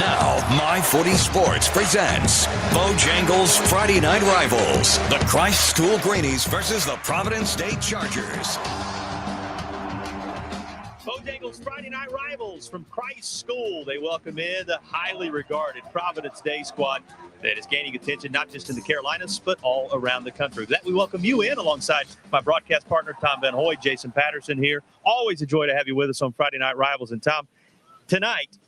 Now, My Footy Sports presents Bojangles Friday Night Rivals. The Christ School Greenies versus the Providence Day Chargers. Bojangles Friday Night Rivals from Christ School. They welcome in the highly regarded Providence Day squad that is gaining attention not just in the Carolinas, but all around the country. With that, we welcome you in alongside my broadcast partner, Tom Van Hoy, Jason Patterson here. Always a joy to have you with us on Friday Night Rivals. And Tom, tonight,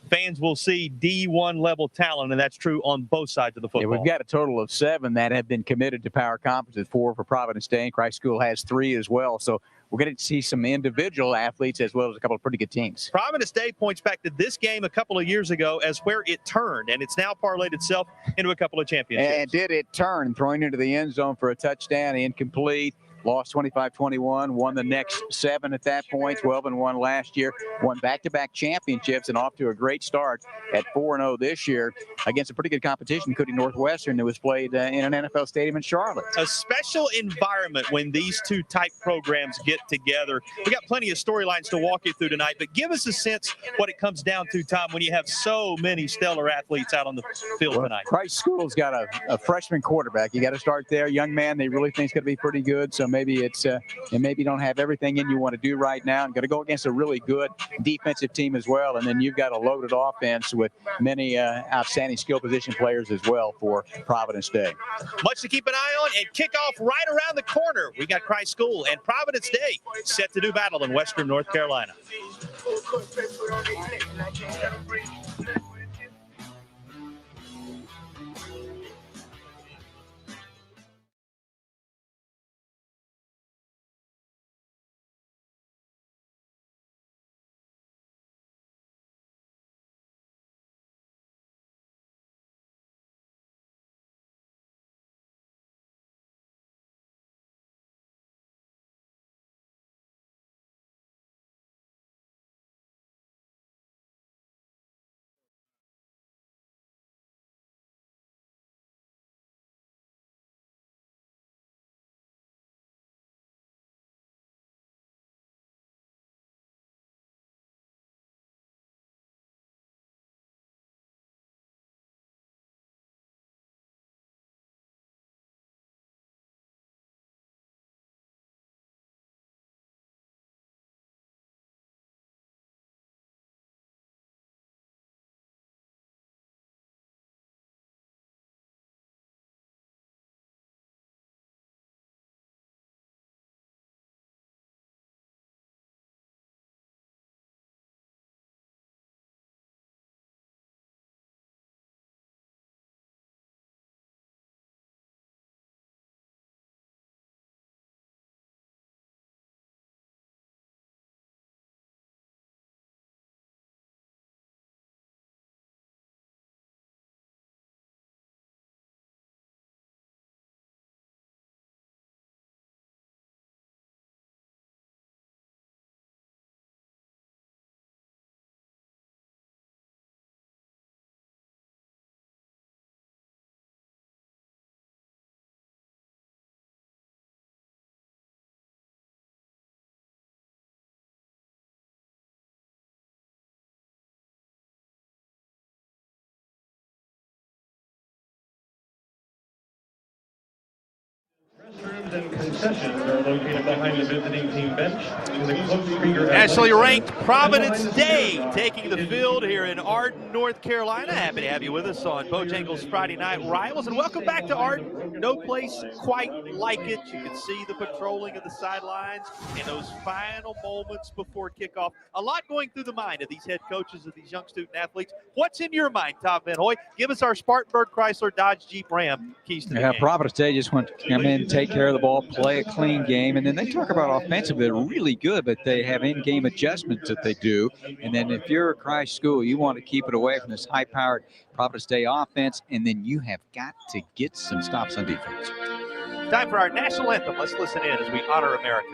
fans will see D1 level talent, and that's true on both sides of the football. Yeah, we've got a total of 7 that have been committed to Power Conferences, 4 for Providence Day, and Christ School has 3 as well. So we're going to see some individual athletes as well as a couple of pretty good teams. Providence Day points back to this game a couple of years ago as where it turned, and it's now parlayed itself into a couple of championships. And did it turn, throwing into the end zone for a touchdown, incomplete. Lost 25-21, won the next 7 at that point, 12-1 last year, won back-to-back championships, and off to a great start at 4-0 this year against a pretty good competition, including Northwestern, that was played in an NFL stadium in Charlotte. A special environment when these two type programs get together. We got plenty of storylines to walk you through tonight, but give us a sense what it comes down to, Tom, when you have so many stellar athletes out on the field tonight. Christ School's got a freshman quarterback. You got to start there. Young man, they really think is going to be pretty good, so maybe it's and maybe you don't have everything in you want to do right now, and got to go against a really good defensive team as well. And then you've got a loaded offense with many outstanding skill position players as well for Providence Day. Much to keep an eye on, and kickoff right around the corner. We got Christ School and Providence Day set to do battle in Western North Carolina. Restrooms and concessions are located behind the visiting team bench in the close. Nationally ranked Providence Day taking the field here in Arden, North Carolina. Happy to have you with us on Bojangles Friday Night Rivals, and welcome back to Arden. No place quite like it. You can see the patrolling of the sidelines in those final moments before kickoff. A lot going through the mind of these head coaches of these young student athletes. What's in your mind, Tom Van Hoy? Give us our Spartanburg, Chrysler, Dodge, Jeep, Ram keys to the game. Providence Day just want to come in, take care of the ball, play a clean game, and then they talk about offensively, they're really good, but they have in-game adjustments that they do. And then if you're a Christ School, you want to keep it away from this high-powered Providence Day offense, and then you have got to get some stops on defense. Time for our national anthem. Let's listen in as we honor America.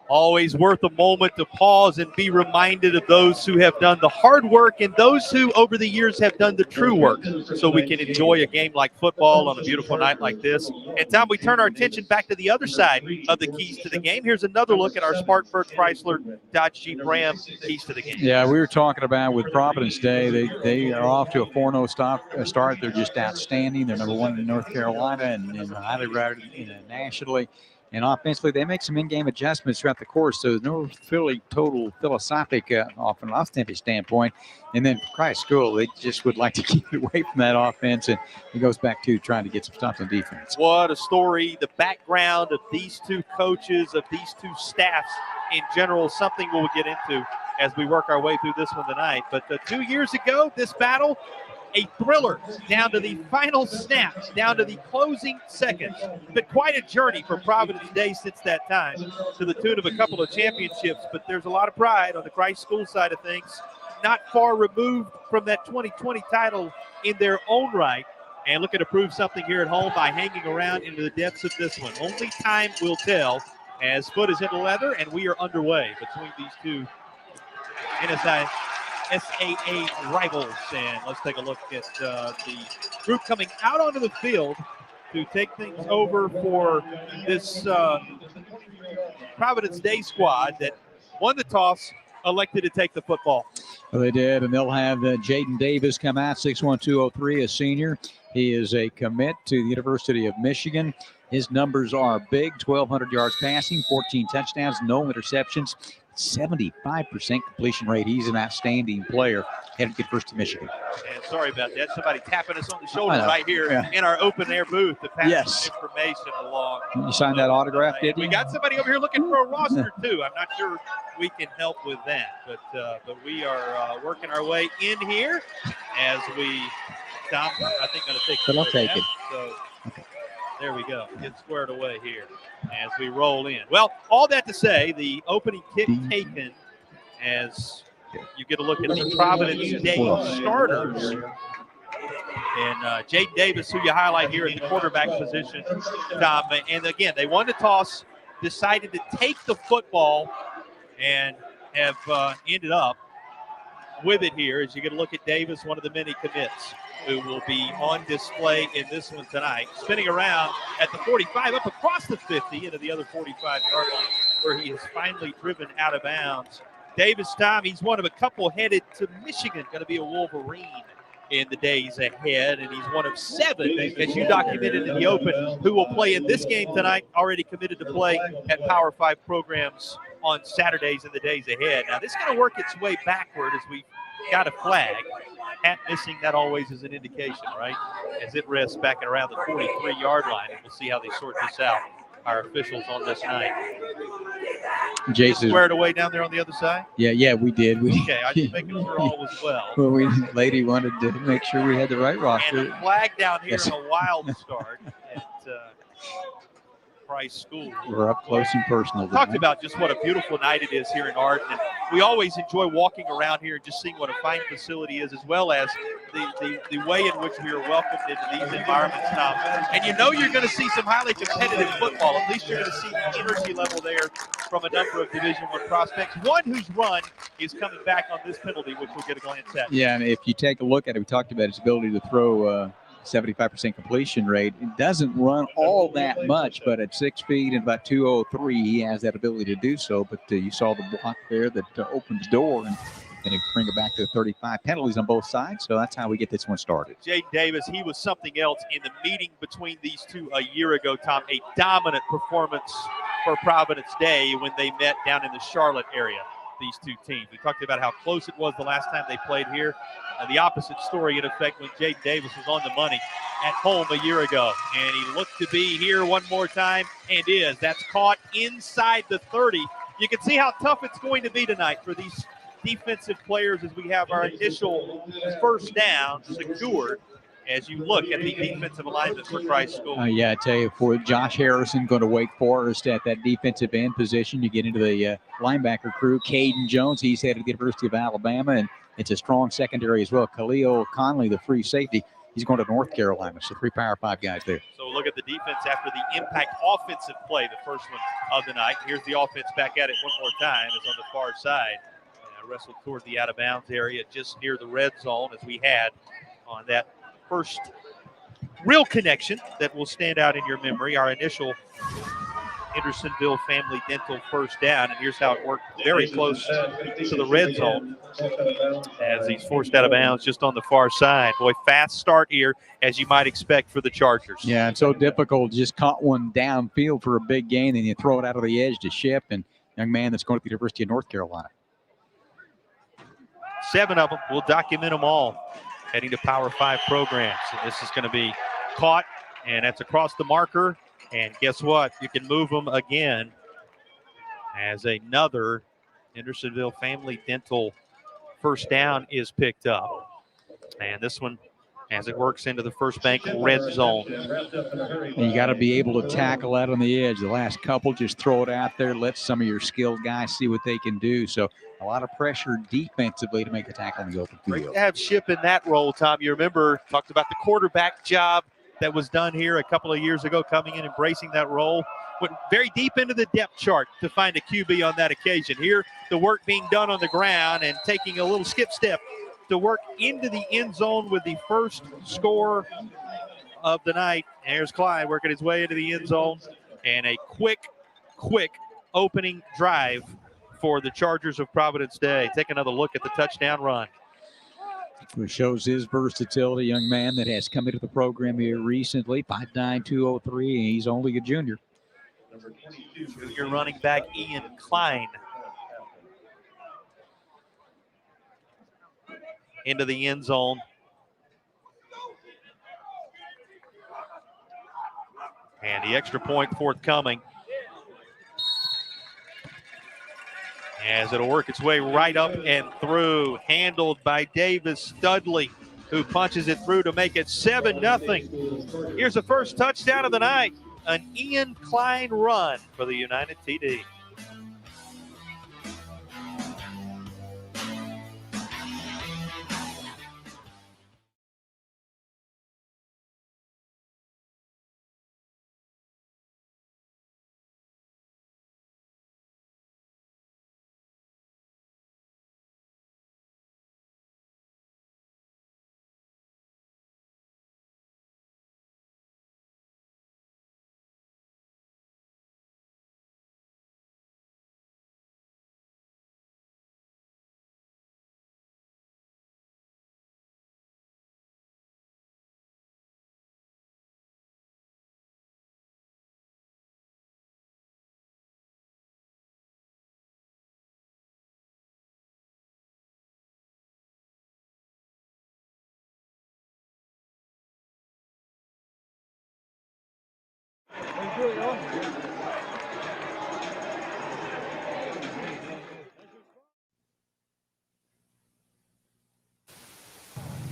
Always worth a moment to pause and be reminded of those who have done the hard work and those who over the years have done the true work so we can enjoy a game like football on a beautiful night like this. And Tom, we turn our attention back to the other side of the keys to the game. Here's another look at our Spartanburg Chrysler Dodge Jeep Ram keys to the game. Yeah, we were talking about with Providence Day, they are off to a 4-0 start. They're just outstanding. They're number 1 in North Carolina and highly rated nationally. And offensively, they make some in-game adjustments throughout the course, so no really total philosophic off an off-tempo standpoint. And then for Christ School, they just would like to keep it away from that offense, and it goes back to trying to get some stuff on defense. What a story. The background of these two coaches, of these two staffs in general, something we'll get into as we work our way through this one tonight. But 2 years ago, this battle, a thriller down to the final snap, down to the closing seconds. But quite a journey for Providence Day since that time, to the tune of a couple of championships. But there's a lot of pride on the Christ School side of things, not far removed from that 2020 title in their own right. And looking to prove something here at home by hanging around into the depths of this one. Only time will tell as foot is into leather, and we are underway between these two SAA rivals. And let's take a look at the group coming out onto the field to take things over for this Providence Day squad that won the toss, elected to take the football. Well, they did, and they'll have Jaden Davis come out, 6'1", 203, a senior. He is a commit to the University of Michigan. His numbers are big, 1,200 yards passing, 14 touchdowns, no interceptions, 75% completion rate. He's an outstanding player. Headed to University of Michigan. And sorry about that. Somebody tapping us on the shoulder right here in our open air booth to pass some information along. You signed that autograph, didn't you? We got somebody over here looking for a roster too. I'm not sure we can help with that, but we are working our way in here as we. Tom, I think going to take. But I'll take it. So there we go. Get squared away here as we roll in. Well, all that to say, the opening kick taken as you get a look at the Providence Day starters. And Jaden Davis, who you highlight here at the quarterback position, Tom. And again, they won the toss, decided to take the football, and have ended up with it here as you get a look at Davis, one of the many commits who will be on display in this one tonight. Spinning around at the 45, up across the 50 into the other 45-yard line where he has finally driven out of bounds. Davis, Tom, he's one of a couple headed to Michigan, going to be a Wolverine in the days ahead, and he's one of 7, as you documented in the open, who will play in this game tonight, already committed to play at Power 5 programs on Saturdays in the days ahead. Now, this is going to work its way backward as we got a flag. Hat missing, that always is an indication, right? As it rests back at around the 43-yard line, and we'll see how they sort this out, our officials on this night. Jason squared away down there on the other side? Yeah, we did. Okay, I was just making sure all was well. Well, lady wanted to make sure we had the right roster. And a flag down here in a wild start at Christ School. We're up close and personal. Talked about just what a beautiful night it is here in Arden. And we always enjoy walking around here and just seeing what a fine facility is, as well as the way in which we are welcomed into these environments now. And you know you're going to see some highly competitive football. At least you're going to see the energy level there from a number of Division I prospects. One whose run is coming back on this penalty, which we'll get a glance at. Yeah, and if you take a look at it, we talked about his ability to throw 75% completion rate. It doesn't run all that much, but at 6 feet and about 203, he has that ability to do so. But you saw the block there that opened the door and it bring it back to 35 penalties on both sides. So that's how we get this one started. Jaden Davis, he was something else in the meeting between these two a year ago, Tom. A dominant performance for Providence Day when they met down in the Charlotte area, these two teams. We talked about how close it was the last time they played here. The opposite story, in effect, when Jaden Davis was on the money at home a year ago. And he looked to be here one more time and is. That's caught inside the 30. You can see how tough it's going to be tonight for these defensive players as we have our initial first down secured as you look at the defensive alignment for Christ School. Yeah, I tell you, for Josh Harrison going to Wake Forest at that defensive end position, you get into the linebacker crew. Caden Jones, he's headed to the University of Alabama, and it's a strong secondary as well. Khalil Conley, the free safety, He's going to North Carolina, so 3 Power 5 guys there. So look at the defense after the impact offensive play, the first one of the night. Here's the offense back at it one more time. It's on the far side. Wrestled toward the out-of-bounds area just near the red zone as we had on that first real connection that will stand out in your memory, our initial Hendersonville Family Dental first down. And here's how it worked very close to the red zone as he's forced out of bounds just on the far side. Boy, fast start here, as you might expect for the Chargers. Yeah, it's so difficult. Just caught one downfield for a big gain, and you throw it out of the edge to Ship, and young man that's going to the University of North Carolina. 7 of them. We'll document them all heading to Power 5 programs. And this is going to be caught, and that's across the marker. And guess what? You can move them again as another Hendersonville Family Dental first down is picked up. And this one, as it works into the First Bank red zone. And you got to be able to tackle that on the edge. The last couple, just throw it out there, let some of your skilled guys see what they can do. So a lot of pressure defensively to make the tackle in the open field. Great to have Ship in that role, Tom. You remember, talked about the quarterback job that was done here a couple of years ago, coming in, embracing that role. Went very deep into the depth chart to find a QB on that occasion. Here, the work being done on the ground and taking a little skip step to work into the end zone with the first score of the night. And here's Clyde working his way into the end zone. And a quick opening drive for the Chargers of Providence Day. Take another look at the touchdown run. Who shows his versatility, young man that has come into the program here recently, 5'9", 203, and he's only a junior. Junior running back Ian Klein into the end zone. And the extra point forthcoming. As it'll work its way right up and through. Handled by Davis Studley, who punches it through to make it 7-0. Here's the first touchdown of the night. An Ian Klein run for the United TD.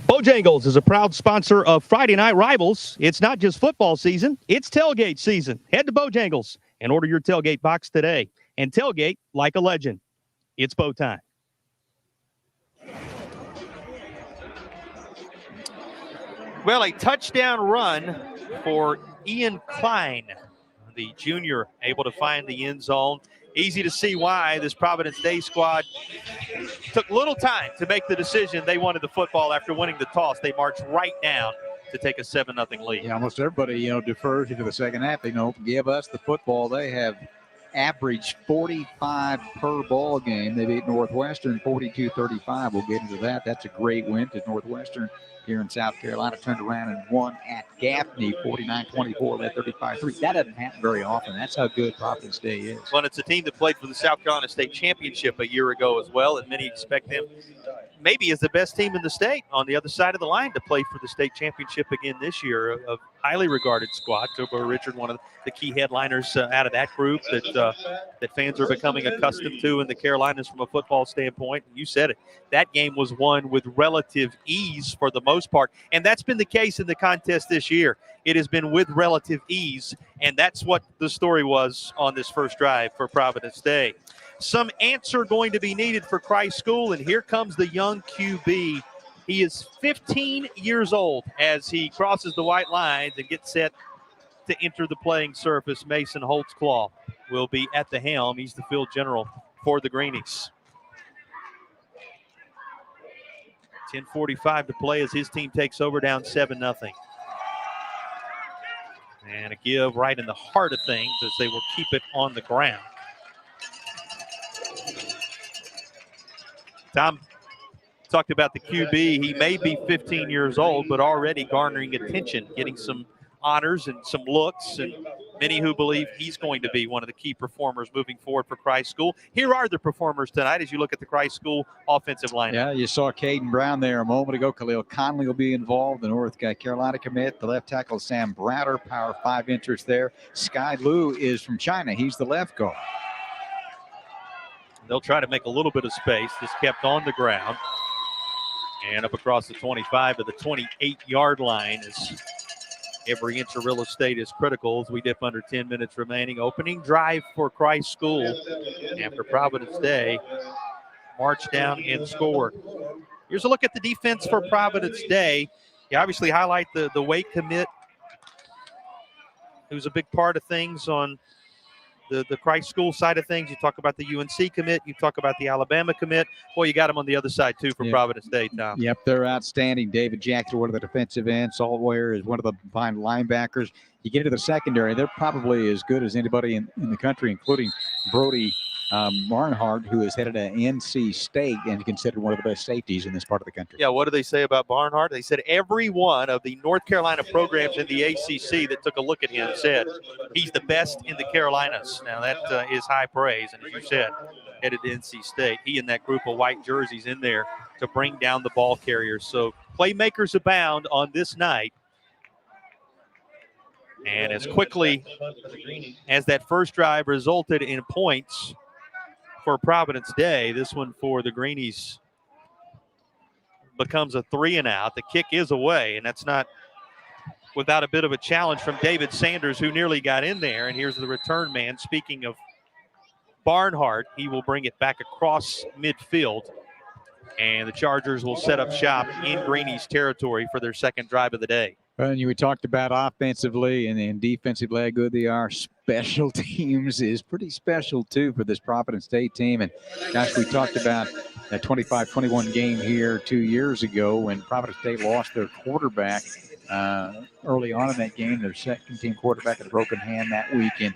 Bojangles is a proud sponsor of Friday Night Rivals. It's not just football season, it's tailgate season. Head to Bojangles and order your tailgate box today. And tailgate like a legend. It's bow time. Well, a touchdown run for Ian Klein, the junior, able to find the end zone. Easy to see why this Providence Day squad took little time to make the decision they wanted the football after winning the toss. They marched right down to take a 7-0 lead. Yeah, almost everybody, defers into the second half. They give us the football. They have averaged 45 per ball game. They beat Northwestern 42-35. We'll get into that. That's a great win to Northwestern here in South Carolina. Turned around and won at Gaffney 49-24, led 35-3. That doesn't happen very often. That's how good Providence Day is. Well, it's a team that played for the South Carolina State Championship a year ago as well, and many expect them maybe as the best team in the state on the other side of the line to play for the state championship again this year. A highly regarded squad. Tobo Richard, one of the key headliners out of that group that fans are becoming accustomed to in the Carolinas from a football standpoint. You said it. That game was won with relative ease for the most part, and that's been the case in the contest this year. It has been with relative ease, and that's what the story was on this first drive for Providence Day. Some answer going to be needed for Christ School, and here comes the young QB He is 15 years old as he crosses the white lines and gets set to enter the playing surface. Mason Holtzclaw will be at the helm. He's the field general for the Greenies. 10:45 to play as his team takes over down 7-0. And a give right in the heart of things as they will keep it on the ground. Tom talked about the QB. He may be 15 years old, but already garnering attention, getting some honors and some looks, and many who believe he's going to be one of the key performers moving forward for Christ School. Here are the performers tonight as you look at the Christ School offensive line. Yeah, you saw Caden Brown there a moment ago. Khalil Conley will be involved, the North Carolina commit. The left tackle, Sam Browder, Power 5 interest there. Sky Lu is from China. He's the left guard. They'll try to make a little bit of space. This kept on the ground. And up across the 25 to the 28-yard line as every inch of real estate is critical as we dip under 10 minutes remaining. Opening drive for Christ School after Providence Day marched down and scored. Here's a look at the defense for Providence Day. You obviously highlight the weight commit, who's a big part of things on the Christ School side of things. You talk about the UNC commit. You talk about the Alabama commit. Boy, you got them on the other side, too, for Providence Day, Tom. Yep, they're outstanding. David Jackson, one of the defensive ends. Saltware is one of the fine linebackers. You get into the secondary, they're probably as good as anybody in the country, including Brody Barnhart, who is headed to NC State and considered one of the best safeties in this part of the country. Yeah, what do they say about Barnhart? They said every one of the North Carolina programs in the ACC that took a look at him said he's the best in the Carolinas. Now, that is high praise. And as you said, headed to NC State, he and that group of white jerseys in there to bring down the ball carriers. So playmakers abound on this night. And as quickly as that first drive resulted in points for Providence Day, this one for the Greenies becomes a 3-and-out. The kick is away, and that's not without a bit of a challenge from David Sanders, who nearly got in there. And here's the return man. Speaking of Barnhart, he will bring it back across midfield, and the Chargers will set up shop in Greenies territory for their second drive of the day. And we talked about offensively and defensively how good they are. Special teams is pretty special, too, for this Providence State team. And, gosh, we talked about that 25-21 game here 2 years ago when Providence State lost their quarterback early on in that game. Their second-team quarterback had a broken hand that week in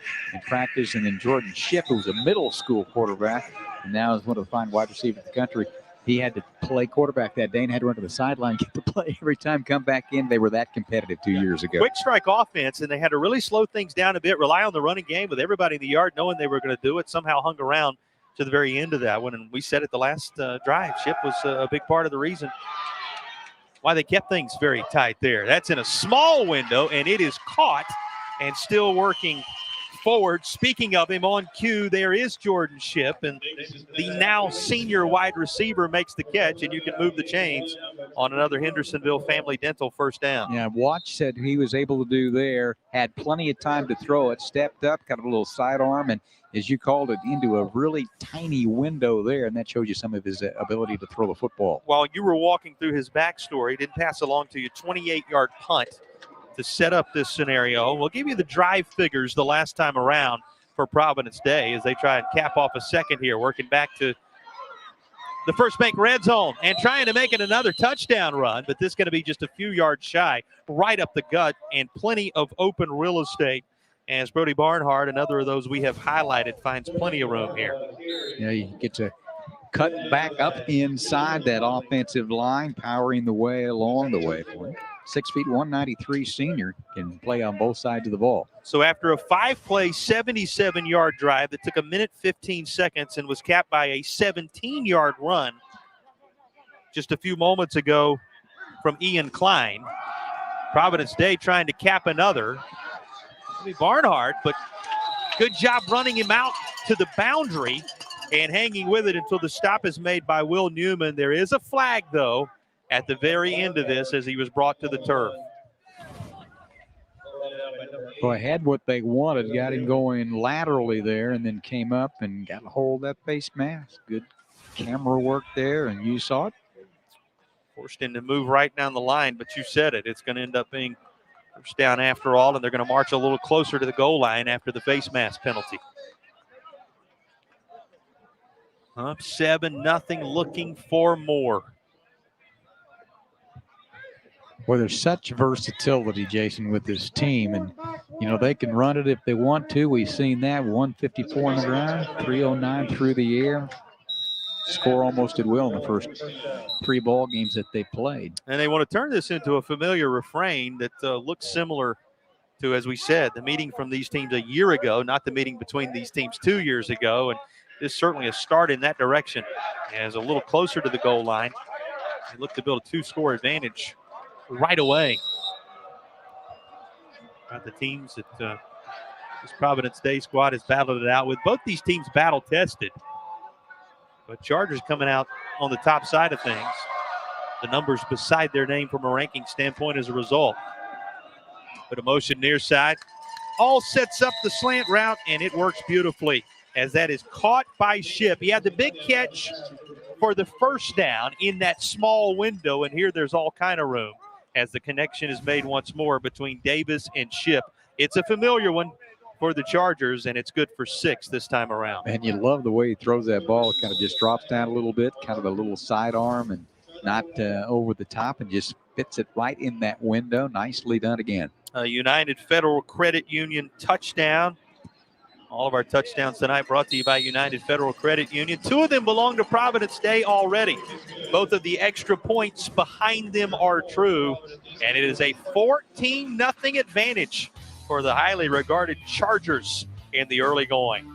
practice. And then Jordan Shipp, who was a middle school quarterback and now is one of the fine wide receivers in the country, he had to play quarterback that day and had to run to the sideline, get to play every time, come back in. They were that competitive 2 years ago. Quick strike offense, and they had to really slow things down a bit, rely on the running game with everybody in the yard knowing they were going to do it. Somehow hung around to the very end of that one. And we said it the last drive, Shipp was a big part of the reason why they kept things very tight there. That's in a small window, and it is caught and still working forward. Speaking of him, on cue, there is Jordan Shipp, and the now senior wide receiver makes the catch, and you can move the chains on another Hendersonville Family Dental first down. Yeah, Watch said he was able to do there, had plenty of time to throw it, stepped up, got a little sidearm, and as you called it, into a really tiny window there, and that shows you some of his ability to throw the football. While you were walking through his backstory, didn't pass along to you, 28-yard punt to set up this scenario. We'll give you the drive figures the last time around for Providence Day as they try and cap off a second here, working back to the First Bank red zone and trying to make it another touchdown run, but this is going to be just a few yards shy, right up the gut, and plenty of open real estate as Brody Barnhart, another of those we have highlighted, finds plenty of room here. Yeah, you get to cut back up inside that offensive line, powering the way along the way for him. 6 feet, 193 senior, can play on both sides of the ball. So after a 5-play, 77-yard drive that took 1 minute 15 seconds and was capped by a 17-yard run just a few moments ago from Ian Klein, Providence Day trying to cap another. Barnhart, but good job running him out to the boundary and hanging with it until the stop is made by Will Newman. There is a flag, though, at the very end of this as he was brought to the turf. Well, I had what they wanted, got him going laterally there, and then came up and got a hold of that face mask. Good camera work there, and you saw it. Forced him to move right down the line, but you said it. It's going to end up being first down after all, and they're going to march a little closer to the goal line after the face mask penalty. Up 7-0, looking for more. Well, there's such versatility, Jason, with this team. And, they can run it if they want to. We've seen that. 154 on the ground, 309 through the air. Score almost at will in the first 3 ball games that they played. And they want to turn this into a familiar refrain that looks similar to, as we said, the meeting from these teams a year ago, not the meeting between these teams 2 years ago. And this is certainly a start in that direction. As a little closer to the goal line, they look to build a 2-score advantage right away. Got the teams that this Providence Day squad has battled it out with. Both these teams battle tested. But Chargers coming out on the top side of things. The numbers beside their name from a ranking standpoint as a result. But a motion near side. All sets up the slant route, and it works beautifully as that is caught by Ship. He had the big catch for the first down in that small window, and here there's all kind of room as the connection is made once more between Davis and Ship. It's a familiar one for the Chargers, and it's good for 6 this time around. And you love the way he throws that ball. It kind of just drops down a little bit, kind of a little sidearm, and not over the top, and just fits it right in that window. Nicely done again. A United Federal Credit Union touchdown. All of our touchdowns tonight brought to you by United Federal Credit Union. 2 of them belong to Providence Day already. Both of the extra points behind them are true, and it is a 14-0 advantage for the highly regarded Chargers in the early going.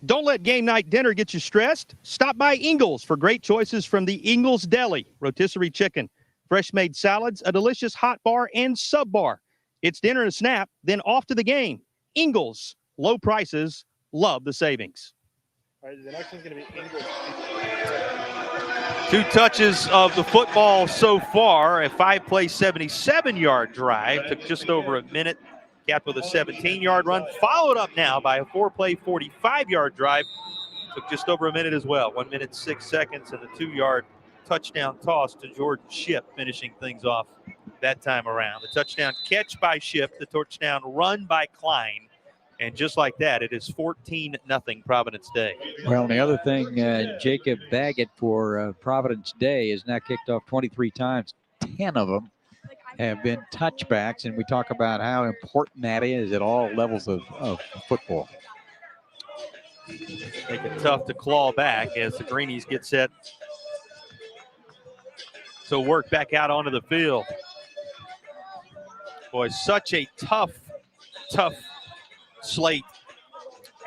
Don't let game night dinner get you stressed. Stop by Ingles for great choices from the Ingles Deli. Rotisserie chicken, fresh made salads, a delicious hot bar, and sub bar. It's dinner and a snap, then off to the game. Ingles, low prices, love the savings. All right, the next one's going to be Ingles. 2 touches of the football so far. A 5-play, 77-yard drive. Took just over a minute. Capped with a 17-yard run, followed up now by a 4-play, 45-yard drive. Took just over a minute as well, 1 minute, 6 seconds, and a 2-yard touchdown toss to Jordan Ship, finishing things off that time around. The touchdown catch by Ship, the touchdown run by Klein, and just like that, it is 14-0 Providence Day. Well, and the other thing, Jacob Baggett for Providence Day is now kicked off 23 times. 10 of them have been touchbacks, and we talk about how important that is at all levels of football. Make it tough to claw back as the Greenies get set to work back out onto the field. Boy, such a tough slate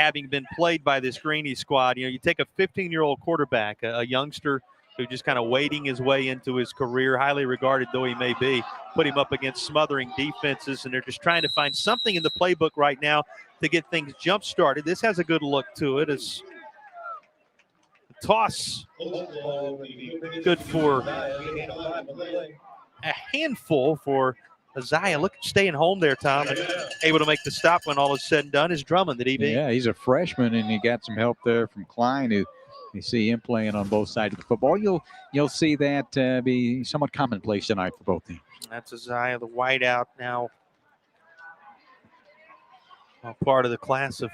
having been played by this Greenies squad. You take a 15-year-old quarterback, a youngster who just kind of wading his way into his career, highly regarded though he may be, put him up against smothering defenses, and they're just trying to find something in the playbook right now to get things jump-started. This has a good look to it. As the toss, good for a handful for Isaiah. Look, staying home there, Tom, and able to make the stop when all is said and done is Drummond, the DB. Yeah, he's a freshman, and he got some help there from Klein, who you see him playing on both sides of the football. You'll see that be somewhat commonplace tonight for both teams. That's Isaiah, the wideout now part of the class of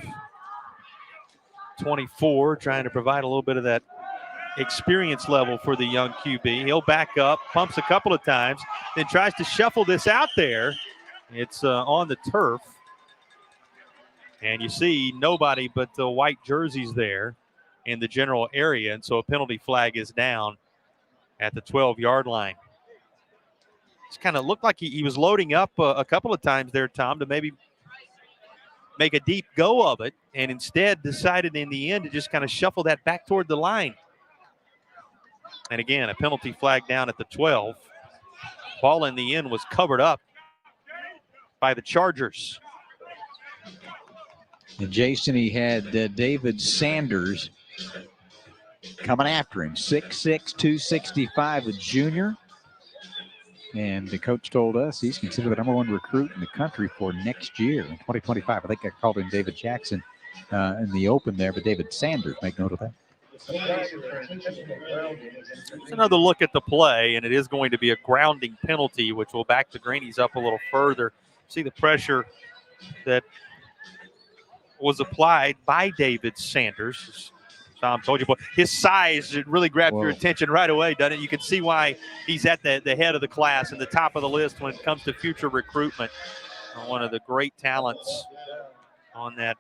24, trying to provide a little bit of that experience level for the young QB. He'll back up, pumps a couple of times, then tries to shuffle this out there. It's on the turf. And you see nobody but the white jerseys there in the general area. And so a penalty flag is down at the 12-yard line. Just kind of looked like he was loading up a couple of times there, Tom, to maybe make a deep go of it, and instead decided in the end to just kind of shuffle that back toward the line. And again, a penalty flag down at the 12. Ball in the end was covered up by the Chargers. And Jason, he had David Sanders coming after him, 6'6", 265, a junior. And the coach told us he's considered the number one recruit in the country for next year in 2025. I think I called him David Jackson in the open there, but David Sanders, make note of that. It's another look at the play, and it is going to be a grounding penalty, which will back the Greenies up a little further. See the pressure that was applied by David Sanders. Tom told you, his size, it really grabbed your attention right away, doesn't it? You can see why he's at the head of the class and the top of the list when it comes to future recruitment. One of the great talents on that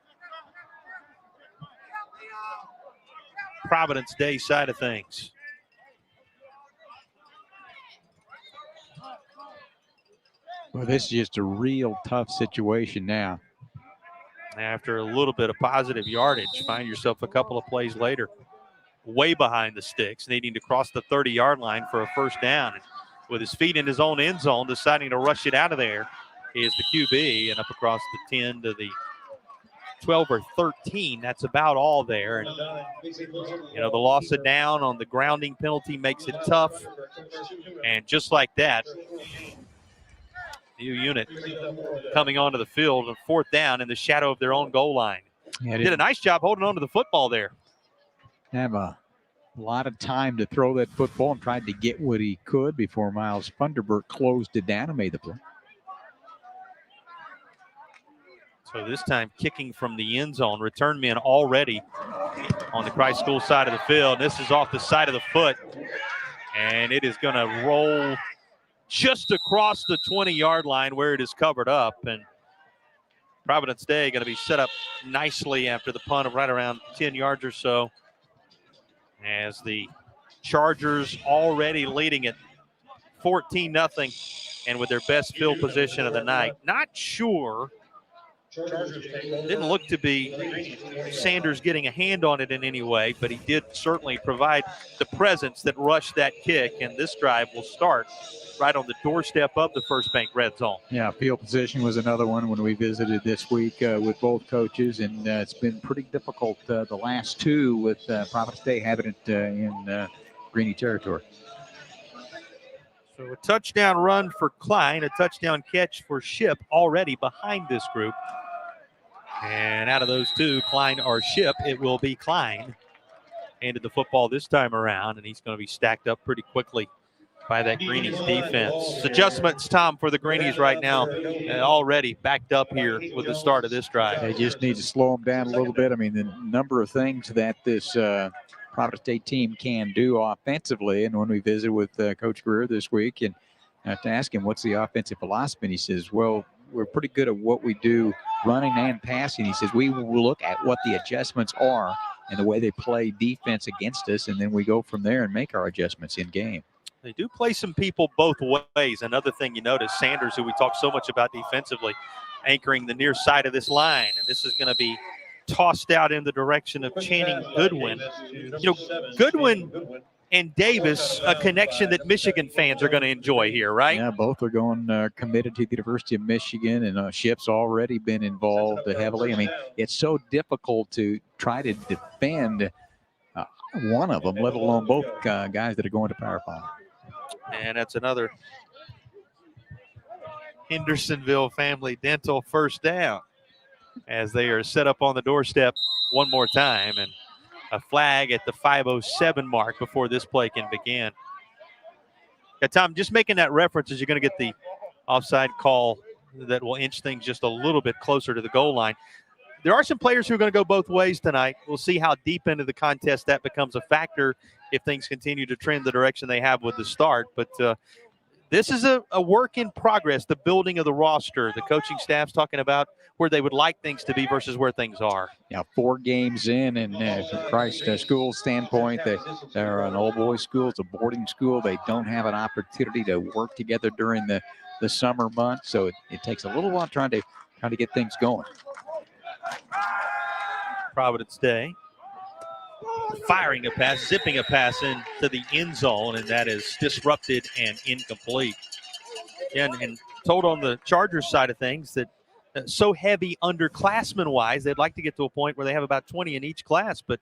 Providence Day side of things. Well, this is just a real tough situation now. After a little bit of positive yardage, find yourself a couple of plays later way behind the sticks, needing to cross the 30-yard line for a first down. And with his feet in his own end zone, deciding to rush it out of there is the QB, and up across the 10 to the 12 or 13. That's about all there. And, the loss of down on the grounding penalty makes it tough. And just like that, new unit coming onto the field on fourth down in the shadow of their own goal line. Yeah, did a nice job holding on to the football there. Have a lot of time to throw that football and tried to get what he could before Miles Funderburk closed it down and made the play. So this time kicking from the end zone, return men already on the Christ School side of the field. This is off the side of the foot, and it is going to roll just across the 20-yard line where it is covered up. And Providence Day going to be set up nicely after the punt of right around 10 yards or so, as the Chargers already leading it 14-0 and with their best field position of the night. Not sure. Didn't look to be Sanders getting a hand on it in any way, but he did certainly provide the presence that rushed that kick, and this drive will start right on the doorstep of the First Bank red zone. Yeah, field position was another one when we visited this week with both coaches, and it's been pretty difficult the last two with Providence Day having it in Greenie territory. So a touchdown run for Klein, a touchdown catch for Ship already behind this group. And out of those two, Klein or Ship, it will be Klein. Handed the football this time around, and he's going to be stacked up pretty quickly by that Greenies defense. Adjustments, Tom, for the Greenies right now, already backed up here with the start of this drive. They just need to slow them down a little bit. I mean, the number of things that this Providence State team can do offensively, and when we visited with Coach Greer this week and to ask him what's the offensive philosophy, and he says, well, we're pretty good at what we do running and passing. He says we will look at what the adjustments are and the way they play defense against us, and then we go from there and make our adjustments in game. They do play some people both ways. Another thing you notice, Sanders, who we talk so much about defensively, anchoring the near side of this line, and this is going to be tossed out in the direction of Channing Goodwin. Goodwin and Davis, a connection that Michigan fans are going to enjoy here, right? Yeah, both are going committed to the University of Michigan, and Ship's already been involved heavily. I mean, it's so difficult to try to defend one of them, let alone both guys that are going to Power 5. And that's another Hendersonville Family Dental first down as they are set up on the doorstep one more time, and a flag at the 5:07 mark before this play can begin. Yeah, Tom, just making that reference is you're going to get the offside call that will inch things just a little bit closer to the goal line. there are some players who are going to go both ways tonight. We'll see how deep into the contest that becomes a factor if things continue to trend the direction they have with the start. But this is a work in progress, the building of the roster. The coaching staff's talking about where they would like things to be versus where things are. Yeah, 4 games in, and from Christ School standpoint, they're an all-boys school. It's a boarding school. They don't have an opportunity to work together during the summer months, so it takes a little while trying to get things going. Providence Day firing a pass, zipping a pass into the end zone, and that is disrupted and incomplete. And told on the Chargers side of things that so heavy underclassmen-wise, they'd like to get to a point where they have about 20 in each class, but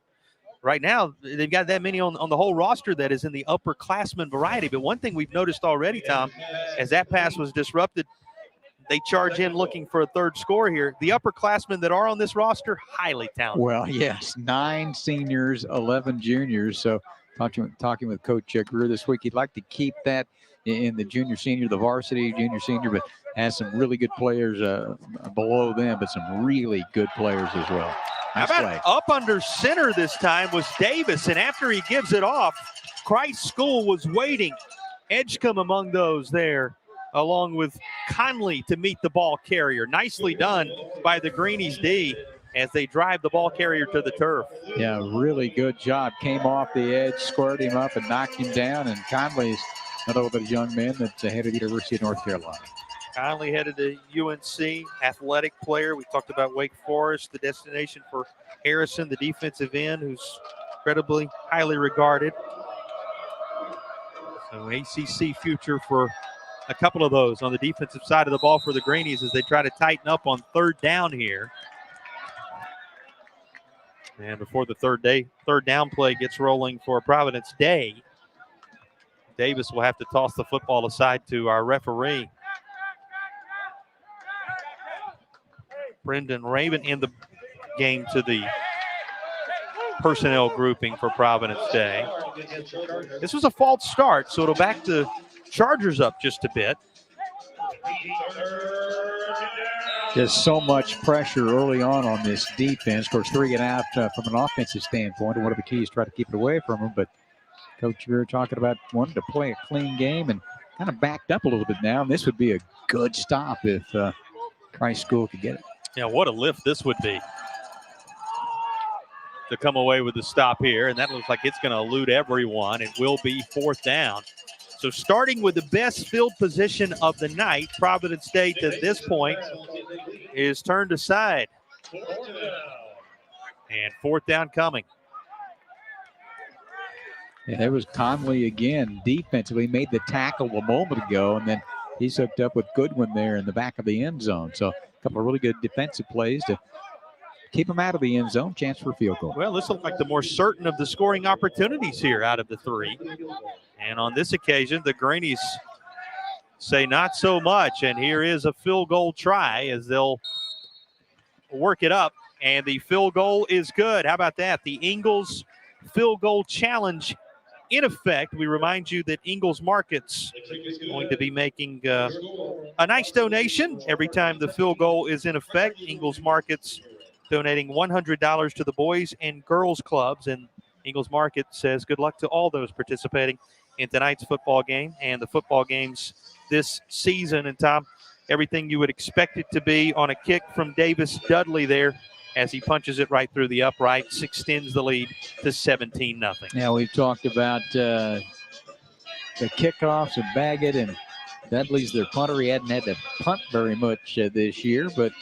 right now they've got that many on the whole roster that is in the upperclassmen variety. But one thing we've noticed already, Tom, as that pass was disrupted, they charge in looking for a third score here. The upperclassmen that are on this roster, highly talented. Well, yes, 9 seniors, 11 juniors. So talking with Coach Greer this week, he'd like to keep that in the junior, senior, the varsity, junior, senior, but has some really good players below them, but some really good players as well. Nice play. Up under center this time was Davis, and after he gives it off, Christ School was waiting. Edgecombe among those there, along with Conley to meet the ball carrier. Nicely done by the Greenies D as they drive the ball carrier to the turf. Yeah, really good job. Came off the edge, squared him up, and knocked him down. And Conley's another bit of young man that's headed to the University of North Carolina. Conley headed to UNC, athletic player. We talked about Wake Forest, the destination for Harrison, the defensive end, who's incredibly highly regarded. So ACC future for a couple of those on the defensive side of the ball for the Greenies as they try to tighten up on third down here. And before the third down play gets rolling for Providence Day, Davis will have to toss the football aside to our referee, Brendan Raven, in the game to the personnel grouping for Providence Day. This was a false start, so it'll back the Chargers up just a bit. Just so much pressure early on this defense. Of course, 3 and out from an offensive standpoint. And one of the keys, try to keep it away from them. But Coach, we were talking about wanting to play a clean game and kind of backed up a little bit now. And this would be a good stop if Christ School could get it. Yeah, what a lift this would be to come away with the stop here. And that looks like it's going to elude everyone. It will be 4th down. So starting with the best field position of the night, Providence Day to this point is turned aside. And 4th down coming. Yeah, there was Conley again defensively. Made the tackle a moment ago, and then he's hooked up with Goodwin there in the back of the end zone. So a couple of really good defensive plays to keep him out of the end zone. Chance for a field goal. Well, this looks like the more certain of the scoring opportunities here out of the 3. And on this occasion, the Greenies say not so much. And here is a field goal try as they'll work it up. And the field goal is good. How about that? The Ingles field goal challenge in effect. We remind you that Ingles Markets is going to be making a nice donation every time the field goal is in effect. Ingles Markets donating $100 to the Boys and Girls Clubs. And Ingles Market says good luck to all those participating in tonight's football game and the football games this season. And Tom, everything you would expect it to be on a kick from Davis Dudley there as he punches it right through the uprights, extends the lead to 17-0. Yeah, we've talked about the kickoffs and Baggett, and Dudley's their punter. He hadn't had to punt very much this year, but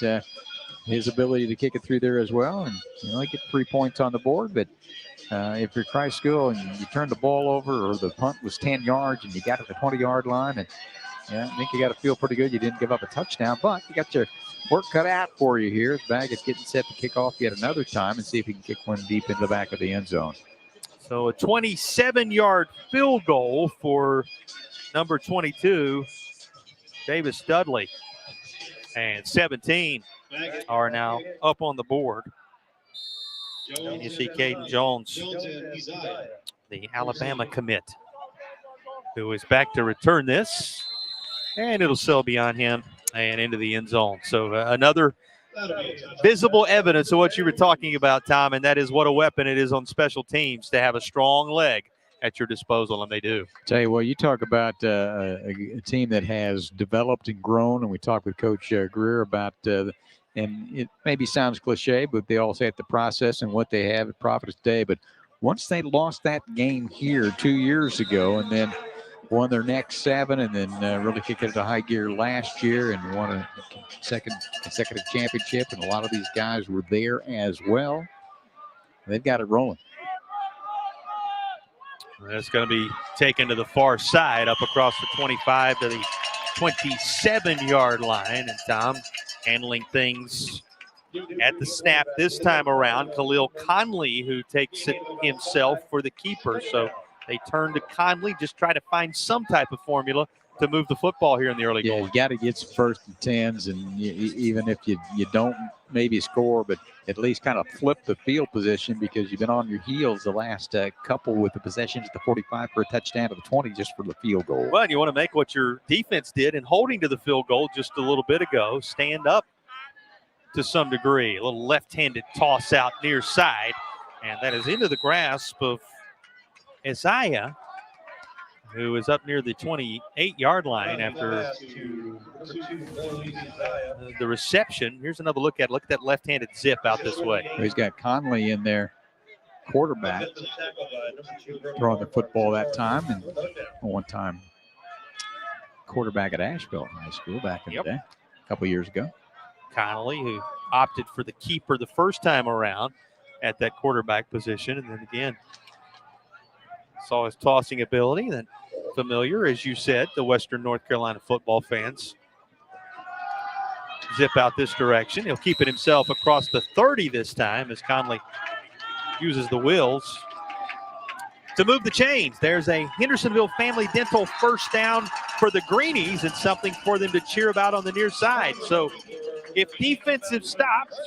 his ability to kick it through there as well. And, he get 3 points on the board, but if you're Christ School and you turn the ball over, or the punt was 10 yards and you got to the 20-yard line, and I think you got to feel pretty good. You didn't give up a touchdown, but you got your work cut out for you here. Baggett's getting set to kick off yet another time and see if he can kick one deep into the back of the end zone. So a 27-yard field goal for number 22, Davis Dudley. And 17 are now up on the board. And you see Caden Jones, the Alabama commit, who is back to return this. And it'll still be on him and into the end zone. So another visible evidence of what you were talking about, Tom, and that is what a weapon it is on special teams to have a strong leg at your disposal, and they do. Tell you what, you talk about a team that has developed and grown, and we talked with Coach Greer about, and it maybe sounds cliche, but they all say at the process and what they have at Providence Day. But once they lost that game here 2 years ago and then won their next 7 and then really kicked it into high gear last year and won a second consecutive championship, and a lot of these guys were there as well, they've got it rolling. That's going to be taken to the far side, up across the 25 to the 27-yard line. And Tom handling things at the snap this time around. Khalil Conley, who takes it himself for the keeper. So they turn to Conley, just try to find some type of formula to move the football here in the early going. Yeah, you got to get some 1st and 10s, and even if you don't maybe score, but at least kind of flip the field position, because you've been on your heels the last couple with the possessions at the 45 for a touchdown to the 20 just for the field goal. Well, and you want to make what your defense did in holding to the field goal just a little bit ago, stand up to some degree. A little left-handed toss out near side, and that is into the grasp of Isaiah, who is up near the 28-yard line after the reception. Here's another look at it. Look at that left-handed zip out this way. He's got Conley in there, quarterback, throwing the football that time, and one time quarterback at Asheville High School back in the day, a couple years ago. Connolly, who opted for the keeper the first time around at that quarterback position, and then again saw his tossing ability. Then familiar, as you said, the Western North Carolina football fans zip out this direction. He'll keep it himself across the 30 this time as Conley uses the wheels to move the chains. There's a Hendersonville Family Dental first down for the Greenies, and something for them to cheer about on the near side. So if defensive stops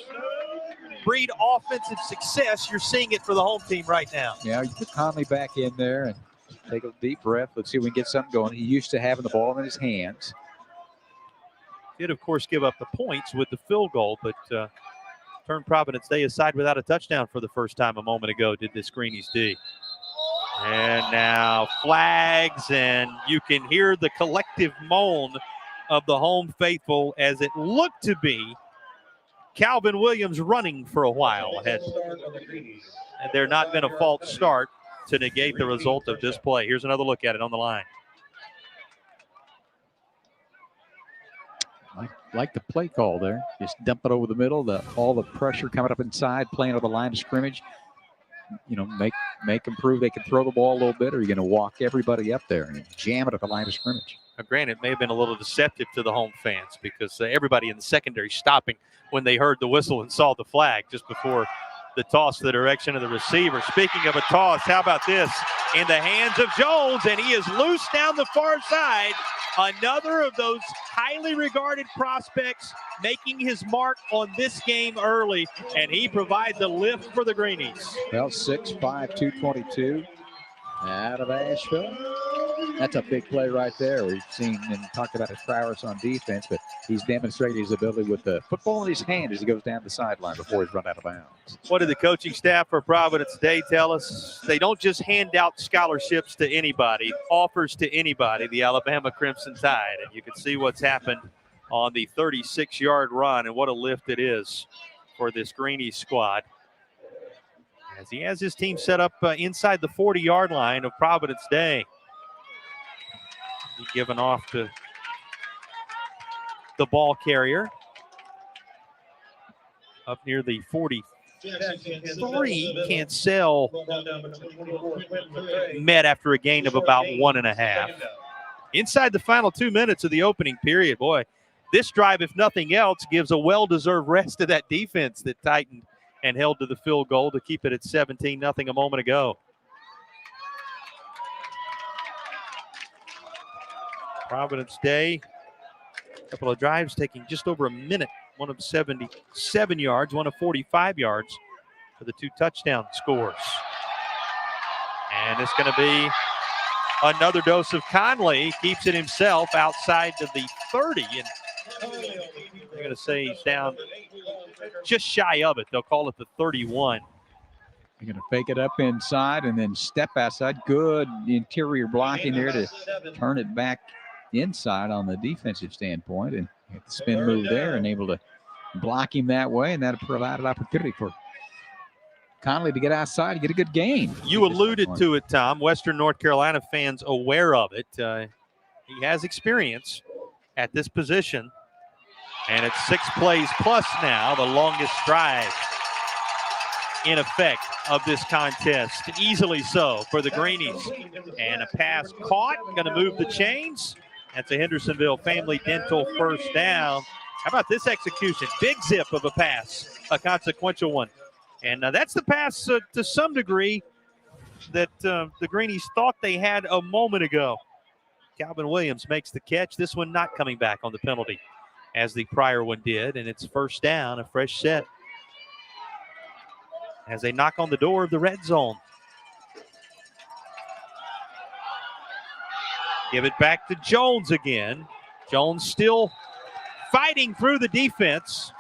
breed offensive success, you're seeing it for the home team right now. Yeah, you put Conley back in there and take a deep breath. Let's see if we can get something going. He used to having the ball in his hands. Did, of course, give up the points with the field goal, but turned Providence Day aside without a touchdown for the first time a moment ago, did this Greenies D. And now flags, and you can hear the collective moan of the home faithful as it looked to be Calvin Williams running for a while. Had there not been a false start to negate the result of this play. Here's another look at it on the line. Like the play call there. Just dump it over the middle. All the pressure coming up inside, playing on the line of scrimmage. You know, make them prove they can throw the ball a little bit, or you're going to walk everybody up there and jam it at the line of scrimmage. Now, granted, it may have been a little deceptive to the home fans because everybody in the secondary stopping when they heard the whistle and saw the flag just before the toss to the direction of the receiver. Speaking of a toss, how about this? In the hands of Jones, and he is loose down the far side. Another of those highly regarded prospects making his mark on this game early, and he provides a lift for the Greenies. Well, 6'5", 222 out of Asheville. That's a big play right there. We've seen and talked about his prowess on defense, but he's demonstrated his ability with the football in his hand as he goes down the sideline before he's run out of bounds. What did the coaching staff for Providence Day tell us? They don't just hand out scholarships to anybody, offers to anybody, the Alabama Crimson Tide. And you can see what's happened on the 36-yard run, and what a lift it is for this Greenies squad, as he has his team set up inside the 40-yard line of Providence Day. Given off to the ball carrier up near the 43. Cancel met after a gain of about 1.5. Inside the final 2 minutes of the opening period, boy, this drive, if nothing else, gives a well-deserved rest to that defense that tightened and held to the field goal to keep it at 17-0 a moment ago. Providence Day, a couple of drives taking just over a minute. One of 77 yards, one of 45 yards for the 2 touchdown scores. And it's going to be another dose of Conley. Keeps it himself outside of the 30. And I'm going to say he's down just shy of it. They'll call it the 31. They're going to fake it up inside and then step outside. Good interior blocking there to turn it back inside on the defensive standpoint, and get the spin move there and able to block him that way, and that provided opportunity for Conley to get outside and get a good gain. You alluded to it, Tom. Western North Carolina fans aware of it. He has experience at this position, and it's 6 plays plus now, the longest drive in effect of this contest. Easily so for the Greenies. And a pass caught, going to move the chains. That's a Hendersonville Family Dental first down. How about this execution? Big zip of a pass, a consequential one. And that's the pass to some degree that the Greenies thought they had a moment ago. Calvin Williams makes the catch. This one not coming back on the penalty as the prior one did. And it's first down, a fresh set, as they knock on the door of the red zone. Give it back to Jones again. Jones still fighting through the defense.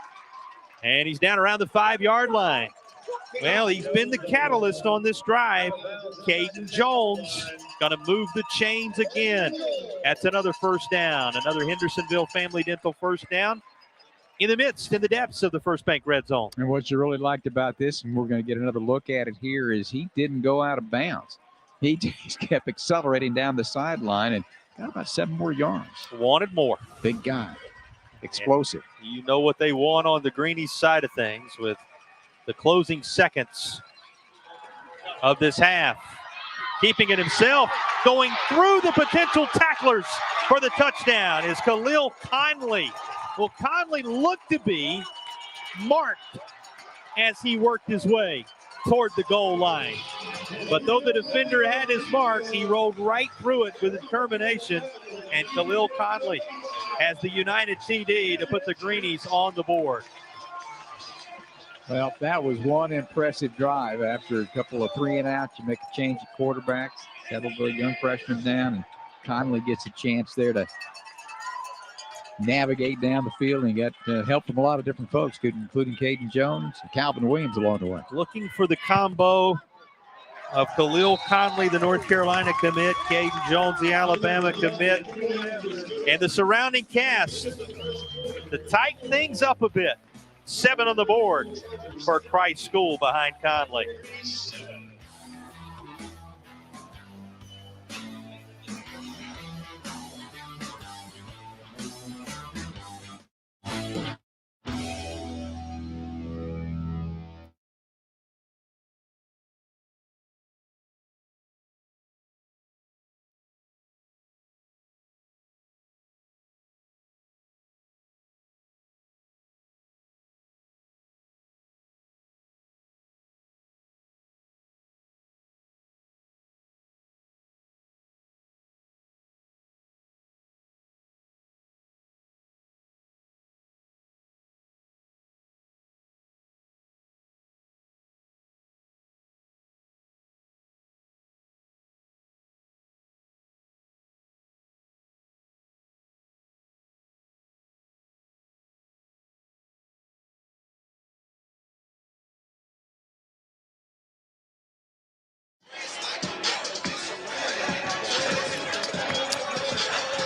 And he's down around the 5-yard line. Well, he's been the catalyst on this drive. Caden Jones going to move the chains again. That's another first down. Another Hendersonville Family Dental first down in the depths of the First Bank red zone. And what you really liked about this, and we're going to get another look at it here, is he didn't go out of bounds. He just kept accelerating down the sideline and got about 7 more yards. Wanted more. Big guy. Explosive. And you know what they want on the Greenies side of things with the closing seconds of this half. Keeping it himself, going through the potential tacklers for the touchdown is Khalil Conley. Well, Conley looked to be marked as he worked his way toward the goal line. But though the defender had his mark, he rolled right through it with determination. And Khalil Conley has the United TD to put the Greenies on the board. Well, that was one impressive drive. After a couple of 3-and-outs, you make a change at quarterbacks, settle the young freshman down, and Conley gets a chance there to navigate down the field and got help from a lot of different folks, including Caden Jones and Calvin Williams along the way. Looking for the combo of Khalil Conley, the North Carolina commit, Caden Jones, the Alabama commit, and the surrounding cast to tighten things up a bit. 7 on the board for Christ School behind Conley.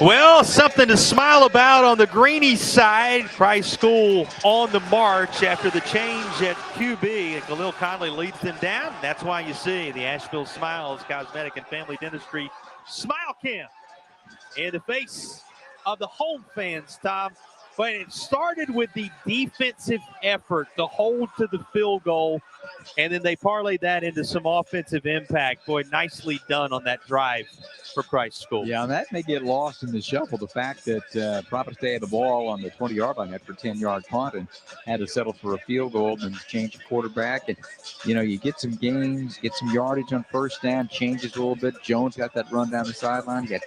Well, something to smile about on the Greenies side. Christ School on the march after the change at QB, and Khalil Conley leads them down. That's why you see the Asheville Smiles Cosmetic and Family Dentistry Smile Camp in the face of the home fans, Tom. But it started with the defensive effort, the hold to the field goal, and then they parlayed that into some offensive impact. Boy, nicely done on that drive for Christ School. Yeah, and that may get lost in the shuffle, the fact that Providence had the ball on the 20-yard line after a 10-yard punt and had to settle for a field goal and change the quarterback. And, you get some gains, get some yardage on first down, changes a little bit. Jones got that run down the sideline, got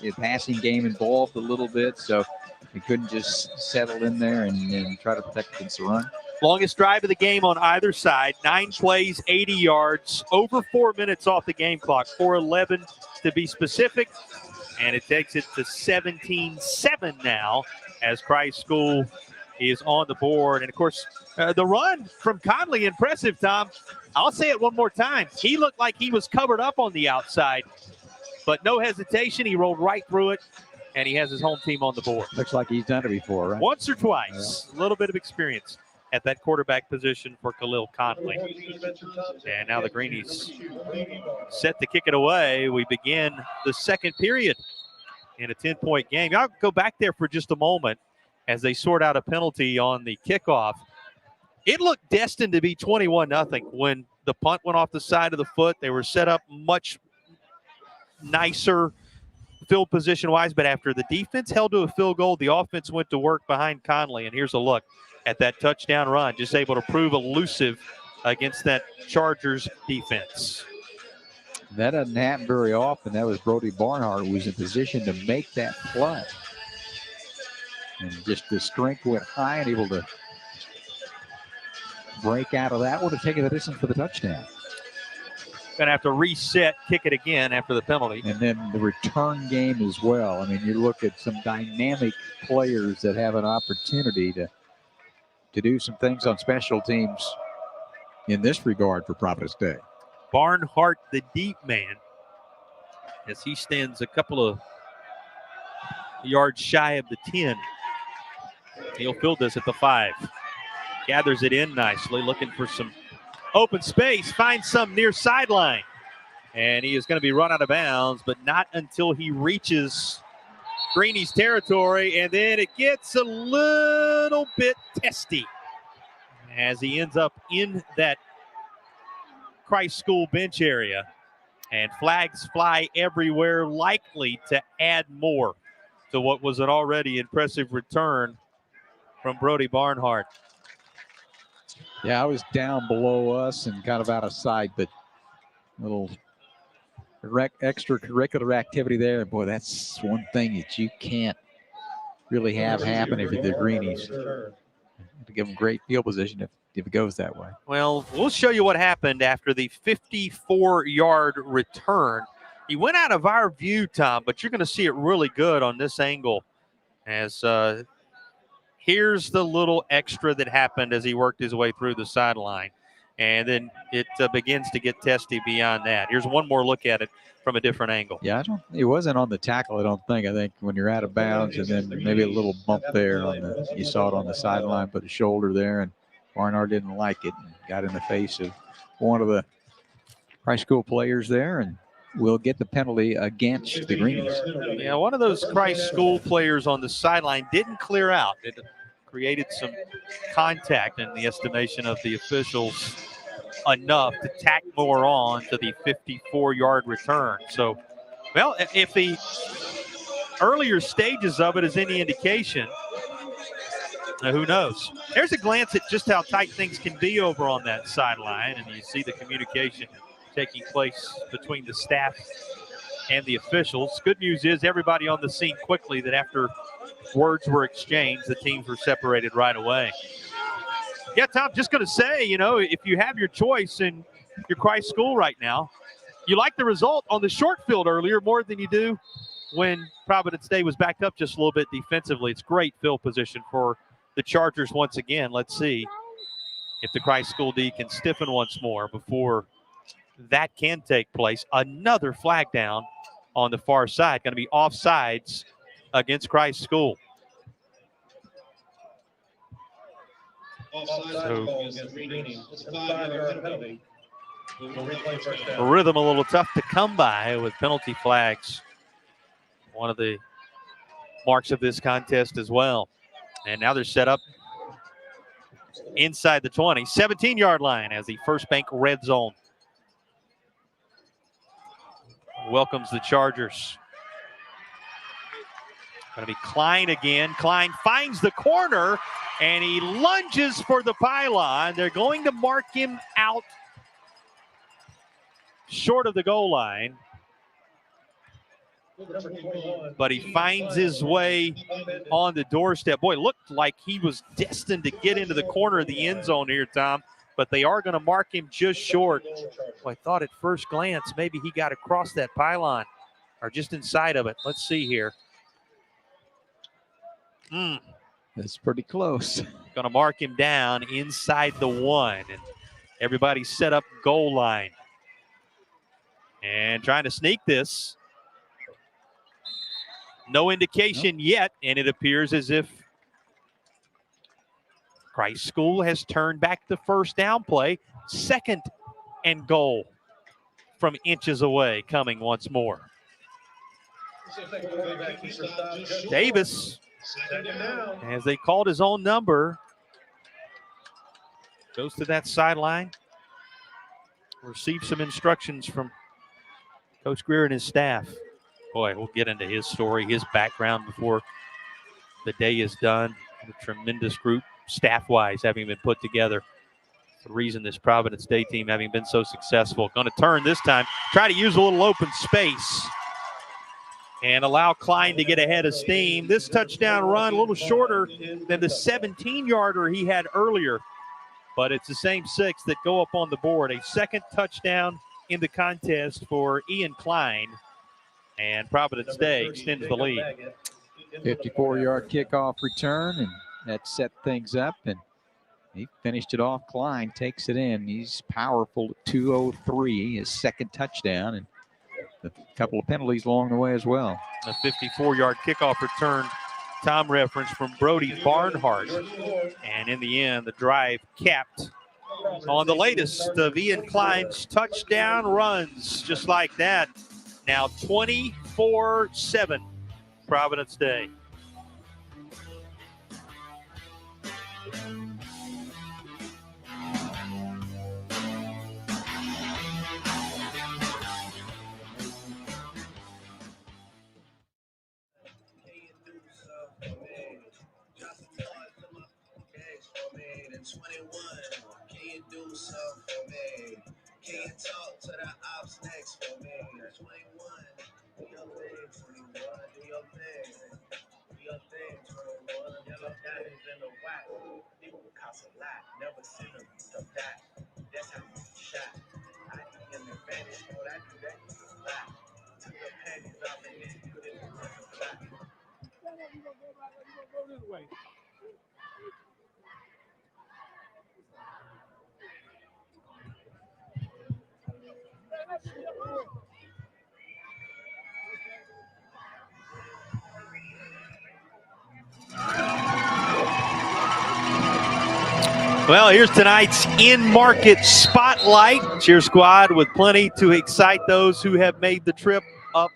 the passing game involved a little bit, so he couldn't just settle in there and try to protect against the run. Longest drive of the game on either side, 9 plays, 80 yards, over 4 minutes off the game clock, 4:11 to be specific. And it takes it to 17-7 now as Christ School is on the board. And, of course, the run from Conley, impressive, Tom. I'll say it one more time. He looked like he was covered up on the outside, but no hesitation. He rolled right through it, and he has his home team on the board. Looks like he's done it before, right? Once or twice. Yeah. A little bit of experience at that quarterback position for Khalil Conley. And now the Greenies set to kick it away. We begin the second period in a 10-point game. I'll go back there for just a moment as they sort out a penalty on the kickoff. It looked destined to be 21-0 when the punt went off the side of the foot. They were set up much nicer field position-wise, but after the defense held to a field goal, the offense went to work behind Conley. And here's a look at that touchdown run, just able to prove elusive against that Chargers defense. That doesn't happen very often. That was Brody Barnhart who was in position to make that play. And just the strength went high and able to break out of that one to take the distance for the touchdown. Going to have to reset, kick it again after the penalty. And then the return game as well. I mean, you look at some dynamic players that have an opportunity to do some things on special teams in this regard for Providence Day. Barnhart, the deep man, as he stands a couple of yards shy of the 10. He'll field this at the 5. Gathers it in nicely, looking for some open space, finds some near sideline. And he is going to be run out of bounds, but not until he reaches Greenies territory, and then it gets a little bit testy as he ends up in that Christ School bench area, and flags fly everywhere, likely to add more to what was an already impressive return from Brody Barnhart. Yeah, I was down below us and kind of out of sight, but a little extracurricular activity there. Boy, that's one thing that you can't really have happen if you're the Greenies. To give them great field position if it goes that way. Well, we'll show you what happened after the 54-yard return. He went out of our view, Tom, but you're going to see it really good on this angle as here's the little extra that happened as he worked his way through the sideline. And then it begins to get testy beyond that. Here's one more look at it from a different angle. Yeah, it wasn't on the tackle, I don't think. I think when you're out of bounds and then maybe a little bump there you saw it on the sideline, put a shoulder there, and Barnhart didn't like it and got in the face of one of the Christ School players there, and will get the penalty against the Greenies. Yeah, one of those Christ School players on the sideline didn't clear out. It created some contact in the estimation of the officials, enough to tack more on to the 54-yard return. So, well, if the earlier stages of it is any indication, who knows? There's a glance at just how tight things can be over on that sideline, and you see the communication taking place between the staff and the officials. Good news is everybody on the scene quickly that after words were exchanged, the teams were separated right away. Yeah, Tom, just going to say, if you have your choice in your Christ School right now, you like the result on the short field earlier more than you do when Providence Day was backed up just a little bit defensively. It's great field position for the Chargers once again. Let's see if the Christ School D can stiffen once more before that can take place. Another flag down on the far side. Going to be offsides against Christ School. So, rhythm a little tough to come by with penalty flags. One of the marks of this contest as well. And now they're set up inside the 20, 17-yard line as the First Bank red zone welcomes the Chargers. Going to be Klein again. Klein finds the corner, and he lunges for the pylon. They're going to mark him out short of the goal line. But he finds his way on the doorstep. Boy, it looked like he was destined to get into the corner of the end zone here, Tom. But they are going to mark him just short. Well, I thought at first glance maybe he got across that pylon or just inside of it. Let's see here. That's pretty close. Going to mark him down inside the 1. And everybody set up goal line. And trying to sneak this. No indication yet, and it appears as if Christ School has turned back the first down play. 2nd and goal from inches away, coming once more. Davis, as they called his own number, goes to that sideline. Received some instructions from Coach Greer and his staff. Boy, we'll get into his story, his background before the day is done. A tremendous group, staff-wise, having been put together. The reason this Providence Day team having been so successful. Going to turn this time, try to use a little open space and allow Klein to get ahead of steam. This touchdown run a little shorter than the 17-yarder he had earlier, but it's the same 6 that go up on the board. A 2nd touchdown in the contest for Ian Klein, and Providence Day extends the lead. 54-yard kickoff return, and that set things up, and he finished it off. Klein takes it in. He's powerful at 2:03, his 2nd touchdown, and a couple of penalties along the way as well. A 54-yard kickoff return, Tom referenced, from Brody Barnhart. And in the end, the drive capped on the latest of Ian Klein's touchdown runs, just like that. Now 24-7, Providence Day. Can you talk to the ops next for me? 21, do your thing, 21, do your thing. Do your thing, 21. Yellow diamonds in the white. People cost a lot, never seen them stuff that. That's how you shot. I do in the Spanish mode, I do that a lot. Took the panties off and then put it in the flat. Go this way. Well, here's tonight's in-market spotlight. Cheer squad with plenty to excite those who have made the trip up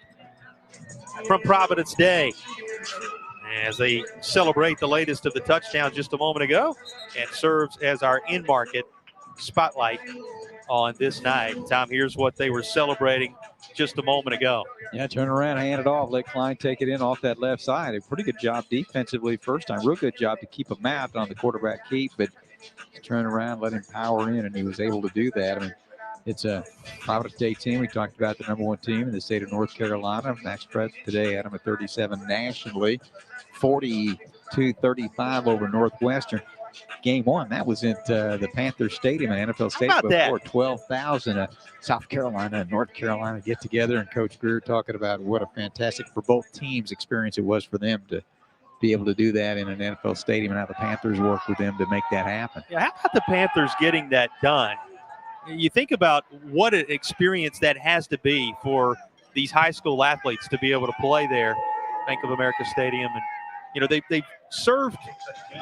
from Providence Day as they celebrate the latest of the touchdowns just a moment ago, and serves as our in-market spotlight on this night. Tom, here's what they were celebrating just a moment ago. Yeah, turn around, hand it off, let Klein take it in off that left side. A pretty good job defensively first time. Real good job to keep him out on the quarterback keep, but turn around, let him power in, and he was able to do that. I mean, it's a Providence Day team. We talked about the #1 team in the state of North Carolina. Max Press today had them at 37 nationally, 42-35 over Northwestern. Game 1, that was at the Panther Stadium at NFL Stadium before 12,000. South Carolina and North Carolina get together, and Coach Greer talking about what a fantastic, for both teams, experience it was for them to be able to do that in an NFL stadium, and how the Panthers worked with them to make that happen. Yeah, how about the Panthers getting that done? You think about what an experience that has to be for these high school athletes to be able to play there, Bank of America Stadium. And, you know, they've served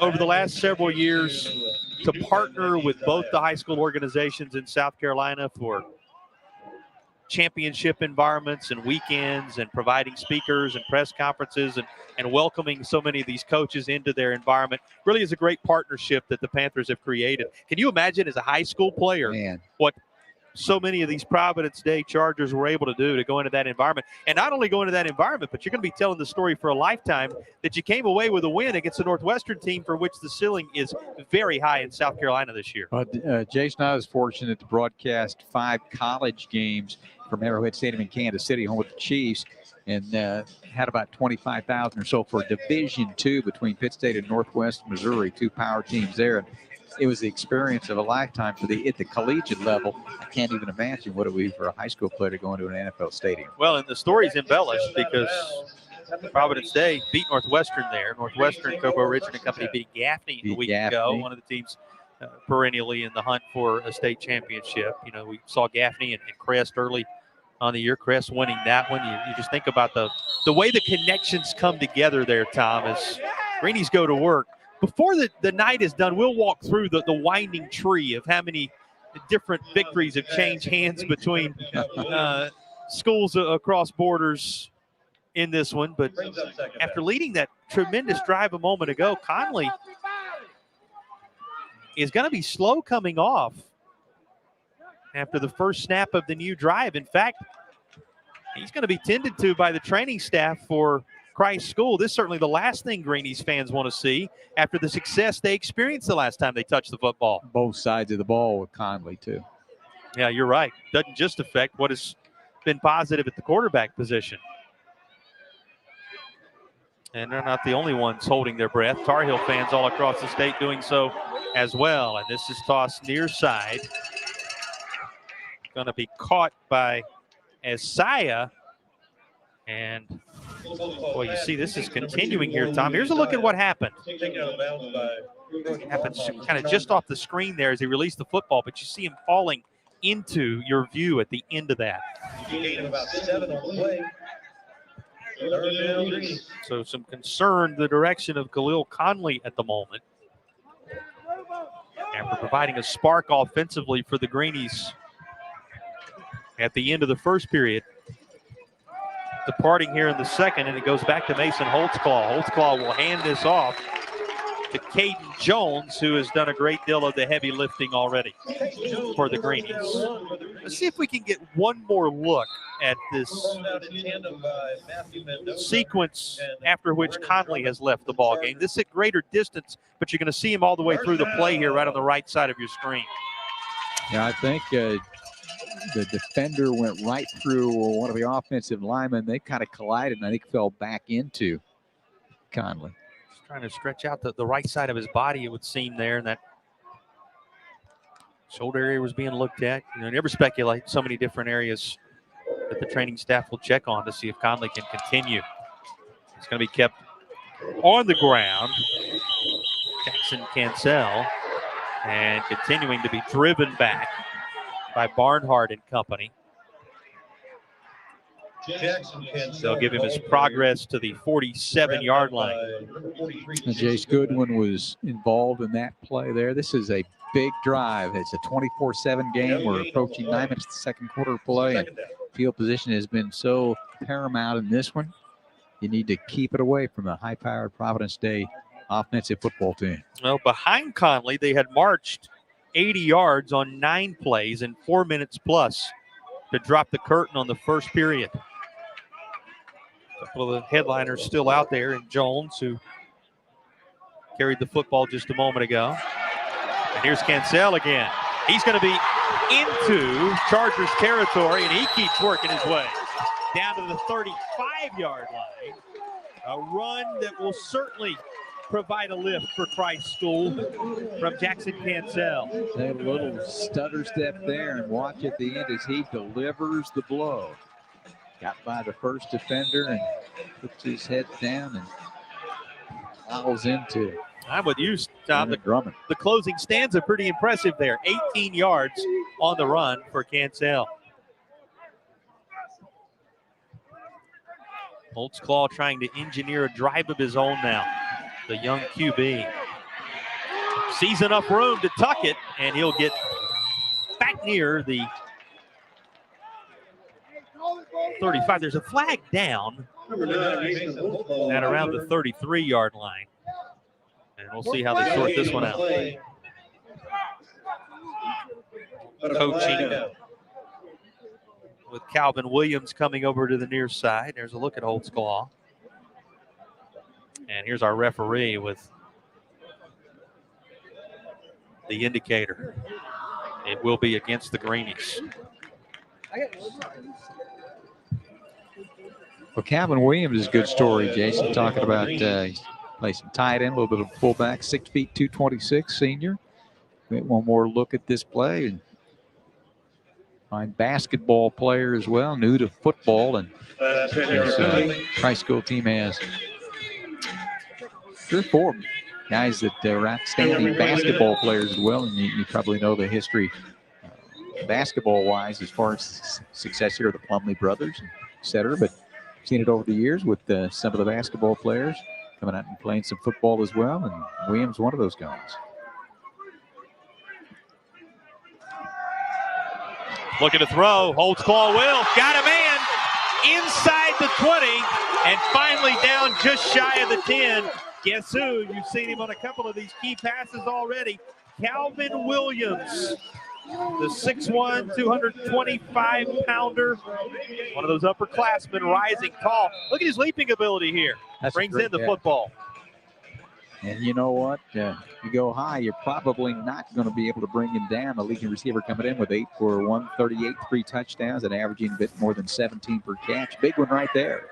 over the last several years to partner with both the high school organizations in South Carolina for championship environments and weekends, and providing speakers and press conferences, and welcoming so many of these coaches into their environment. Really is a great partnership that the Panthers have created. Can you imagine, as a high school player, what so many of these Providence Day Chargers were able to do to go into that environment? And not only go into that environment, but you're going to be telling the story for a lifetime that you came away with a win against the Northwestern team, for which the ceiling is very high in South Carolina this year. Jason, I was fortunate to broadcast 5 college games from Arrowhead Stadium in Kansas City, home with the Chiefs, and had about 25,000 or so for Division II between Pitt State and Northwest Missouri, 2 power teams there. And it was the experience of a lifetime at the collegiate level. I can't even imagine what it would be for a high school player to go into an NFL stadium. Well, and the story's embellished because Providence Day beat Northwestern there. Northwestern, Cobo Richard and company beat Gaffney a week ago. One of the teams perennially in the hunt for a state championship. You know, we saw Gaffney and Crest early on the year. Crest winning that one. You just think about the way the connections come together there, Tom, as Greenies go to work. Before the night is done, we'll walk through the winding tree of how many different victories have changed hands between schools across borders in this one. But after leading that tremendous drive a moment ago, Conley is going to be slow coming off after the first snap of the new drive. In fact, he's going to be tended to by the training staff for Christ School. This is certainly the last thing Greenies fans want to see after the success they experienced the last time they touched the football. Both sides of the ball with Conley, too. Yeah, you're right. Doesn't just affect what has been positive at the quarterback position. And they're not the only ones holding their breath. Tar Heel fans all across the state doing so as well. And this is tossed near side. Going to be caught by Isaiah. And, boy, you see this is continuing here, Tom. Here's a look at what happened. It happens kind of just off the screen there as he released the football, but you see him falling into your view at the end of that. So some concern the direction of Khalil Conley at the moment. After providing a spark offensively for the Greenies at the end of the first period. Departing here in the second, and it goes back to Mason Holtzclaw. Holtzclaw will hand this off to Caden Jones, who has done a great deal of the heavy lifting already for the Greenies. Let's see if we can get one more look at this sequence after which Conley has left the ball game. This is at greater distance, but you're going to see him all the way through the play here right on the right side of your screen. Yeah, I think the defender went right through one of the offensive linemen. They kind of collided and I think fell back into Conley. Just trying to stretch out the right side of his body, it would seem there, and that shoulder area was being looked at. You know, never speculate. So many different areas that the training staff will check on to see if Conley can continue. It's going to be kept on the ground. Jackson Cancel, and continuing to be driven back by Barnhart and company. They'll give him his progress to the 47-yard line. Jace Goodwin was involved in that play there. This is a big drive. It's a 24-7 game. We're approaching 9 minutes of the second quarter play. And field position has been so paramount in this one. You need to keep it away from a high-powered Providence Day offensive football team. Well, behind Conley, they had marched 80 yards on 9 plays in 4 minutes plus to drop the curtain on the first period. A couple of the headliners still out there, and Jones, who carried the football just a moment ago. And here's Cancel again. He's going to be into Chargers territory, and he keeps working his way down to the 35-yard line. A run that will certainly provide a lift for Christ School from Jackson Cancel. A little stutter step there, and watch at the end as he delivers the blow. Got by the first defender and puts his head down and fouls into. I'm with you, Tom. The closing stanza pretty impressive there. 18 yards on the run for Cancel. Holtzclaw trying to engineer a drive of his own now. The young QB sees enough room to tuck it, and he'll get back near the 35. There's a flag down at around the 33-yard line. And we'll see how they sort this one out. Coaching with Calvin Williams coming over to the near side. There's a look at Holtzclaw. And here's our referee with the indicator. It will be against the Greenies. Well, Calvin Williams is a good story, Jason, talking about play some tight end, a little bit of fullback, 6 feet, 226 senior. Get one more look at this play. And fine basketball player as well, new to football, and this Christ School team has 3 or 4 guys that are outstanding basketball players as well, and you probably know the history basketball-wise as far as success here of the Plumlee brothers, et cetera, but seen it over the years with some of the basketball players coming out and playing some football as well, and Williams one of those guys. Looking to throw, holds claw will, got a man inside the 20, and finally down just shy of the 10. Guess who? You've seen him on a couple of these key passes already. Calvin Williams, the 6'1", 225-pounder, one of those upperclassmen rising tall. Look at his leaping ability here. Brings in the football. And you know what? You go high, you're probably not going to be able to bring him down. The leading receiver coming in with 8 for 138, 3 touchdowns, and averaging a bit more than 17 per catch. Big one right there.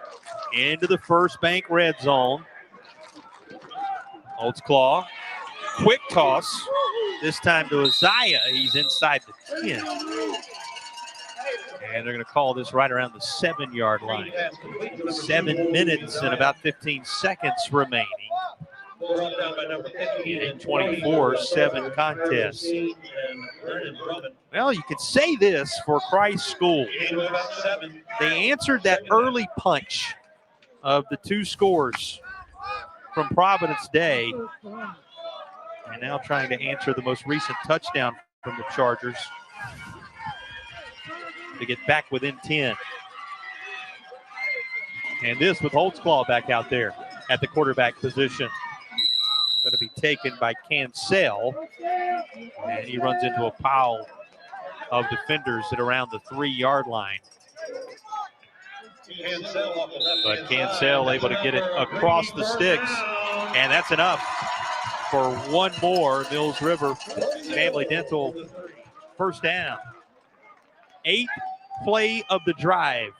Into the First Bank red zone. Holds claw. Quick toss. This time to Isaiah. He's inside the 10. And they're going to call this right around the 7-yard line. 7 minutes and about 15 seconds remaining. In a 24-7 contest. Well, you could say this for Christ School. They answered that early punch of the 2 scores from Providence Day, and now trying to answer the most recent touchdown from the Chargers to get back within 10. And this with Holtzclaw back out there at the quarterback position. Going to be taken by Cancel, and he runs into a pile of defenders at around the 3-yard line. But Cancel able to get it across the sticks, and that's enough for one more Mills River Family Dental first down. 8th play of the drive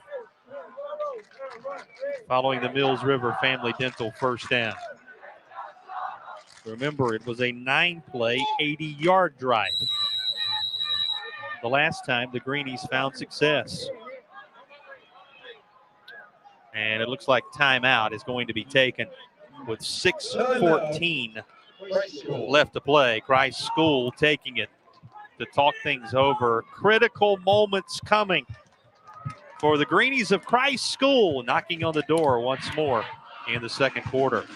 following the Mills River Family Dental first down. Remember, it was a 9-play, 80-yard drive. The last time the Greenies found success. And it looks like timeout is going to be taken with 6:14 left to play. Christ School taking it to talk things over. Critical moments coming for the Greenies of Christ School, knocking on the door once more in the second quarter.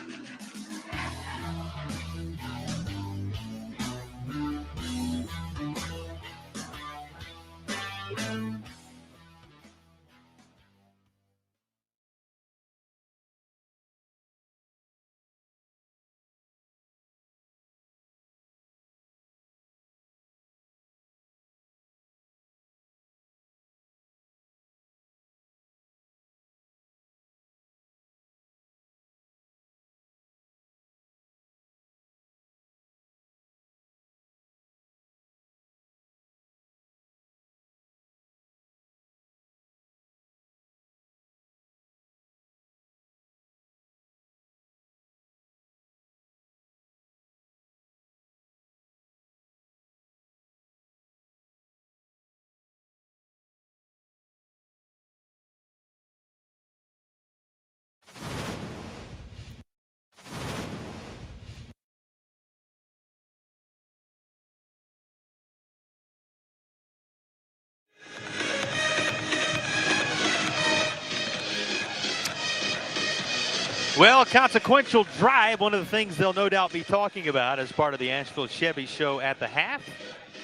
Well, a consequential drive, one of the things they'll no doubt be talking about as part of the Asheville Chevy Show at the half,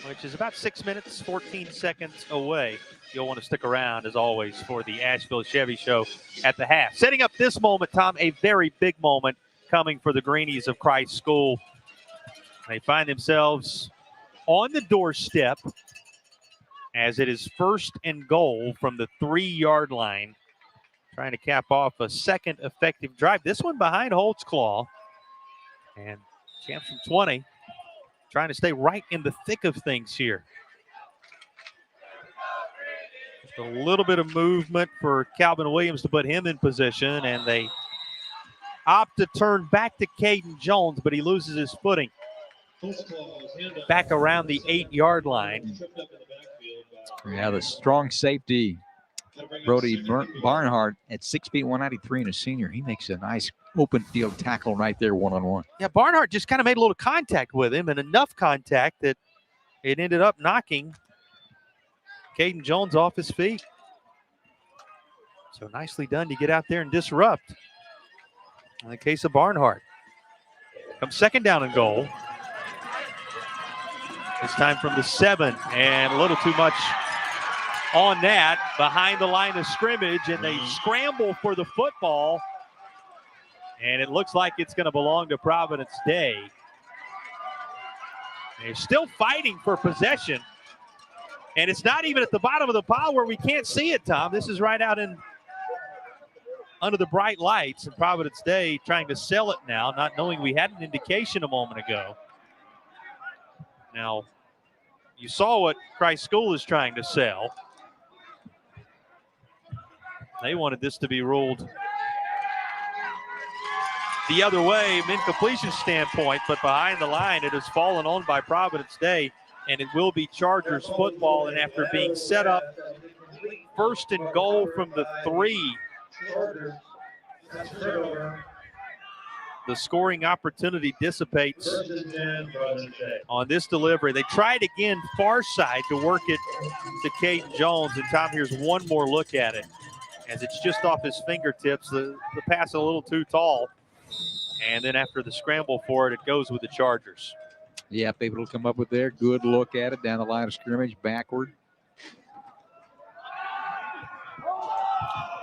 which is about 6 minutes, 14 seconds away. You'll want to stick around, as always, for the Asheville Chevy Show at the half. Setting up this moment, Tom, a very big moment coming for the Greenies of Christ School. They find themselves on the doorstep as it is 1st and goal from the 3-yard line. Trying to cap off a second effective drive. This one behind Holtzclaw. And champs from 20 trying to stay right in the thick of things here. Just a little bit of movement for Calvin Williams to put him in position, and they opt to turn back to Caden Jones, but he loses his footing back around the 8-yard line. Yeah, the strong safety, Brody Barnhart, at 6 feet 193 and a senior. He makes a nice open field tackle right there, one-on-one. Yeah, Barnhart just kind of made a little contact with him, and enough contact that it ended up knocking Caden Jones off his feet. So nicely done to get out there and disrupt. In the case of Barnhart. Comes second down and goal. This time from the 7, and a little too much on that behind the line of scrimmage, and they scramble for the football. And it looks like it's going to belong to Providence Day. They're still fighting for possession. And it's not even at the bottom of the pile where we can't see it, Tom. This is right out in under the bright lights, and Providence Day trying to sell it now, not knowing we had an indication a moment ago. Now, you saw what Christ School is trying to sell. They wanted this to be ruled the other way, incompletion standpoint, but behind the line, it has fallen on by Providence Day, and it will be Chargers football. And after being set up first and goal from the 3, the scoring opportunity dissipates on this delivery. They tried again far side to work it to Caden Jones, and Tom, here's one more look at it as it's just off his fingertips. The pass a little too tall, and then after the scramble for it, it goes with the Chargers. Yeah, able to come up with their good look at it down the line of scrimmage, backward.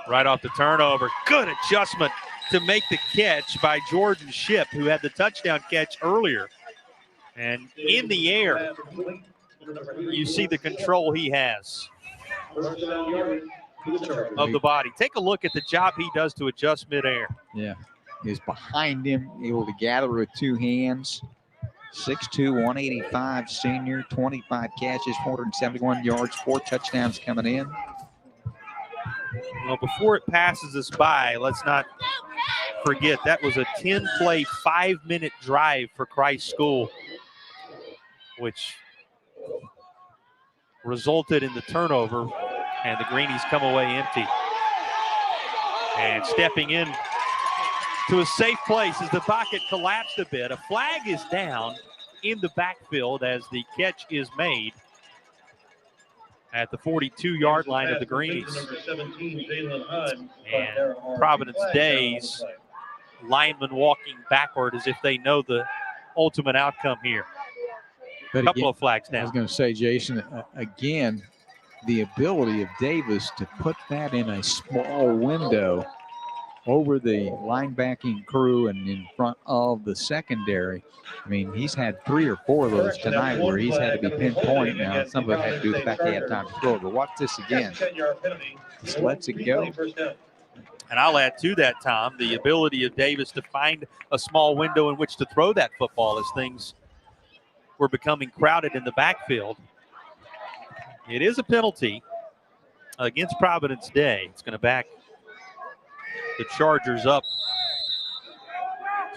Right off the turnover. Good adjustment to make the catch by Jordan Shipp, who had the touchdown catch earlier. And in the air, you see the control he has of the body. Take a look at the job he does to adjust midair. Yeah, he's behind him, able to gather with 2 hands. 6'2", 185 senior, 25 catches, 471 yards, 4 touchdowns coming in. Well, before it passes us by, let's not forget that was a 10-play, 5-minute drive for Christ School, which resulted in the turnover, and the Greenies come away empty. And stepping in to a safe place as the pocket collapsed a bit. A flag is down in the backfield as the catch is made at the 42-yard line of the Greenies. And Providence Day's linemen walking backward as if they know the ultimate outcome here. But a couple of flags down. I was going to say, Jason, again, the ability of Davis to put that in a small window over the linebacking crew and in front of the secondary. I mean, he's had 3 or 4 of those tonight where he's had to be pinpoint. Now, some of it had to do with the fact he had time to throw it. But watch this again. Just lets it go. And I'll add to that, Tom, the ability of Davis to find a small window in which to throw that football as things were becoming crowded in the backfield. It is a penalty against Providence Day. It's going to back the Chargers up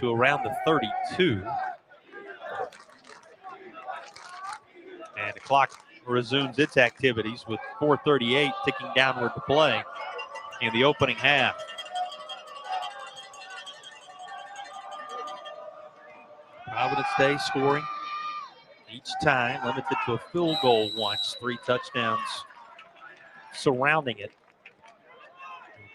to around the 32. And the clock resumes its activities with 4:38 ticking downward to play in the opening half. Providence Day scoring each time, limited to a field goal once, 3 touchdowns surrounding it.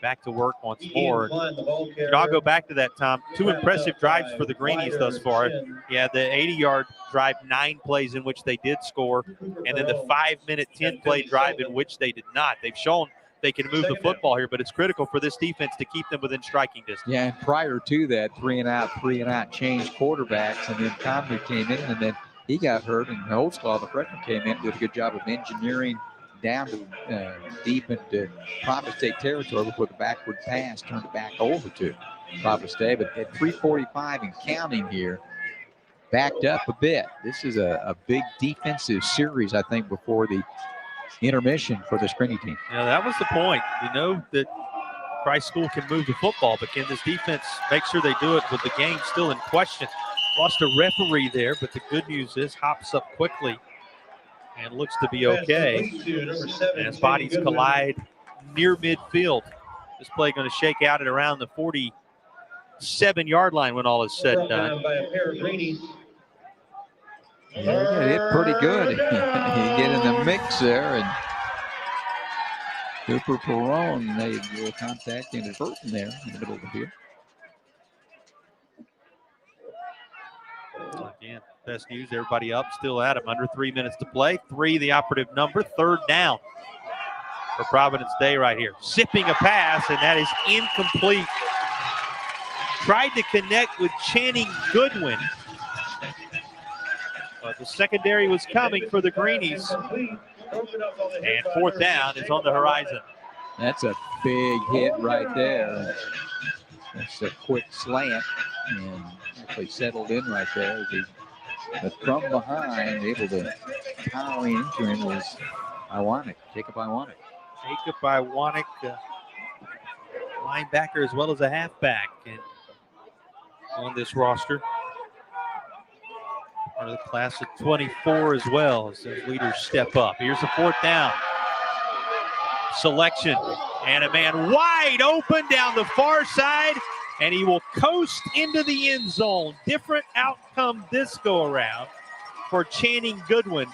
Back to work once more. I'll go back to that, Tom. 2 impressive drives for the Greenies thus far. Yeah, the 80-yard drive, 9 plays in which they did score, and then the 5-minute, 10-play drive in which they did not. They've shown they can move the football here, but it's critical for this defense to keep them within striking distance. Yeah, and prior to that, 3-and-out changed quarterbacks, and then Conley came in, and then he got hurt, and Holtzclaw, the freshman, came in, did a good job of engineering down to deep into Providence State territory before the backward pass turned it back over to Providence State. But at 3:45 and counting here, backed up a bit. This is a big defensive series, I think, before the intermission for this Greenie team. Yeah, that was the point. You know that Christ School can move the football, but can this defense make sure they do it with the game still in question? Lost a referee there, but the good news is hops up quickly and looks to be okay as bodies collide near midfield. This play going to shake out at around the 47-yard line when all is said and done. Yeah, got hit pretty good. You get in the mix there, and Cooper Perone made real contact inadvertent there in the middle of the field. Again, best news, everybody up, still at him. Under 3 minutes to play. 3, the operative number. 3rd down for Providence Day right here. Zipping a pass, and that is incomplete. Tried to connect with Channing Goodwin, but the secondary was coming for the Greenies. And 4th down is on the horizon. That's a big hit right there. That's a quick slant, and actually settled in right there. But from behind, able to power into him was Iwanek, Jacob Iwanek. Jacob Iwanek, linebacker as well as a halfback and on this roster. Part of the class of 24 as well as those leaders step up. Here's the 4th down. Selection, and a man wide open down the far side, and he will coast into the end zone. Different outcome this go around for Channing Goodwin,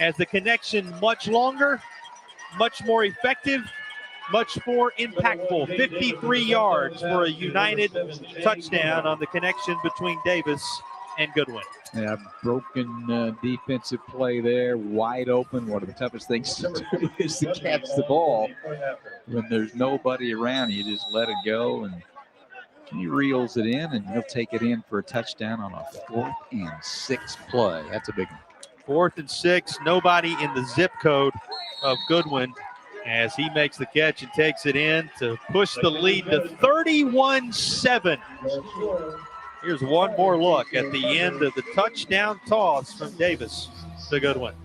as the connection much longer, much more effective, much more impactful. 53 yards for a united touchdown on the connection between Davis and Goodwin. Yeah, broken defensive play there, wide open. One of the toughest things to do is to catch the ball when there's nobody around. You just let it go, and he reels it in, and he'll take it in for a touchdown on a 4th and 6 play. That's a big one. 4th and 6, nobody in the zip code of Goodwin as he makes the catch and takes it in to push the lead to 31-7. Here's one more look at the end of the touchdown toss from Davis to Goodwin.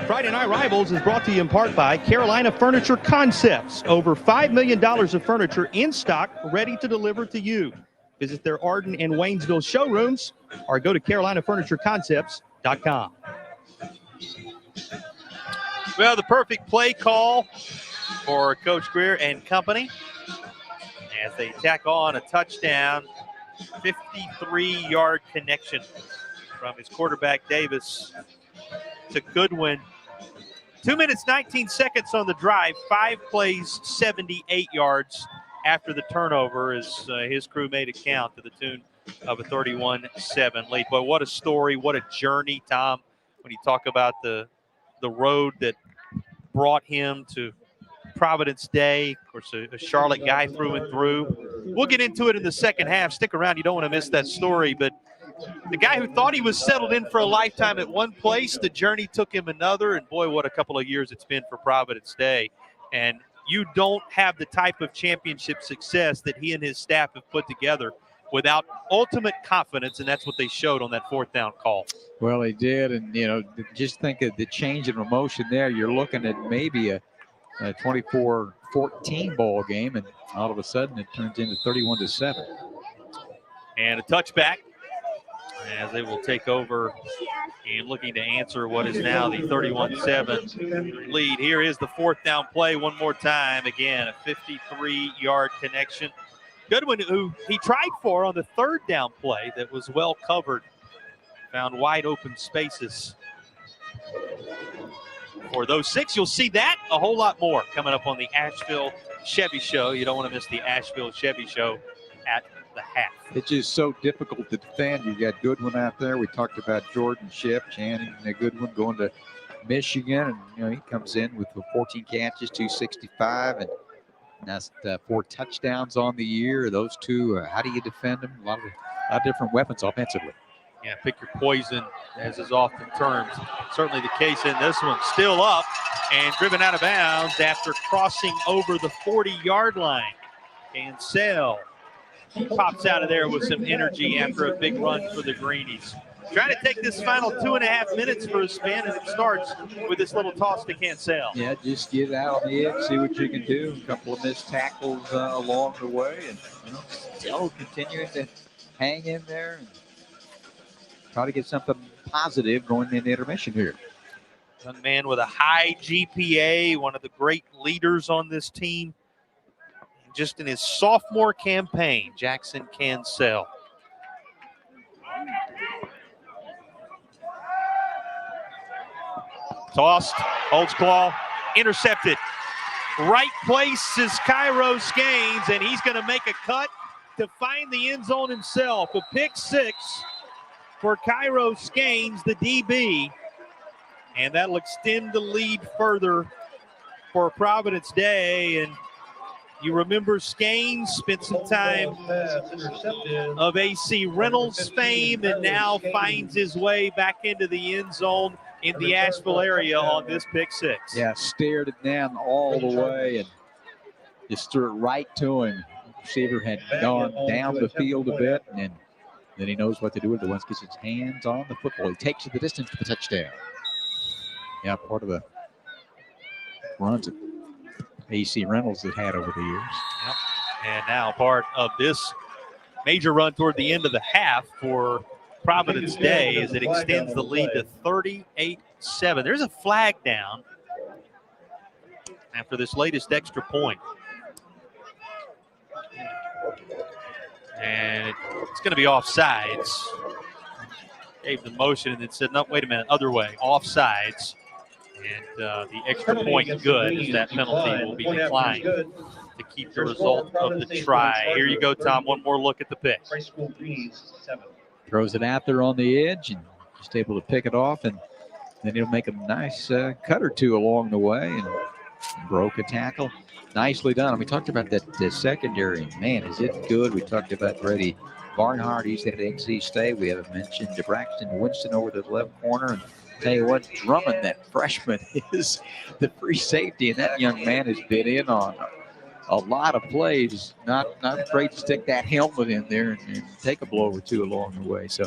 Friday Night Rivals is brought to you in part by Carolina Furniture Concepts. Over $5 million of furniture in stock, ready to deliver to you. Visit their Arden and Waynesville showrooms or go to CarolinaFurnitureConcepts.com. Well, the perfect play call for Coach Greer and company as they tack on a touchdown, 53-yard connection from his quarterback Davis to Goodwin. 2 minutes, 19 seconds on the drive, 5 plays, 78 yards after the turnover as his crew made a count to the tune of a 31-7 lead. But what a story, what a journey, Tom, when you talk about the road that brought him to Providence Day. Of course, a Charlotte guy through and through. We'll get into it in the second half. Stick around. You don't want to miss that story. But the guy who thought he was settled in for a lifetime at one place, the journey took him another. And, boy, what a couple of years it's been for Providence Day. And you don't have the type of championship success that he and his staff have put together without ultimate confidence, and that's what they showed on that 4th down call. Well, they did, and, you know, just think of the change in emotion there. You're looking at maybe a 24-14 ball game, and all of a sudden it turns into 31-7. And a touchback as they will take over and looking to answer what is now the 31-7 lead. Here is the 4th down play one more time. Again, a 53-yard connection Goodwin, who he tried for on the third down play that was well covered, found wide open spaces. For those 6, you'll see that a whole lot more coming up on the Asheville Chevy Show. You don't want to miss the Asheville Chevy Show at the half. It's just so difficult to defend. You got Goodwin out there. We talked about Jordan Shipp, Channing Goodwin going to Michigan, and he comes in with 14 catches, 265, and that's 4 touchdowns on the year. Those two, how do you defend them? A lot of different weapons offensively. Yeah, pick your poison, as is often termed. Certainly the case in this one. Still up and driven out of bounds after crossing over the 40-yard line. Cancel pops out of there with some energy after a big run for the Greenies. Trying to take this final 2.5 minutes for a spin, and it starts with this little toss to Cancel. Yeah, just get out on the edge, see what you can do. A couple of missed tackles along the way, and still continuing to hang in there and try to get something positive going into intermission here. Young man with a high GPA, one of the great leaders on this team. Just in his sophomore campaign, Jackson Cancel. Tossed, holds claw, intercepted. Right place is Kairos Gaines, and he's going to make a cut to find the end zone himself. A pick 6 for Kairos Gaines, the DB. And that'll extend the lead further for Providence Day. And you remember Gaines spent some time of AC Reynolds fame and now finds his way back into the end zone in the Asheville area on this pick 6. Yeah, stared it down all the way and just threw it right to him. The receiver had gone down the field a bit, and then he knows what to do with it once he gets his hands on the football. He takes it the distance for the touchdown. Yeah, part of the runs that AC Reynolds has had over the years. Yep. And now part of this major run toward the end of the half for Providence Day as it extends the lead to 38-7. There's a flag down after this latest extra point. And it's going to be offsides. Gave the motion and then said, no, wait a minute, other way, offsides. And the extra point good as that penalty will be declined to keep the result of the try. Here you go, Tom. One more look at the pick. Throws it out there on the edge and just able to pick it off, and then he'll make a nice cut or two along the way and broke a tackle. Nicely done. And we talked about that secondary. Man, is it good. We talked about Brady Barnhart. He's at NC State. We haven't mentioned Braxton Winston over the left corner. And tell you what, Drummond, that freshman, is the free safety, and that young man has been in on a lot of plays. Not afraid to stick that helmet in there and take a blow or two along the way. So,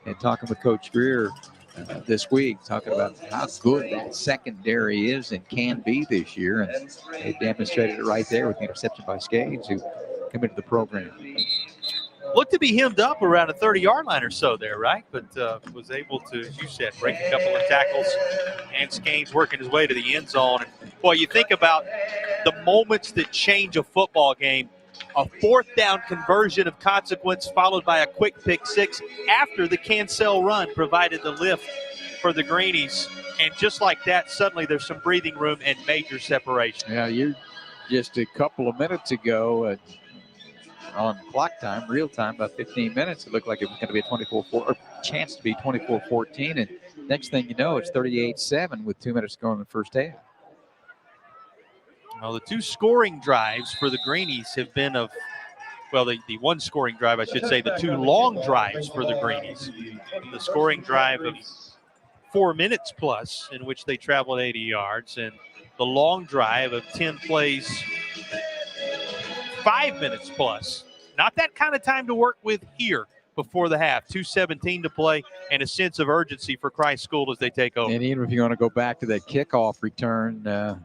and talking with Coach Greer this week, talking about how good that secondary is and can be this year, and they demonstrated it right there with the interception by Gaines, who come into the program. Looked to be hemmed up around a 30-yard line or so there, right? But was able to, as you said, break a couple of tackles, and Gaines working his way to the end zone. And boy, you think about the moments that change a football game. A 4th down conversion of consequence followed by a quick pick 6 after the Cancel run provided the lift for the Greenies. And just like that, suddenly there's some breathing room and major separation. Yeah, you're just a couple of minutes ago on clock time, real time, about 15 minutes, it looked like it was going to be a 24-4, or chance to be 24-14. And next thing you know, it's 38-7 with 2 minutes to go in the first half. Well, the 2 scoring drives for the Greenies have been the one scoring drive, I should say, the 2 long drives for the Greenies. The scoring drive of 4 minutes plus, in which they traveled 80 yards, and the long drive of 10 plays, 5 minutes plus. Not that kind of time to work with here before the half. 2:17 to play, and a sense of urgency for Christ School as they take over. And even if you want to go back to that kickoff return,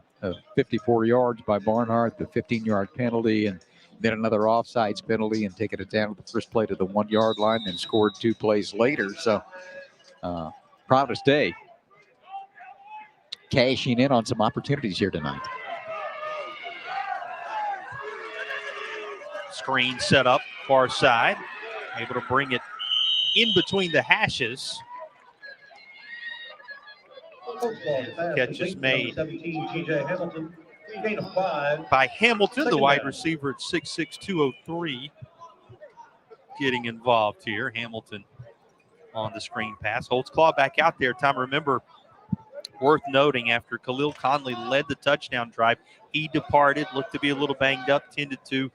54 yards by Barnhart, the 15-yard penalty, and then another offsides penalty, and taking it down with the first play to the 1-yard line, and scored 2 plays later. So Providence Day cashing in on some opportunities here tonight. Screen set up far side. Able to bring it in between the hashes. Catch is made by Hamilton, the wide receiver at 6'6", 203. Getting involved here. Hamilton on the screen pass. Holds claw back out there. Tom, remember, worth noting, after Khalil Conley led the touchdown drive, he departed, looked to be a little banged up, tended to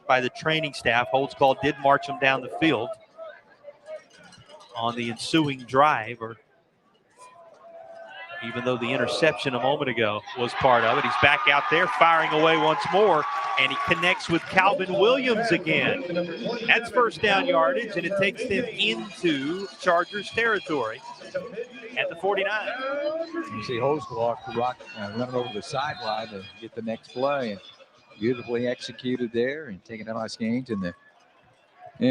by the training staff. Holtzclaw did march him down the field on the ensuing drive, or even though the interception a moment ago was part of it. He's back out there firing away once more, and he connects with Calvin Williams again. That's first down yardage, and it takes them into Chargers territory at the 49. You see Holtzclaw running over the sideline to get the next play, and beautifully executed there and taking nice gains in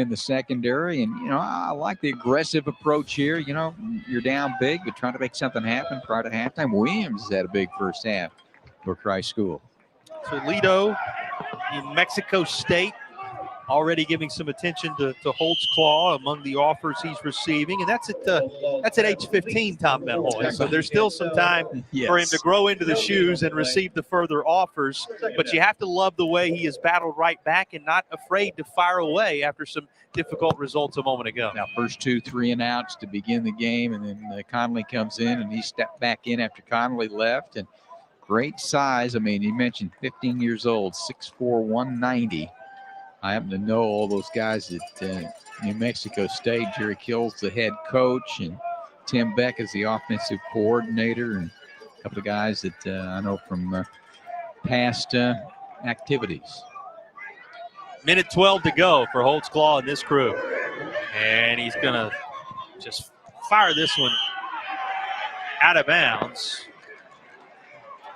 the secondary. And, you know, I like the aggressive approach here. You know, you're down big, but trying to make something happen prior to halftime. Williams has had a big first half for Christ School. Toledo, New Mexico State, already giving some attention to Holtzclaw among the offers he's receiving, and that's at age 15, Tom Menhoy. So there's still some time for him to grow into the shoes and receive the further offers. But you have to love the way he has battled right back and not afraid to fire away after some difficult results a moment ago. Now, first 2 3-and-outs to begin the game, and then Conley comes in, and he stepped back in after Conley left. And great size. I mean, you mentioned 15 years old, 6'4", 190. I happen to know all those guys at New Mexico State. Jerry Kill's the head coach, and Tim Beck is the offensive coordinator, and a couple of guys that I know from past activities. Minute 12 to go for Holtzclaw and this crew. And he's going to just fire this one out of bounds.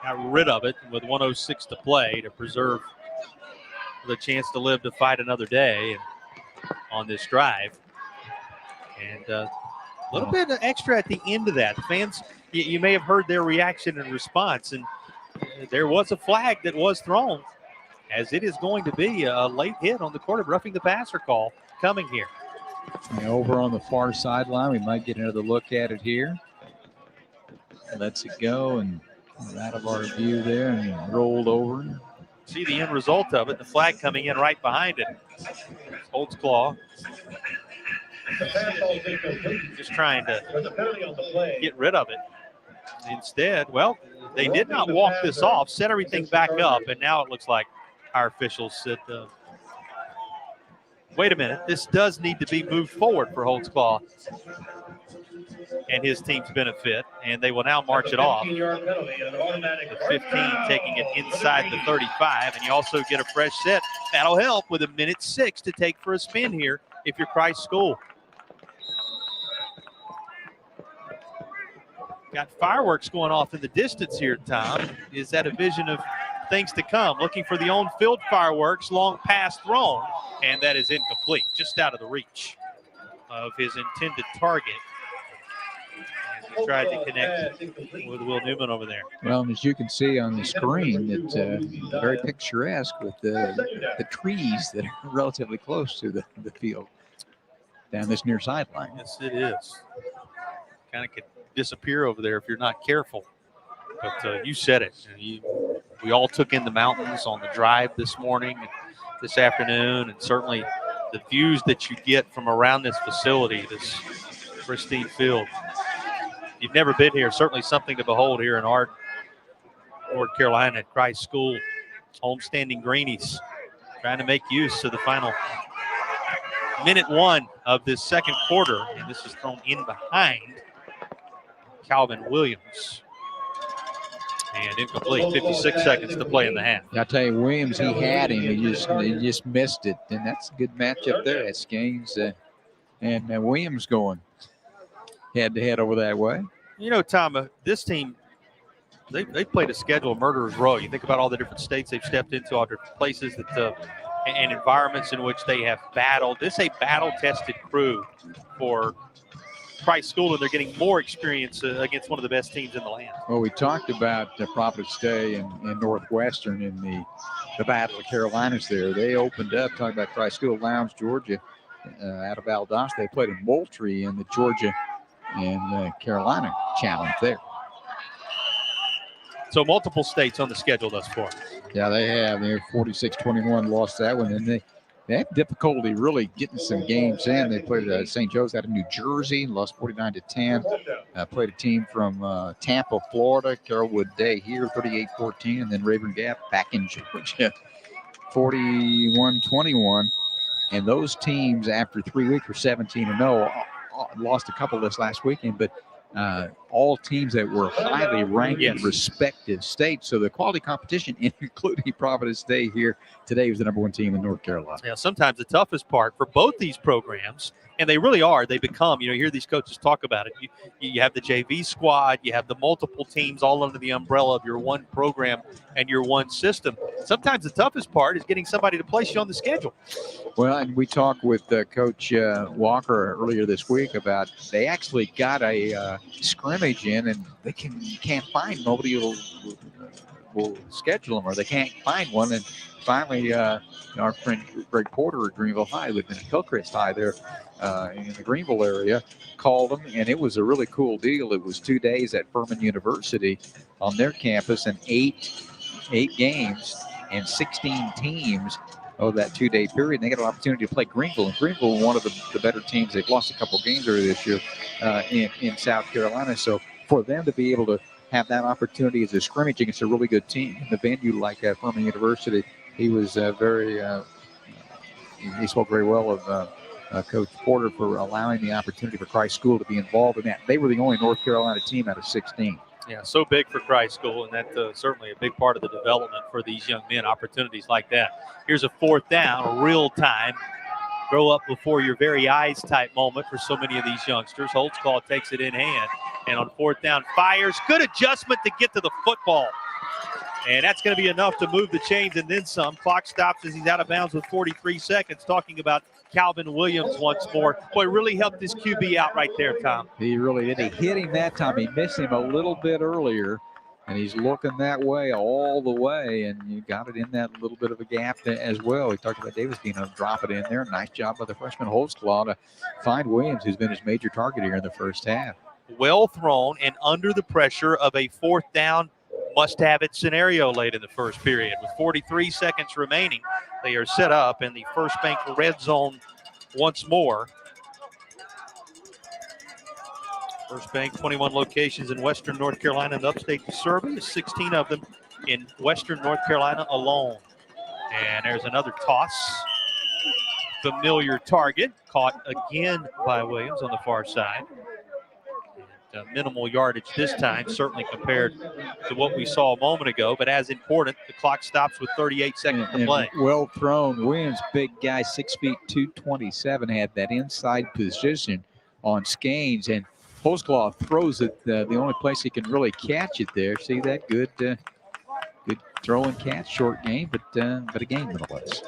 Got rid of it with 1:06 to play to preserve the chance to live to fight another day on this drive. And a little bit extra at the end of that. The fans, you may have heard their reaction and response, and there was a flag that was thrown, as it is going to be a late hit on the court of roughing the passer call coming here. And over on the far sideline, we might get another look at it here. Lets it go and out of our view there and rolled over. See the end result of it, the flag coming in right behind it. Holtzclaw just trying to get rid of it. Instead, well, they did not walk this off, set everything back up, and now it looks like our officials said, wait a minute, this does need to be moved forward for Holtzclaw and his team's benefit, and they will now march it off. The 15 taking it inside the 35, and you also get a fresh set. That'll help with 1:06 to take for a spin here if you're Christ School. Got fireworks going off in the distance here, Tom. Is that a vision of things to come? Looking for the on-field fireworks, long pass thrown, and that is incomplete, just out of the reach of his intended target. He tried to connect with Will Newman over there. Well, as you can see on the screen, it's very picturesque with the trees that are relatively close to the field down this near sideline. Yes, it is. Kind of could disappear over there if you're not careful. But you said it. We all took in the mountains on the drive this morning, this afternoon, and certainly the views that you get from around this facility, this pristine field. You've never been here, certainly something to behold here in Arden, North Carolina at Christ School. Homestanding Greenies trying to make use of the final minute 1 of this second quarter, and this is thrown in behind Calvin Williams. And incomplete, 56 seconds to play in the half. I'll tell you, Williams, he had him. He just missed it, and that's a good matchup there. That's Gaines and Williams going head-to-head over that way. You know, Tom, this team, they played a schedule of murderer's row. You think about all the different states they've stepped into, all different places and environments in which they have battled. This is a battle-tested crew for Christ School, and they're getting more experience against one of the best teams in the land. Well, we talked about Providence Day and Northwestern in the Battle of Carolinas there. They opened up, talking about Christ School Lounge, Georgia, out of Valdosta. They played in Moultrie in the Georgia and Carolina Challenge there. So multiple states on the schedule thus far. Yeah, they have. They're 46-21, lost that one. And they had difficulty really getting some games in. They played St. Joe's out of New Jersey, lost 49-10. Played a team from Tampa, Florida, Carrollwood Day here, 38-14. And then Rayburn Gap back in Georgia, 41-21. And those teams, after 3 weeks, were 17-0. Lost a couple this last weekend, but all teams that were highly ranked in respective states. So the quality competition, including Providence Day here today, was the number one team in North Carolina. Yeah, sometimes the toughest part for both these programs, and they really are, they become, you hear these coaches talk about it. You have the JV squad, you have the multiple teams all under the umbrella of your one program and your one system. Sometimes the toughest part is getting somebody to place you on the schedule. Well, and we talked with Coach Walker earlier this week about they actually got a scrimmage in, and you can't find, nobody will schedule them, or they can't find one. And finally, our friend Greg Porter at Greenville High, lived in Hillcrest High there in the Greenville area, called them, and it was a really cool deal. It was 2 days at Furman University on their campus, and eight games and 16 teams over that 2-day period. And they got an opportunity to play Greenville, and Greenville, one of the better teams. They've lost a couple games earlier this year in South Carolina. So for them to be able to have that opportunity as a scrimmage against a really good team in the venue like Furman University, he was he spoke very well of Coach Porter for allowing the opportunity for Christ School to be involved in that. They were the only North Carolina team out of 16. Yeah, so big for Christ School, and that's certainly a big part of the development for these young men, opportunities like that. Here's a fourth down, a real time, grow up before your very eyes type moment for so many of these youngsters. Holtzclaw takes it in hand, and on fourth down, fires. Good adjustment to get to the football. And that's going to be enough to move the chains and then some. Clock stops as he's out of bounds with 43 seconds. Talking about Calvin Williams once more. Boy, really helped his QB out right there, Tom. He really did. He hit him that time. He missed him a little bit earlier, and he's looking that way all the way, and you got it in that little bit of a gap as well. He talked about Davis being able to drop it in there. Nice job by the freshman Holtzclaw to find Williams, who's been his major target here in the first half. Well thrown and under the pressure of a fourth down must-have-it scenario late in the first period. With 43 seconds remaining, they are set up in the First Bank red zone once more. First Bank, 21 locations in western North Carolina and upstate to serve. 16 of them in western North Carolina alone. And there's another toss. Familiar target, caught again by Williams on the far side. Minimal yardage this time, certainly compared to what we saw a moment ago, but as important, the clock stops with 38 seconds to play. Well thrown. Williams, big guy, 6 feet, 227, had that inside position on Scanes, and Holtzclaw throws it the only place he can really catch it there. See that? Good throw and catch, short game, but a game nonetheless.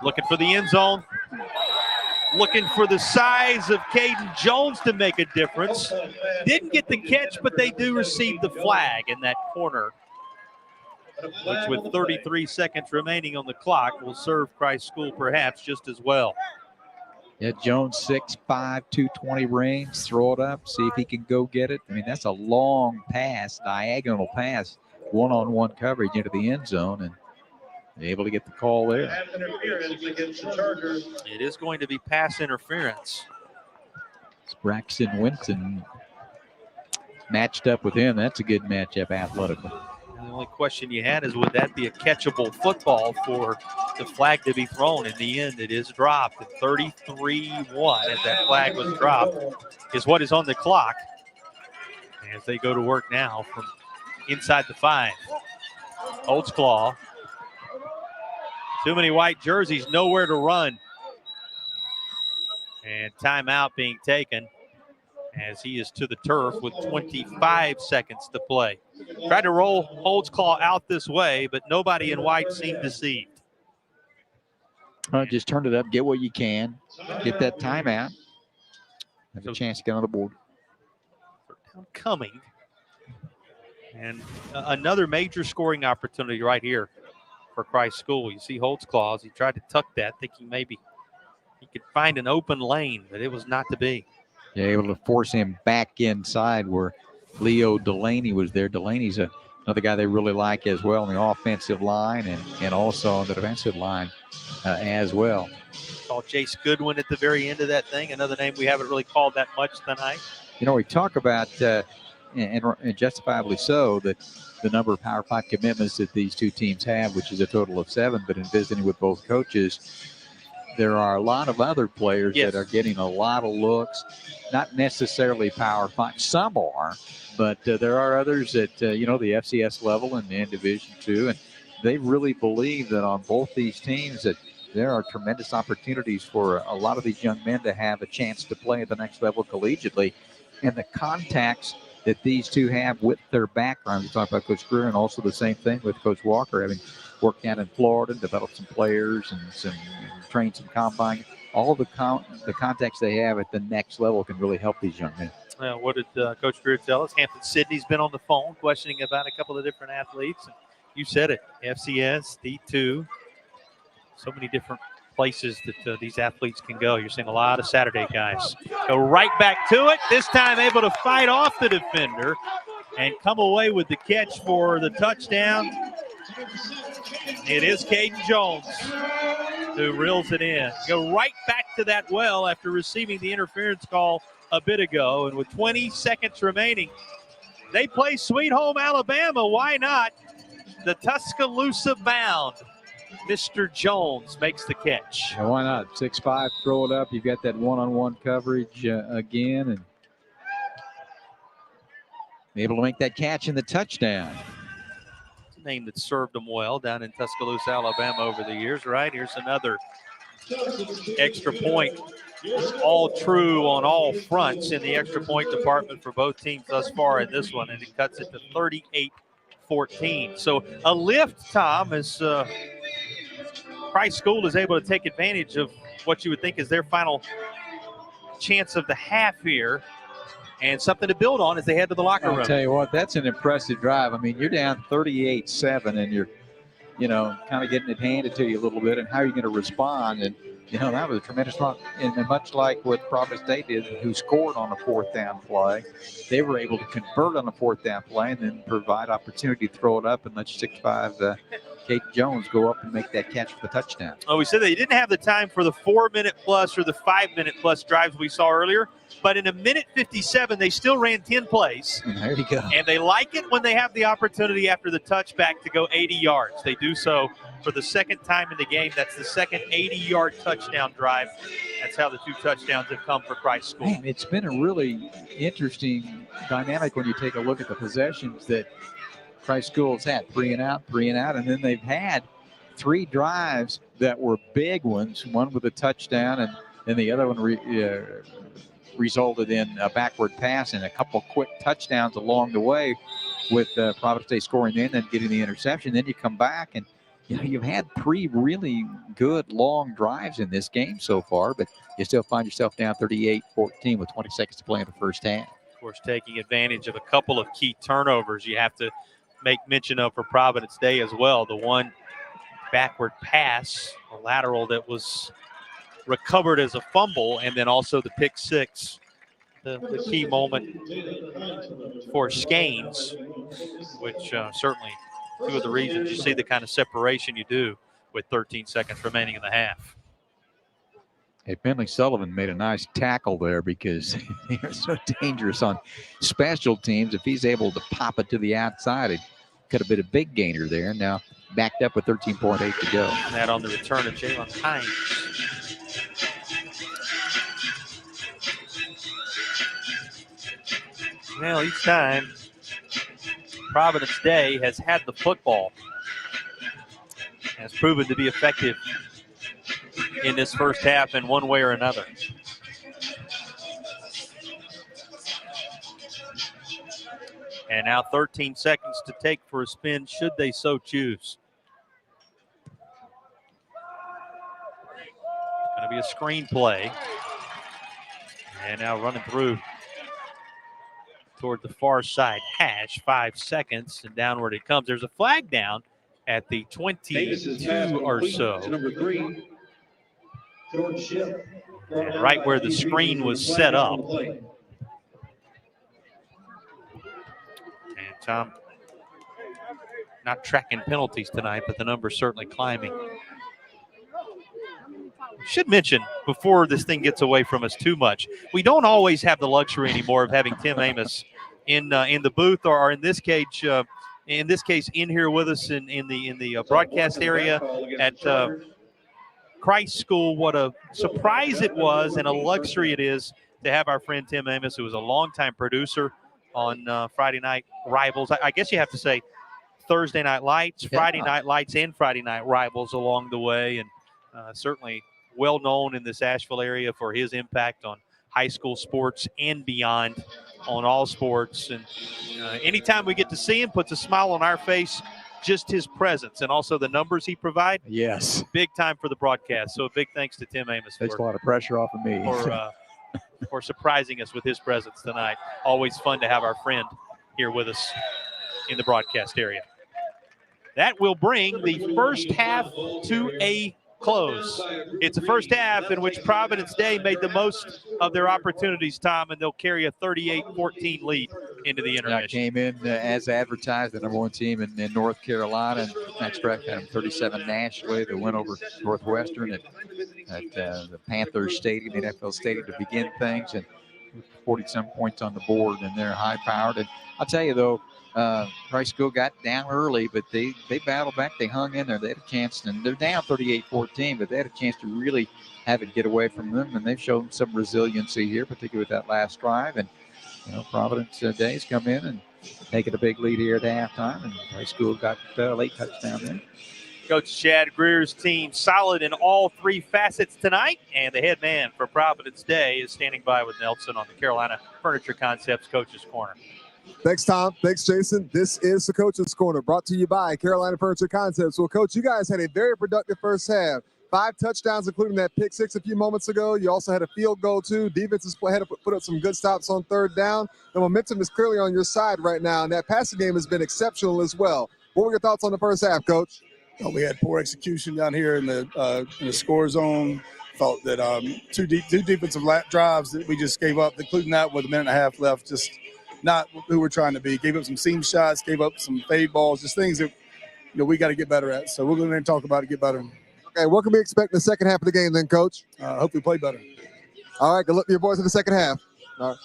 Looking for the end zone. Looking for the size of Caden Jones to make a difference. Didn't get the catch, but they do receive the flag in that corner, which with 33 seconds remaining on the clock will serve Christ School perhaps just as well. Yeah, Jones, 6'5", 220 range. Throw it up, see if he can go get it. I mean, that's a long pass, diagonal pass, one-on-one coverage into the end zone, and able to get the call there. Interference against the Chargers. It is going to be pass interference. It's Braxton Winston matched up with him. That's a good matchup athletically. The only question you had is, would that be a catchable football for the flag to be thrown? In the end, it is dropped. And 33-1, as that flag was dropped, is what is on the clock as they go to work now from inside the 5. Holtzclaw. Too many white jerseys, nowhere to run. And timeout being taken as he is to the turf with 25 seconds to play. Tried to roll Holtzclaw out this way, but nobody in white seemed deceived. Just turn it up, get what you can, get that timeout. Have a chance to get on the board. Third down coming. And another major scoring opportunity right here for Christ School. You see Holt's claws. He tried to tuck that, thinking maybe he could find an open lane, but it was not to be. Yeah, able to force him back inside where Leo Delaney was there. Delaney's another guy they really like as well on the offensive line and also on the defensive line as well. Saw Jace Goodwin at the very end of that thing. Another name we haven't really called that much tonight. You know, we talk about, and justifiably so, that the number of Power 5 commitments that these two teams have, which is a total of 7, but in visiting with both coaches, there are a lot of other players that are getting a lot of looks, not necessarily Power 5. Some are, but there are others at, the FCS level and in Division II, and they really believe that on both these teams that there are tremendous opportunities for a lot of these young men to have a chance to play at the next level collegiately. And the contacts that these two have with their background. We talked about Coach Greer, and also the same thing with Coach Walker, having worked out in Florida, developed some players and trained some combine. All the contacts they have at the next level can really help these young men. What did Coach Greer tell us? Hampton Sidney's been on the phone questioning about a couple of different athletes. And you said it, FCS, D2, so many different places that these athletes can go. You're seeing a lot of Saturday guys go right back to it, this time able to fight off the defender and come away with the catch for the touchdown. It is Caden Jones who reels it in. Go right back to that well after receiving the interference call a bit ago, and with 20 seconds remaining, they play Sweet Home Alabama. Why not? The Tuscaloosa bound Mr. Jones makes the catch. Yeah, why not? 6'5", throw it up. You've got that one-on-one coverage again, and able to make that catch in the touchdown. It's a name that served them well down in Tuscaloosa, Alabama over the years, right? Here's another extra point. All true on all fronts in the extra point department for both teams thus far in this one, and it cuts it to 38-14. So a lift, Tom, as Christ School is able to take advantage of what you would think is their final chance of the half here, and something to build on as they head to the locker room. I'll tell you what, that's an impressive drive. I mean, you're down 38-7, and you're, kind of getting it handed to you a little bit, and how are you going to respond? And, that was a tremendous run. And much like what Providence State did, who scored on a fourth down play, they were able to convert on a fourth down play and then provide opportunity to throw it up and let 6'5", Kate Jones go up and make that catch for the touchdown. Oh, we said they didn't have the time for the 4-minute plus or the 5-minute plus drives we saw earlier, but in a minute 57, they still ran 10 plays. And there you go. And they like it when they have the opportunity after the touchback to go 80 yards. They do so for the second time in the game. That's the second 80-yard touchdown drive. That's how the 2 touchdowns have come for Christ School. Man, it's been a really interesting dynamic when you take a look at the possessions that Christ School's had. 3 and out, and then they've had 3 drives that were big ones, one with a touchdown, and then the other one resulted in a backward pass and a couple quick touchdowns along the way, with Providence State scoring in and getting the interception. Then you come back and you've had 3 really good long drives in this game so far, but you still find yourself down 38-14 with 20 seconds to play in the first half. Of course, taking advantage of a couple of key turnovers you have to make mention of for Providence Day as well. The one backward pass, a lateral that was recovered as a fumble, and then also the pick six, the key moment for Skeins, which certainly 2 of the reasons you see the kind of separation you do with 13 seconds remaining in the half. Hey, Finley Sullivan made a nice tackle there because they're so dangerous on special teams. If he's able to pop it to the outside, it could have been a big gainer there. Now backed up with 13.8 to go. And that on the return of Jalen Hines. Well, each time Providence Day has had the football, has proven to be effective in this first half in one way or another. And now 13 seconds to take for a spin should they so choose. Going to be a screen play. And now running through toward the far side hash, 5 seconds, and downward it comes. There's a flag down at the 22 or so. Number 3, George Ship. And right where the screen was set up. And Tom, not tracking penalties tonight, but the number's certainly climbing. Should mention, before this thing gets away from us too much, we don't always have the luxury anymore of having Tim Amos in the booth, or in this case, in here with us in the broadcast area at Christ School. What a surprise it was, and a luxury it is to have our friend Tim Amos, who was a longtime producer on Friday Night Rivals. I guess you have to say Thursday Night Lights, Friday Night Lights, and Friday Night Rivals along the way, and certainly well known in this Asheville area for his impact on high school sports and beyond, on all sports. And anytime we get to see him, puts a smile on our face, just his presence and also the numbers he provides. Yes. Big time for the broadcast. So a big thanks to Tim Amos Takes a lot of pressure off of me. for surprising us with his presence tonight. Always fun to have our friend here with us in the broadcast area. That will bring the first half to a close. It's a first half in which Providence Day made the most of their opportunities, Tom, and they'll carry a 38-14 lead into the intermission. Came in as advertised, the number 1 team in North Carolina, and Max Breck had them 37 nationally. They went over Northwestern at the Panthers Stadium, the NFL Stadium, to begin things, and 40-some points on the board, and they're high-powered. And I'll tell you, though, Christ School got down early, but they battled back. They hung in there. They had a chance, and they're down 38-14, but they had a chance to really have it get away from them, and they've shown some resiliency here, particularly with that last drive. And Providence Days come in and taking a big lead here at halftime, and Christ School got a late touchdown there. Coach Chad Greer's team solid in all 3 facets tonight, and the head man for Providence Day is standing by with Nelson on the Carolina Furniture Concepts Coach's Corner. Thanks, Tom. Thanks, Jason. This is the Coach's Corner, brought to you by Carolina Furniture Concepts. Well, Coach, you guys had a very productive first half. 5 touchdowns, including that pick 6 a few moments ago. You also had a field goal, too. Defenses had to put up some good stops on 3rd down. The momentum is clearly on your side right now, and that passing game has been exceptional as well. What were your thoughts on the first half, Coach? We had poor execution down here in the score zone. Thought that two defensive drives that we just gave up, including that with a minute and a half left, just not who we're trying to be. Gave up some seam shots, gave up some fade balls, just things that we got to get better at. So we're going to talk about it, get better. Okay, what can we expect in the second half of the game then, Coach? Hope we play better. All right, good luck to your boys in the second half. All right.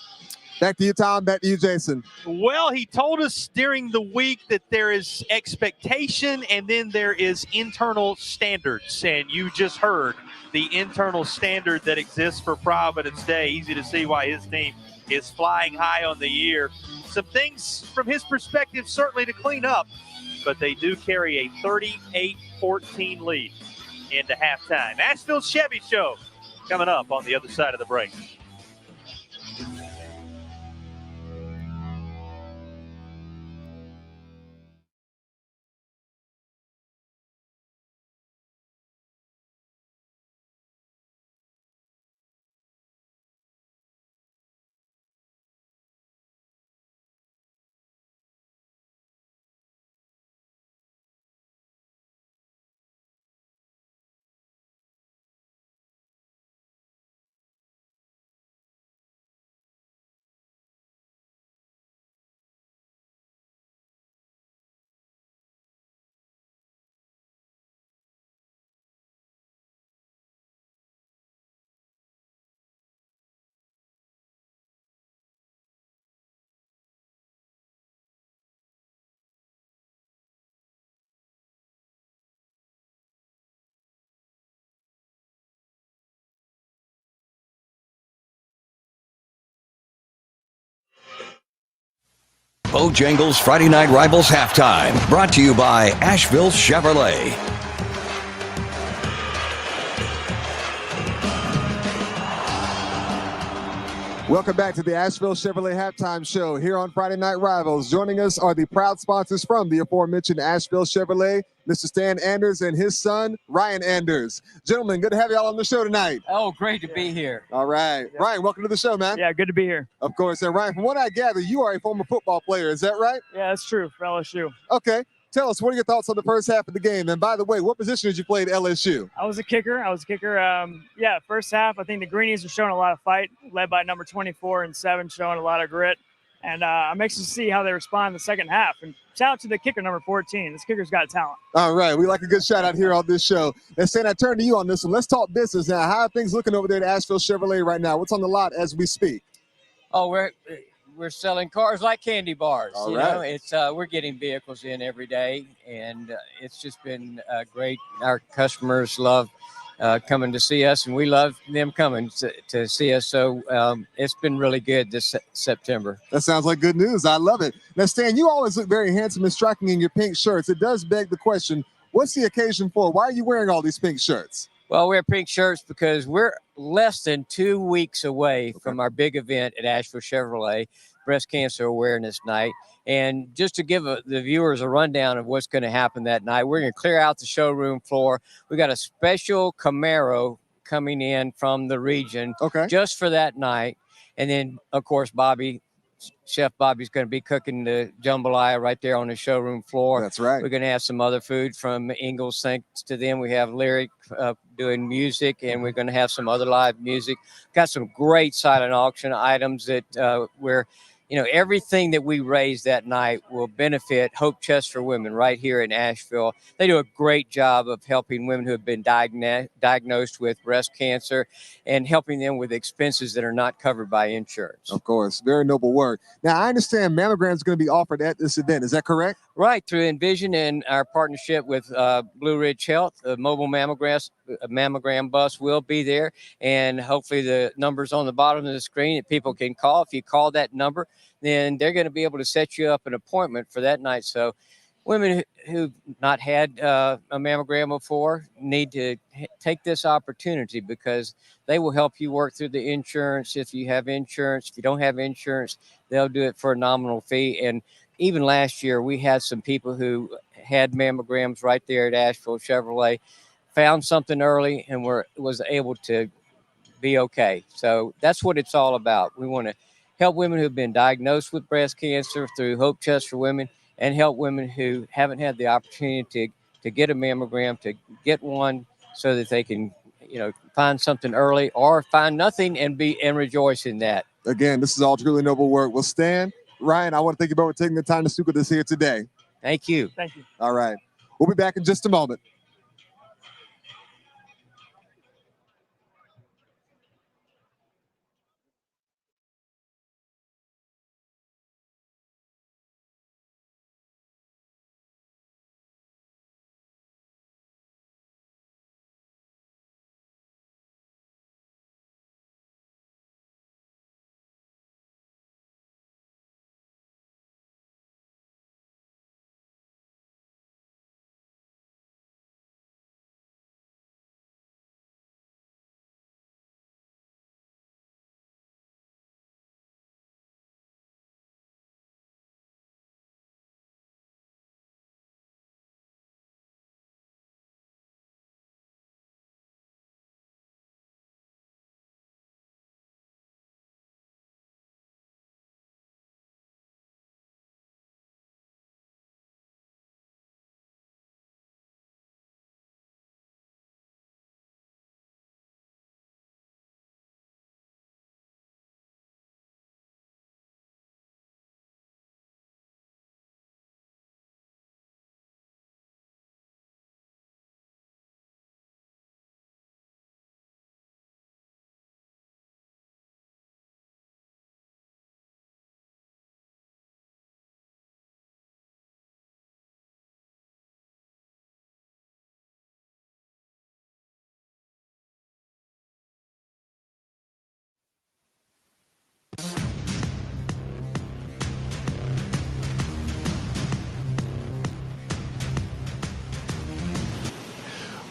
Back to you, Tom. Back to you, Jason. Well, he told us during the week that there is expectation and then there is internal standards. And you just heard the internal standard that exists for Providence Day. Easy to see why his team is flying high on the year. Some things from his perspective certainly to clean up, but they do carry a 38-14 lead into halftime. Asheville Chevy Show coming up on the other side of the break. Bojangles Friday Night Rivals Halftime, brought to you by Asheville Chevrolet. Welcome back to the Asheville Chevrolet Halftime Show here on Friday Night Rivals. Joining us are the proud sponsors from the aforementioned Asheville Chevrolet Mr. Stan Anders and his son, Ryan Anders. Gentlemen, good to have y'all on the show tonight. Oh, great to be here. All right. Yeah. Ryan, welcome to the show, man. Yeah, good to be here. Of course. And Ryan, from what I gather, you are a former football player. Is that right? Yeah, that's true for LSU. Okay. Tell us, what are your thoughts on the first half of the game? And by the way, what position did you play at LSU? I was a kicker. First half, I think the Greenies are showing a lot of fight, led by number 24 and 7, showing a lot of grit. And I'm anxious to see how they respond in the second half. And shout out to the kicker, number 14. This kicker's got talent. All right. We like a good shout out here on this show. And Stan, I turn to you on this one. Let's talk business now. How are things looking over there at Asheville Chevrolet right now? What's on the lot as we speak? Oh, we're selling cars like candy bars. All you right. know, it's we're getting vehicles in every day, and it's just been great. Our customers love coming to see us, and we love them coming to see us. So it's been really good this September. That sounds like good news. I love it. Now, Stan, you always look very handsome and striking in your pink shirts. It does beg the question, what's the occasion for? Why are you wearing all these pink shirts? Well, we wear pink shirts because we're less than 2 weeks away from our big event at Asheville Chevrolet, Breast Cancer Awareness Night. And just to give the viewers a rundown of what's going to happen that night, we're going to clear out the showroom floor. We got a special Camaro coming in from the region just for that night. And then, of course, Chef Bobby's going to be cooking the jambalaya right there on the showroom floor. That's right. We're going to have some other food from Ingalls. Thanks to them, we have Lyric doing music, and we're going to have some other live music. Got some great silent auction items that everything that we raise that night will benefit Hope Chest for Women right here in Asheville. They do a great job of helping women who have been diagnosed with breast cancer and helping them with expenses that are not covered by insurance. Of course. Very noble work. Now, I understand mammograms are going to be offered at this event. Is that correct? Right. Through Envision and our partnership with Blue Ridge Health, a mobile mammogram bus will be there. And hopefully the number's on the bottom of the screen that people can call. If you call that number, then they're going to be able to set you up an appointment for that night. So women who've not had a mammogram before need to take this opportunity because they will help you work through the insurance. If you have insurance, if you don't have insurance, they'll do it for a nominal fee. And even last year, we had some people who had mammograms right there at Asheville Chevrolet, found something early, and was able to be okay. So that's what it's all about. We want to help women who've been diagnosed with breast cancer through Hope Chest for Women, and help women who haven't had the opportunity to get a mammogram, to get one so that they can, find something early or find nothing and rejoice in that. Again, this is all truly noble work. Well, Stan, Ryan, I want to thank you both for taking the time to speak with us here today. Thank you. Thank you. All right. We'll be back in just a moment.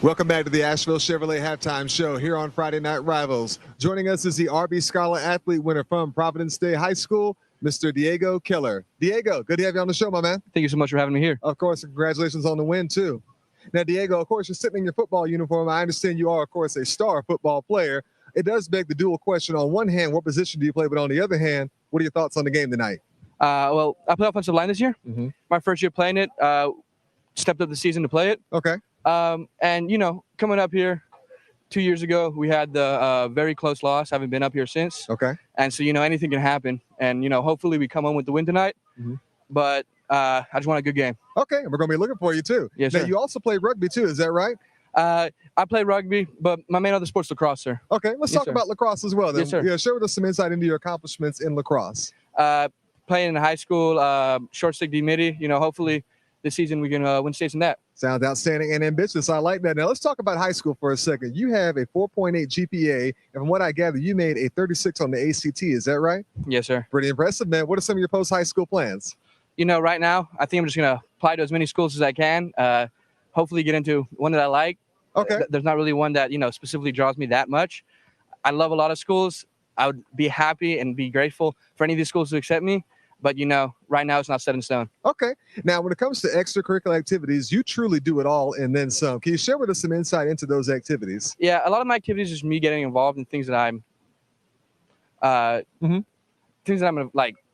Welcome back to the Asheville Chevrolet Halftime Show here on Friday Night Rivals. Joining us is the RB Scholar Athlete winner from Providence Day High School, Mr. Diego Keller. Diego, good to have you on the show, my man. Thank you so much for having me here. Of course, congratulations on the win, too. Now, Diego, of course, you're sitting in your football uniform. I understand you are, of course, a star football player. It does beg the dual question. On one hand, what position do you play? But on the other hand, what are your thoughts on the game tonight? Well, I play offensive line this year. Mm-hmm. My first year playing it, stepped up the season to play it. Okay. And, coming up here 2 years ago, we had the very close loss. Haven't been up here since. Okay. And so, anything can happen. And, hopefully we come home with the win tonight. Mm-hmm. But I just want a good game. Okay. We're going to be looking for you, too. Yes, now, sir. you also play rugby, too. Is that right? I play rugby, but my main other sport's lacrosse, sir. Okay. Let's talk about lacrosse as well. Then. Yes, sir. Yeah, share with us some insight into your accomplishments in lacrosse. Playing in high school, short stick D midi. Hopefully this season we can win states in that. Sounds outstanding and ambitious. I like that. Now let's talk about high school for a second. You have a 4.8 GPA, and from what I gather, you made a 36 on the ACT. Is that right? Yes, sir. Pretty impressive, man. What are some of your post-high school plans? Right now, I think I'm just gonna apply to as many schools as I can. Hopefully get into one that I like. Okay. There's not really one that specifically draws me that much. I love a lot of schools. I would be happy and be grateful for any of these schools to accept me. But, right now it's not set in stone. Okay. Now, when it comes to extracurricular activities, you truly do it all and then some. Can you share with us some insight into those activities? Yeah, a lot of my activities is me getting involved in things that I'm I'm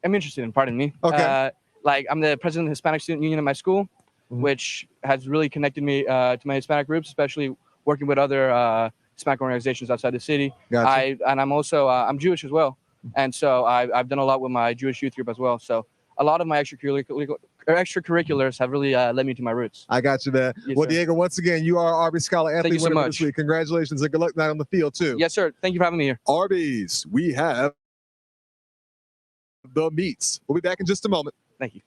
interested in, pardon me. Okay. I'm the president of the Hispanic Student Union at my school, which has really connected me to my Hispanic groups, especially working with other Hispanic organizations outside the city. Gotcha. I'm also I'm Jewish as well, and so I've done a lot with my Jewish youth group as well. So a lot of my extracurriculars have really led me to my roots. I got you there. Yes, well, sir. Diego, once again, you are Arby's Scholar Athlete Thank you so winner much. this week. Congratulations and good luck tonight on the field too. Yes, sir. Thank you for having me here. Arby's, we have the meats. We'll be back in just a moment. Thank you.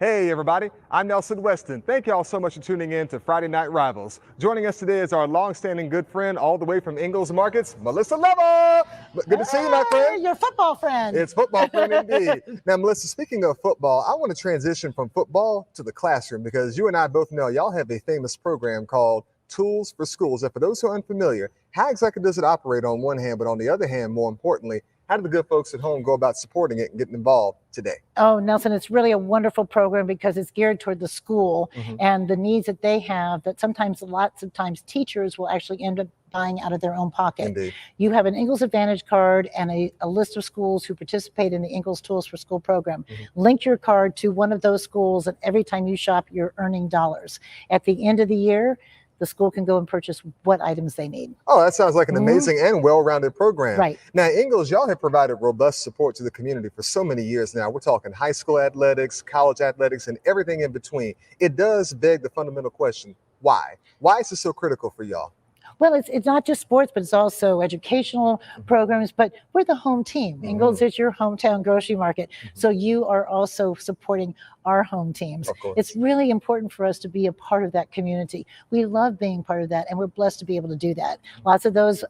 Hey everybody, I'm Nelson Weston. Thank y'all so much for tuning in to Friday Night Rivals. Joining us today is our long-standing good friend all the way from Ingalls Markets, Melissa Lover. Good to see you, my friend. Your football friend. It's football friend indeed. Now, Melissa, speaking of football, I want to transition from football to the classroom because you and I both know y'all have a famous program called Tools for Schools. And for those who are unfamiliar, how exactly does it operate on one hand, but on the other hand, more importantly, how do the good folks at home go about supporting it and getting involved today? Oh, Nelson, it's really a wonderful program because it's geared toward the school and the needs that they have that sometimes, lots of times, teachers will actually end up buying out of their own pocket. Indeed. You have an Ingalls Advantage card and a list of schools who participate in the Ingalls Tools for School program. Link your card to one of those schools, and every time you shop, you're earning dollars. At the end of the year, the school can go and purchase what items they need. Oh, that sounds like an amazing and well-rounded program. Right. Now, Ingalls, y'all have provided robust support to the community for so many years now. We're talking high school athletics, college athletics, and everything in between. It does beg the fundamental question, why? Why is this so critical for y'all? Well, it's not just sports, but it's also educational programs. But we're the home team. Ingalls is your hometown grocery market. So you are also supporting our home teams. Of course. It's really important for us to be a part of that community. We love being part of that, and we're blessed to be able to do that. Lots of those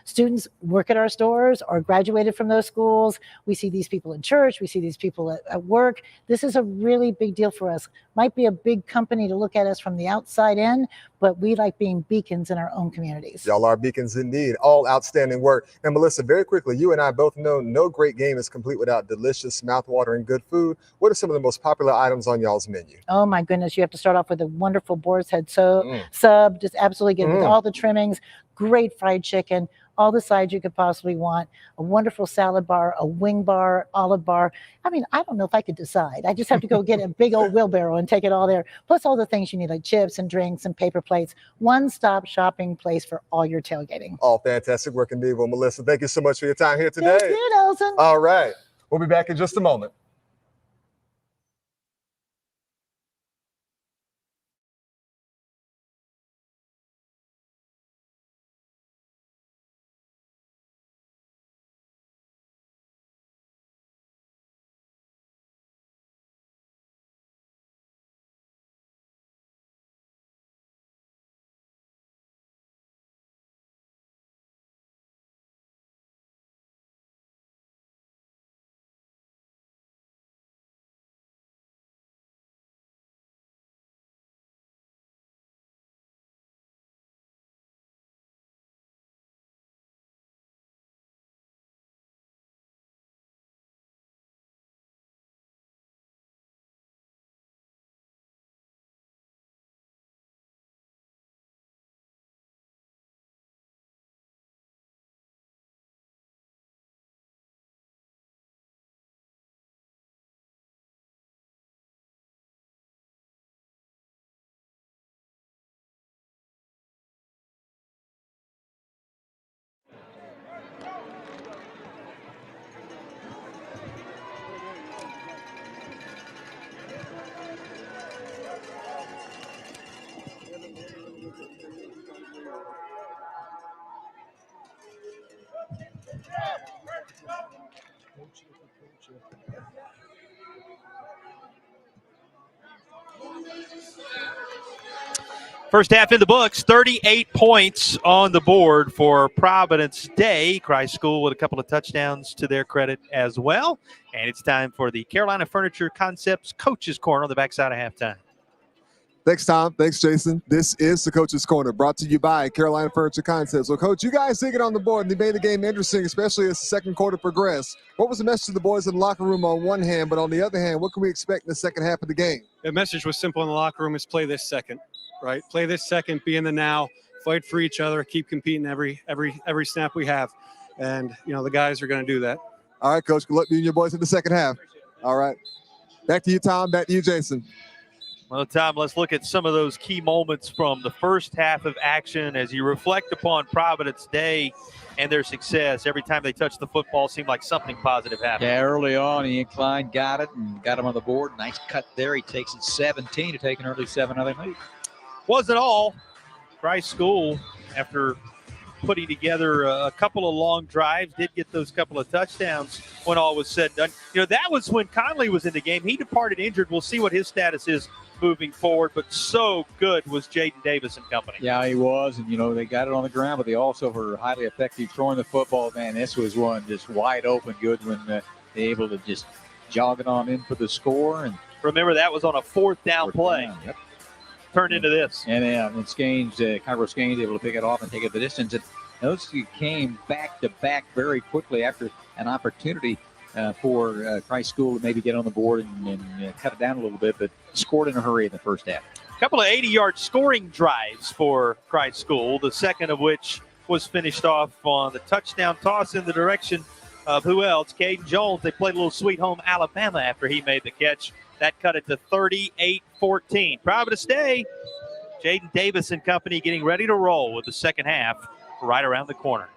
students work at our stores or graduated from those schools. We see these people in church. We see these people at work. This is a really big deal for us. Might be a big company to look at us from the outside in, but we like being beacons in our own communities. Y'all are beacons indeed. All outstanding work. And Melissa, very quickly, you and I both know no great game is complete without delicious, mouthwatering good food. What are some of the most popular items on y'all's menu? Oh my goodness, you have to start off with a wonderful boar's head sub, just absolutely good with all the trimmings, great fried chicken, all the sides you could possibly want, a wonderful salad bar, a wing bar, olive bar. I mean, I don't know if I could decide. I just have to go get a big old wheelbarrow and take it all there, plus all the things you need like chips and drinks and paper plates. One-stop shopping place for all your tailgating. All fantastic work indeed. Well, Melissa, thank you so much for your time here today. Thank you, Nelson. All right. We'll be back in just a moment. First half in the books, 38 points on the board for Providence Day. Christ School with a couple of touchdowns to their credit as well. And it's time for the Carolina Furniture Concepts Coaches Corner on the backside of halftime. Thanks, Tom. Thanks, Jason. This is the Coach's Corner, brought to you by Carolina Furniture Concepts. Well, Coach, you guys did get on the board, and they made the game interesting, especially as the second quarter progressed. What was the message to the boys in the locker room on one hand, but on the other hand, what can we expect in the second half of the game? The message was simple in the locker room: is play this second, right? Play this second, be in the now, fight for each other, keep competing every snap we have. And, you know, the guys are going to do that. All right, Coach, good luck to you and your boys in the second half. All right. Back to you, Tom. Back to you, Jason. Well, Tom, let's look at some of those key moments from the first half of action as you reflect upon Providence Day and their success. Every time they touched the football, seemed like something positive happened. Yeah, early on, he inclined, got it, and got him on the board. Nice cut there. He takes it 17 to take an early 7-0 lead. Wasn't all. Christ School, after putting together a couple of long drives, did get those couple of touchdowns when all was said and done. You know, that was when Conley was in the game. He departed injured. We'll see what his status is moving forward, but so good was Jaden Davis and company. Yeah, he was, and, you know, they got it on the ground, but they also were highly effective throwing the football. Man, this was one just wide open good when they able to just jog it on in for the score. And remember, that was on a fourth down play. Yep. Turned into this. And Scaines, Congress Scaines able to pick it off and take it the distance. And those came back to back very quickly after an opportunity for Christ School to maybe get on the board and cut it down a little bit, but scored in a hurry in the first half. A couple of 80-yard scoring drives for Christ School, the second of which was finished off on the touchdown toss in the direction of who else? Caden Jones. They played a little Sweet Home Alabama after he made the catch. That cut it to 38-14. Providence Day, Jaden Davis and company getting ready to roll with the second half right around the corner.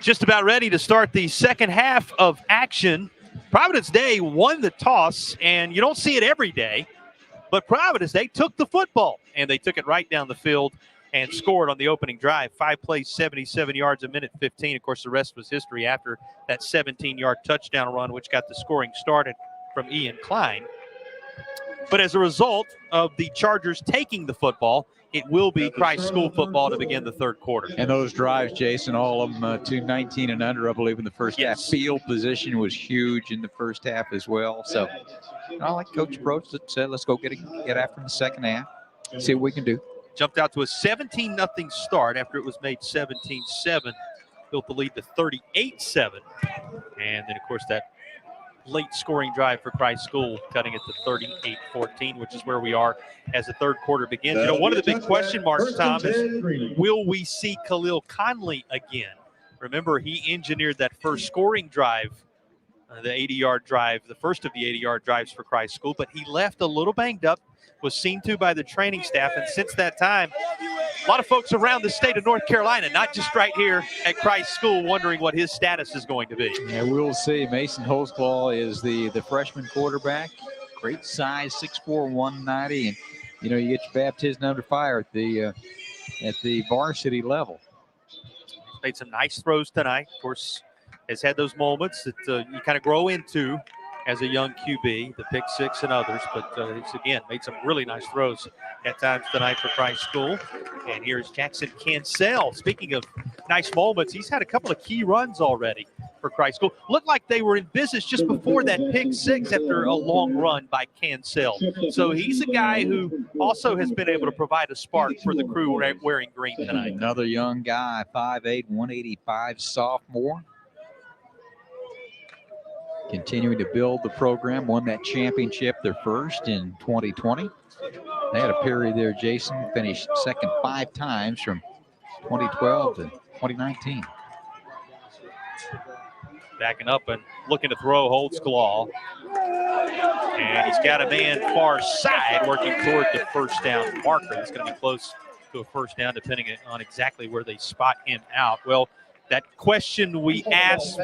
Just about ready to start the second half of action. Providence Day won the toss, and you don't see it every day, but Providence Day took the football, and they took it right down the field and scored on the opening drive. 5 plays, 77 yards, a minute 15. Of course, the rest was history after that 17-yard touchdown run, which got the scoring started from Ian Klein. But as a result of the Chargers taking the football, it will be Christ School football to begin the third quarter. And those drives, Jason, all of them 219 and under, I believe, in the first half. Field position was huge in the first half as well. So I like Coach approach that said, let's go get after the second half, see what we can do. Jumped out to a 17-0 start after it was made 17-7. Built the lead to 38-7. And then, of course, that late scoring drive for Christ School, cutting it to 38-14, which is where we are as the third quarter begins. You know, one of the big question marks, Tom, is will we see Khalil Conley again? Remember, he engineered that first scoring drive, the 80-yard drive, the first of the 80-yard drives for Christ School, but he left a little banged up, was seen to by the training staff, and since that time, a lot of folks around the state of North Carolina, not just right here at Christ School, wondering what his status is going to be. Yeah, we'll see. Mason Holtzclaw is the freshman quarterback. Great size, 6'4", 190, and you know, you get your baptism under fire at the varsity level. Made some nice throws tonight. Of course, has had those moments that you kind of grow into as a young QB, the pick six and others, but he's again made some really nice throws at times tonight for Christ School. And here's Jackson Cancel. Speaking of nice moments, he's had a couple of key runs already for Christ School. Looked like they were in business just before that pick six after a long run by Cancel. So he's a guy who also has been able to provide a spark for the crew wearing green tonight. Another young guy, 5'8", 185 sophomore. Continuing to build the program, won that championship, their first in 2020. They had a period there, Jason, finished second 5 times from 2012 to 2019. Backing up and looking to throw Holtzclaw. And he's got a man far side working toward the first down marker. It's going to be close to a first down depending on exactly where they spot him out. Well, that question we asked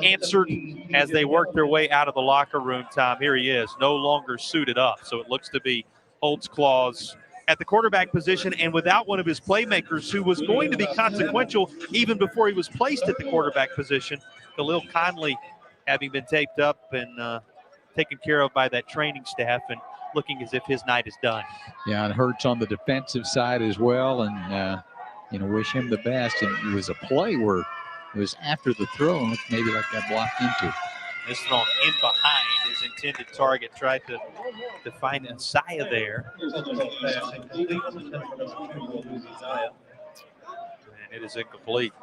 answered as they worked their way out of the locker room, Tom. Here he is, no longer suited up. So it looks to be Holtzclaw's at the quarterback position and without one of his playmakers who was going to be consequential even before he was placed at the quarterback position. Khalil Conley having been taped up and taken care of by that training staff and looking as if his night is done. Yeah, and Hurts on the defensive side as well, and you know, wish him the best. And it was a play where it was after the throw and looked maybe like that blocked into. This thrown in behind his intended target, tried to find Isaiah there. And it is incomplete.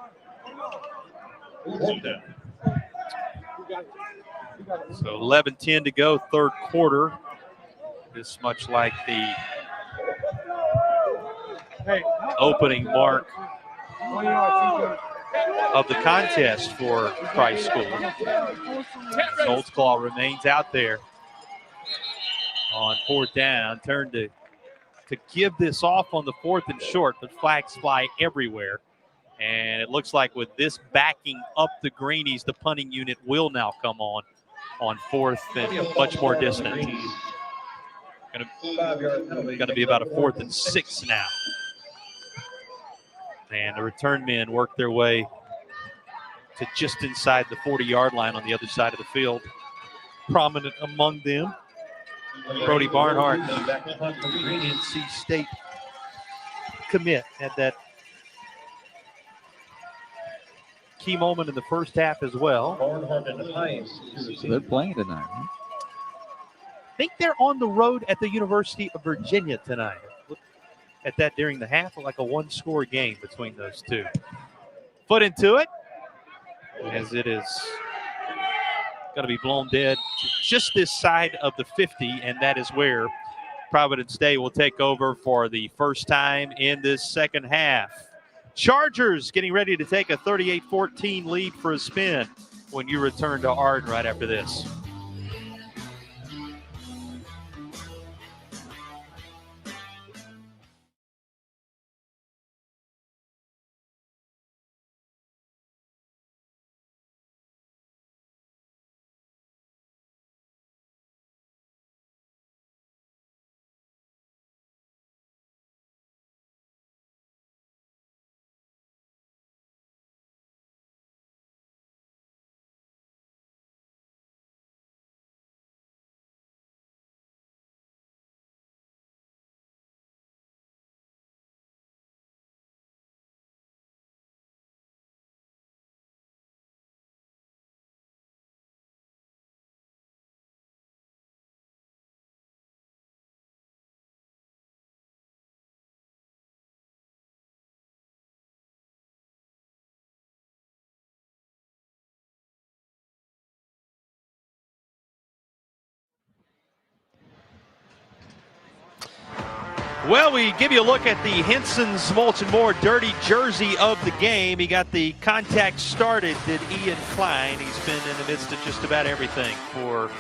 So 11-10 to go, third quarter. This much like the opening mark of the contest for Christ School. Holtzclaw remains out there on fourth down. Turned to give this off on the 4th and short, but flags fly everywhere. And it looks like with this backing up the Greenies, the punting unit will now come on 4th and much more distant. Going to be about a 4th and 6 now. And the return men work their way to just inside the 40-yard line on the other side of the field. Prominent among them, Brody Barnhart, NC State commit, had that key moment in the first half as well. So they're playing tonight, huh? I think they're on the road at the University of Virginia tonight. At that during the half, like a one-score game between those two. Foot into it, as it is going to be blown dead just this side of the 50, and that is where Providence Day will take over for the first time in this second half. Chargers getting ready to take a 38-14 lead for a spin when you return to Arden right after this. Well, we give you a look at the Henson's Mulch & More dirty jersey of the game. He got the contact started, did Ian Klein. He's been in the midst of just about everything for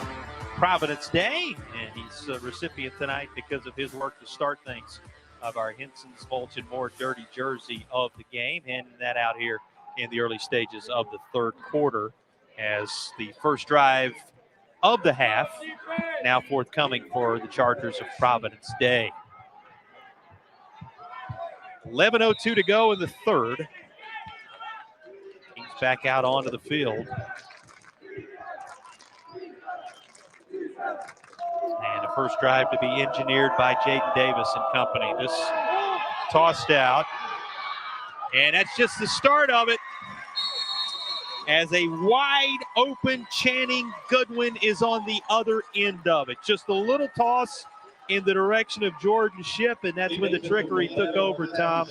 Providence Day, and he's a recipient tonight because of his work to start things of our Henson's Mulch & More dirty jersey of the game, handing that out here in the early stages of the third quarter as the first drive of the half now forthcoming for the Chargers of Providence Day. 11:02 to go in the third. He's back out onto the field. And the first drive to be engineered by Jaden Davis and company. This tossed out. And that's just the start of it. As a wide open Channing Goodwin is on the other end of it. Just a little toss in the direction of Jordan Shipp, and that's when the trickery took over, Tom.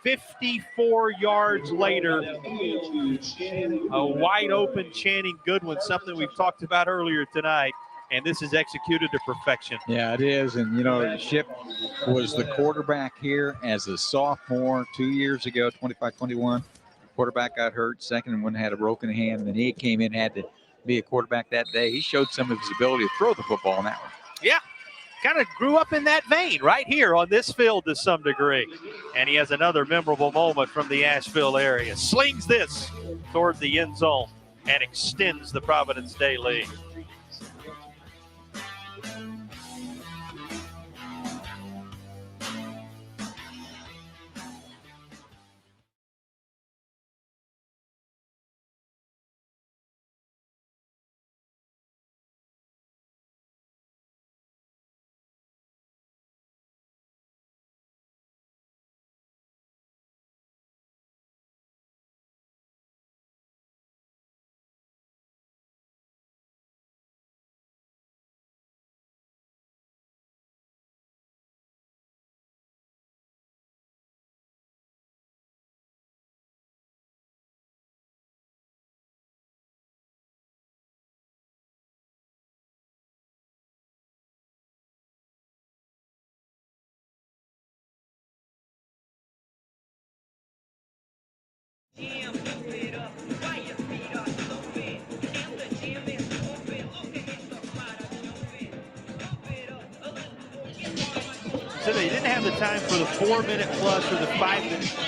54 yards later, a wide open Channing Goodwin, something we've talked about earlier tonight, and this is executed to perfection. Yeah, it is. And, you know, Shipp was the quarterback here as a sophomore 2 years ago, 25-21. Quarterback got hurt, second one had a broken hand, and then he came in, had to be a quarterback that day. He showed some of his ability to throw the football in that one. Yeah. Kind of grew up in that vein right here on this field to some degree. And he has another memorable moment from the Asheville area. Slings this toward the end zone and extends the Providence Day lead. So they didn't have the time for the 4-minute plus or the 5-minute.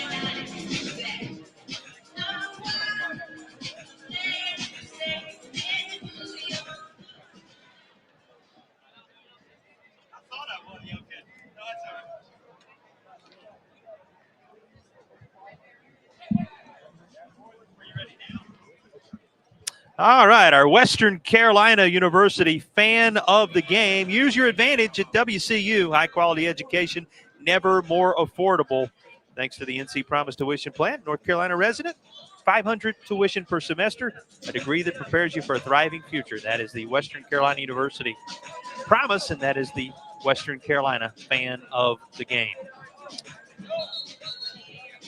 All right, our Western Carolina University fan of the game. Use your advantage at WCU. High-quality education, never more affordable. Thanks to the NC Promise Tuition Plan. North Carolina resident, $500 tuition per semester, a degree that prepares you for a thriving future. That is the Western Carolina University Promise, and that is the Western Carolina fan of the game.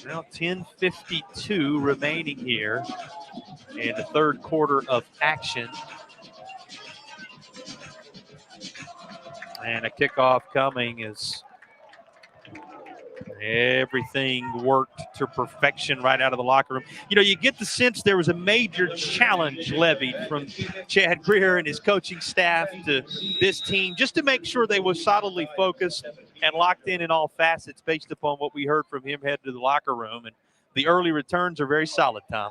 Now 10:52 remaining here in the third quarter of action. And a kickoff coming as everything worked to perfection right out of the locker room. You know, you get the sense there was a major challenge levied from Chad Greer and his coaching staff to this team just to make sure they were solidly focused and locked in all facets based upon what we heard from him head to the locker room. And the early returns are very solid, Tom.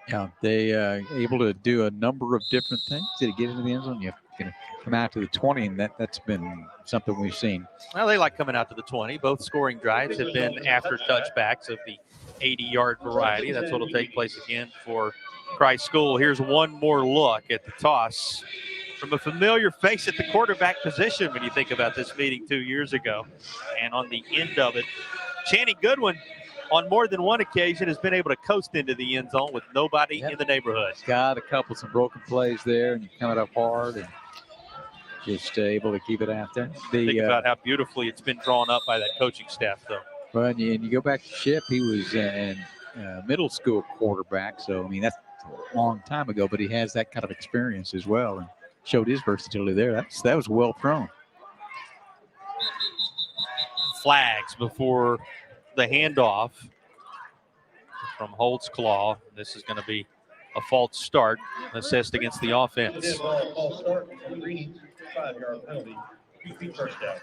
Yeah, they able to do a number of different things. Did it get into the end zone? You're going to come out to the 20, and that's been something we've seen. Well, they like coming out to the 20. Both scoring drives have been after touchbacks of the 80-yard variety. That's what will take place again for Christ School. Here's one more look at the toss from a familiar face at the quarterback position when you think about this meeting 2 years ago. And on the end of it, Channing Goodwin, on more than one occasion, has been able to coast into the end zone with nobody in the neighborhood. Got some broken plays there, and you're coming up hard and just able to keep it out there. Think about how beautifully it's been drawn up by that coaching staff, though. Well, and you go back to Ship, he was a middle school quarterback, so, I mean, that's a long time ago, but he has that kind of experience as well and showed his versatility there. That was well thrown. Flags before the handoff from Holtzclaw. This is going to be a false start assessed against the offense. False start. Greenies, 5-yard penalty. First down.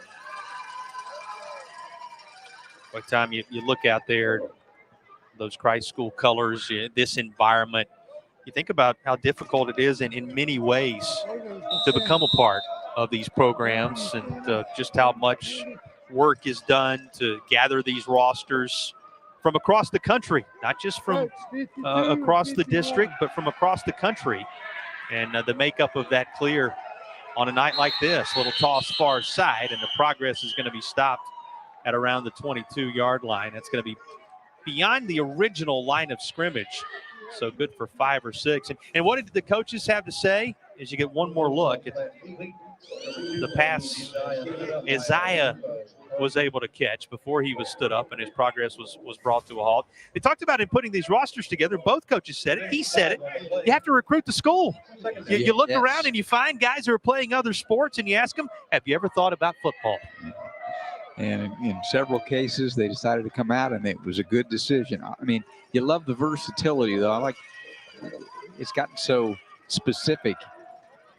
By the time you look out there, those Christ School colors, this environment, you think about how difficult it is in many ways to become a part of these programs and just how much work is done to gather these rosters from across the country, not just from across the district, but from across the country. And the makeup of that clear on a night like this, little toss far side, and the progress is going to be stopped at around the 22-yard line. That's going to be beyond the original line of scrimmage. So good for 5 or 6. And what did the coaches have to say as you get one more look at the pass Isaiah was able to catch before he was stood up and his progress was brought to a halt. They talked about him putting these rosters together. Both coaches said it. He said it. You have to recruit the school. You look around and you find guys who are playing other sports and you ask them, have you ever thought about football? And in several cases, they decided to come out, and it was a good decision. I mean, you love the versatility, though. I like it's gotten so specific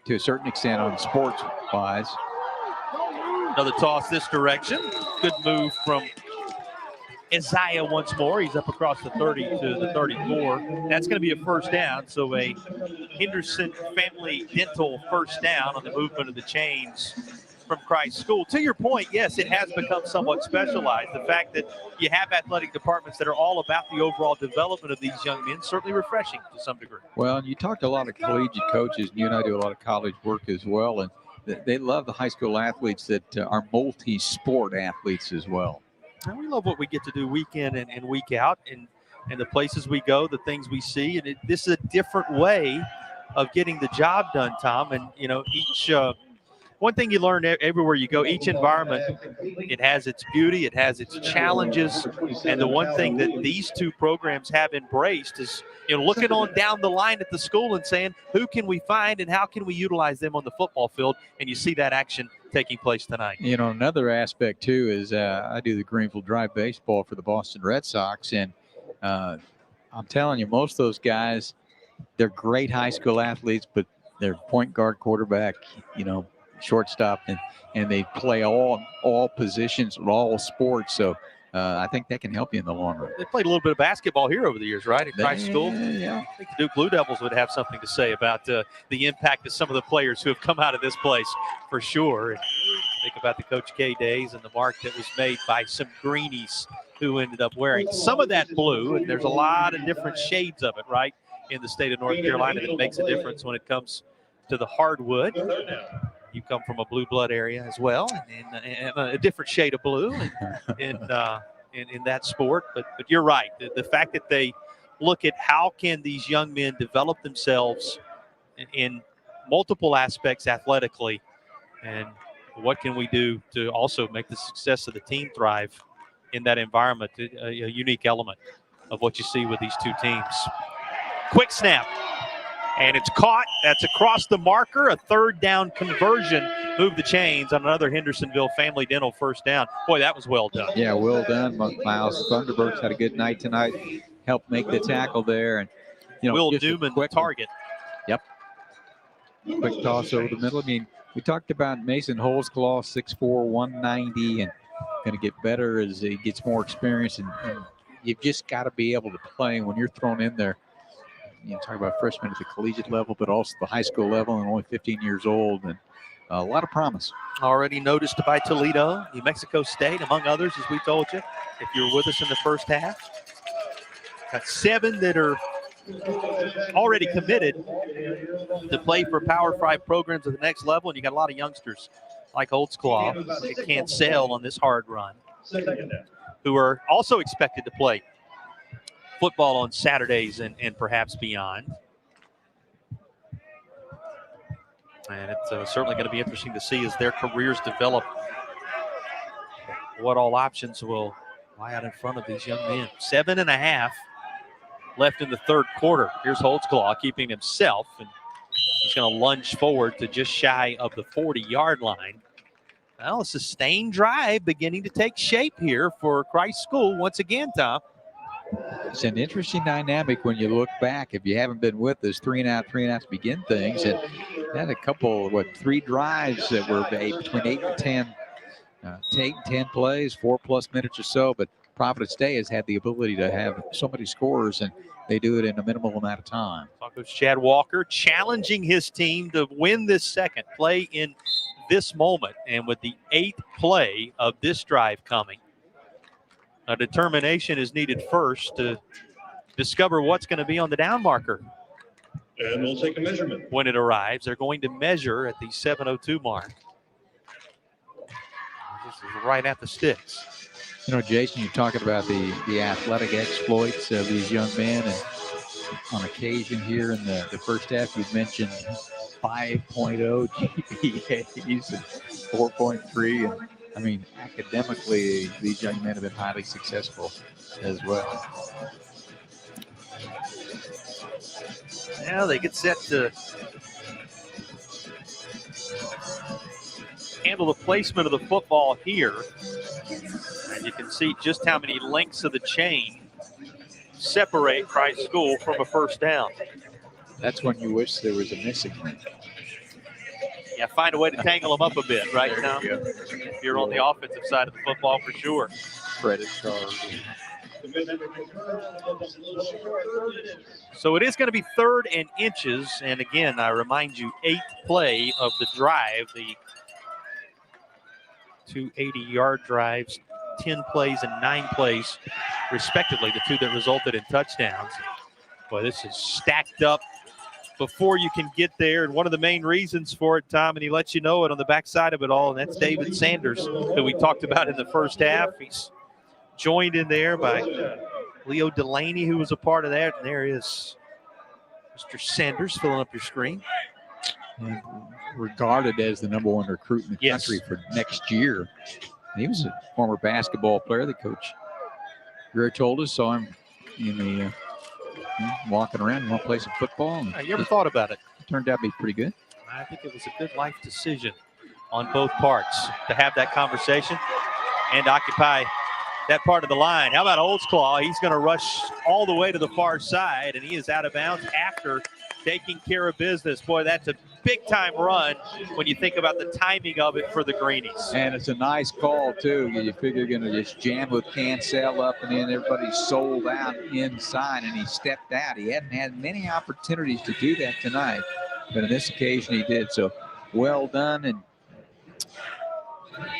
to a certain extent on sports-wise. Another toss this direction. Good move from Isaiah once more. He's up across the 30 to the 34. That's going to be a first down. So a Henderson Family Dental first down on the movement of the chains from Christ School. To your point, yes, it has become somewhat specialized. The fact that you have athletic departments that are all about the overall development of these young men, certainly refreshing to some degree. Well, you talk to a lot of collegiate coaches, and you and I do a lot of college work as well, and they love the high school athletes that are multi-sport athletes as well. And we love what we get to do week in and week out, and the places we go, the things we see, and this is a different way of getting the job done, Tom. And, you know, each one thing you learn everywhere you go, each environment, it has its beauty, it has its challenges. And the one thing that these two programs have embraced is, you know, looking on down the line at the school and saying, who can we find and how can we utilize them on the football field? And you see that action taking place tonight. You know, another aspect, too, is I do the Greenville Drive baseball for the Boston Red Sox. And I'm telling you, most of those guys, they're great high school athletes, but they're point guard, quarterback, you know, shortstop, and they play all positions, all sports. So I think that can help you in the long run. They played a little bit of basketball here over the years, right, at Christ School? Yeah. I think the Duke Blue Devils would have something to say about the impact of some of the players who have come out of this place for sure. And think about the Coach K days and the mark that was made by some Greenies who ended up wearing some of that blue. And there's a lot of different shades of it, right, in the state of North Carolina that makes a difference when it comes to the hardwood. You come from a blue blood area as well, and a different shade of blue in that sport. But you're right. The fact that they look at how can these young men develop themselves in multiple aspects athletically, and what can we do to also make the success of the team thrive in that environment, a unique element of what you see with these two teams. Quick snap. And it's caught. That's across the marker, a third down conversion. move the chains on another Hendersonville Family Dental first down. Boy, that was well done. Yeah, well done. Miles Thunderberg's had a good night tonight. Helped make the tackle there. And, Will just a Newman, quick target. Yep. Quick toss over the middle. I mean, we talked about Mason Holzclaw, 6'4", 190, and going to get better as he gets more experience. And you've just got to be able to play when you're thrown in there. Talk about freshmen at the collegiate level, but also the high school level, and only 15 years old, and a lot of promise. Already noticed by Toledo, New Mexico State, among others, as we told you, if you were with us in the first half. Got 7 that are already committed to play for Power 5 programs at the next level, and you got a lot of youngsters like Holtzclaw that can't sail on this hard run, who are also expected to play football on Saturdays and perhaps beyond. And it's certainly going to be interesting to see as their careers develop what all options will lie out in front of these young men. 7.5 left in the third quarter. Here's Holtzclaw keeping himself, and he's going to lunge forward to just shy of the 40-yard line. Well, a sustained drive beginning to take shape here for Christ School once again, Tom. It's an interesting dynamic when you look back. If you haven't been with us, 3.5 to begin things, and had a couple, 3 drives that were between 8 and 10, 8 and 10 plays, 4+ minutes or so. But Providence Day has had the ability to have so many scores, and they do it in a minimal amount of time. Coach Chad Walker challenging his team to win this second, play in this moment, and with the 8th play of this drive coming, a determination is needed first to discover what's going to be on the down marker. And we'll take a measurement. When it arrives, they're going to measure at the 7:02 mark. This is right at the sticks. Jason, you're talking about the athletic exploits of these young men, and on occasion here in the first half, you've mentioned 5.0 GPAs and 4.3, and I mean, academically, these young men have been highly successful as well. Now they get set to handle the placement of the football here. And you can see just how many links of the chain separate Christ School from a first down. That's when you wish there was a missing link. Yeah, find a way to tangle them up a bit, right, Tom? If you're on the offensive side of the football, for sure. Credit Charles. So it is going to be 3rd and inches. And again, I remind you, 8th play of the drive, the 2 80-yard drives, 10 plays and 9 plays, respectively, the 2 that resulted in touchdowns. Boy, this is stacked up before you can get there. And one of the main reasons for it, Tom, and he lets you know it on the backside of it all, and that's David Sanders, who we talked about in the first half. He's joined in there by Leo Delaney, who was a part of that. And there is Mr. Sanders filling up your screen. And regarded as the #1 recruit in the country for next year. And he was a former basketball player that Coach Greer told us, saw him in the walking around and want to play some football. And you ever thought about it? Turned out to be pretty good. I think it was a good life decision on both parts to have that conversation and occupy that part of the line. How about Holtzclaw? He's going to rush all the way to the far side, and he is out of bounds after taking care of business. Boy, that's a big-time run when you think about the timing of it for the Greenies. And it's a nice call, too. You figure you're going to just jam with Cancel up and in. Everybody's sold out inside, and he stepped out. He hadn't had many opportunities to do that tonight, but on this occasion he did. So well done, and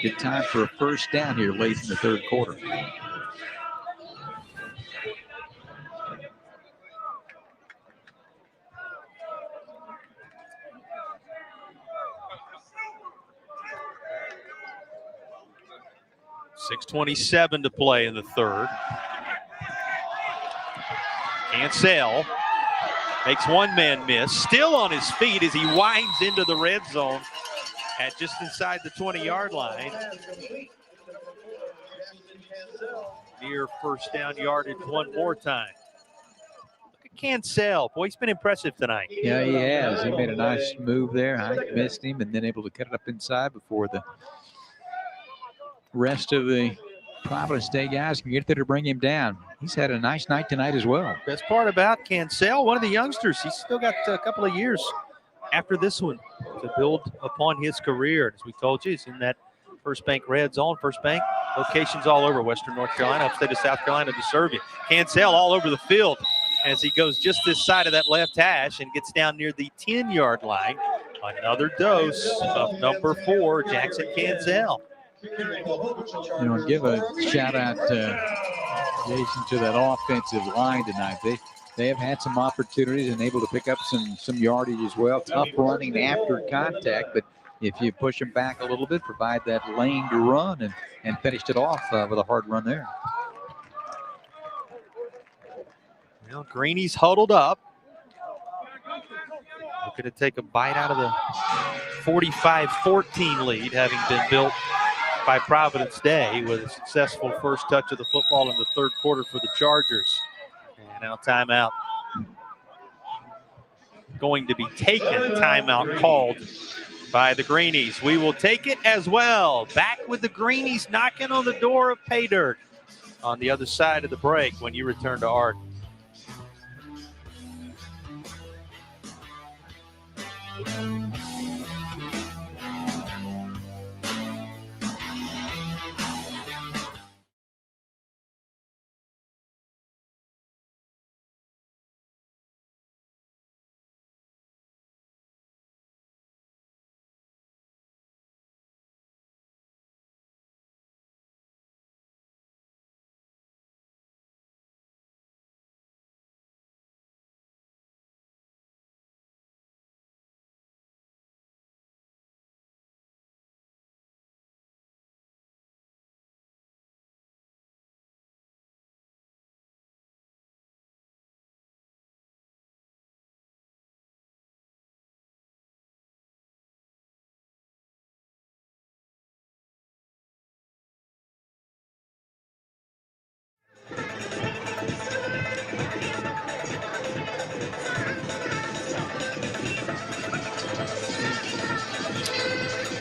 good time for a first down here late in the third quarter. .6:27 to play in the third. Cancel makes one man miss. Still on his feet as he winds into the red zone at just inside the 20-yard line. Near first down yardage one more time. Look at Cancel. Boy, he's been impressive tonight. Yeah, he has. He made a nice move there. I missed him and then able to cut it up inside before the rest of the Providence State guys can get there to bring him down. He's had a nice night tonight as well. Best part about Cancel, one of the youngsters, he's still got a couple of years after this one to build upon his career. As we told you, he's in that First Bank red zone. First Bank locations all over Western North Carolina, upstate of South Carolina to serve you. Cancel all over the field as he goes just this side of that left hash and gets down near the 10-yard line. Another dose of number 4, Jackson Cancel. Give a shout out Jason to that offensive line tonight. They have had some opportunities and able to pick up some yardage as well. Tough running after contact, but if you push them back a little bit, provide that lane to run and finished it off with a hard run there. Well, Greenies huddled up. Looking to take a bite out of the 45-14 lead, having been built by Providence Day with a successful first touch of the football in the third quarter for the Chargers. And now timeout going to be taken. Timeout called by the Greenies. We will take it as well. Back with the Greenies knocking on the door of pay dirt on the other side of the break when you return to Art.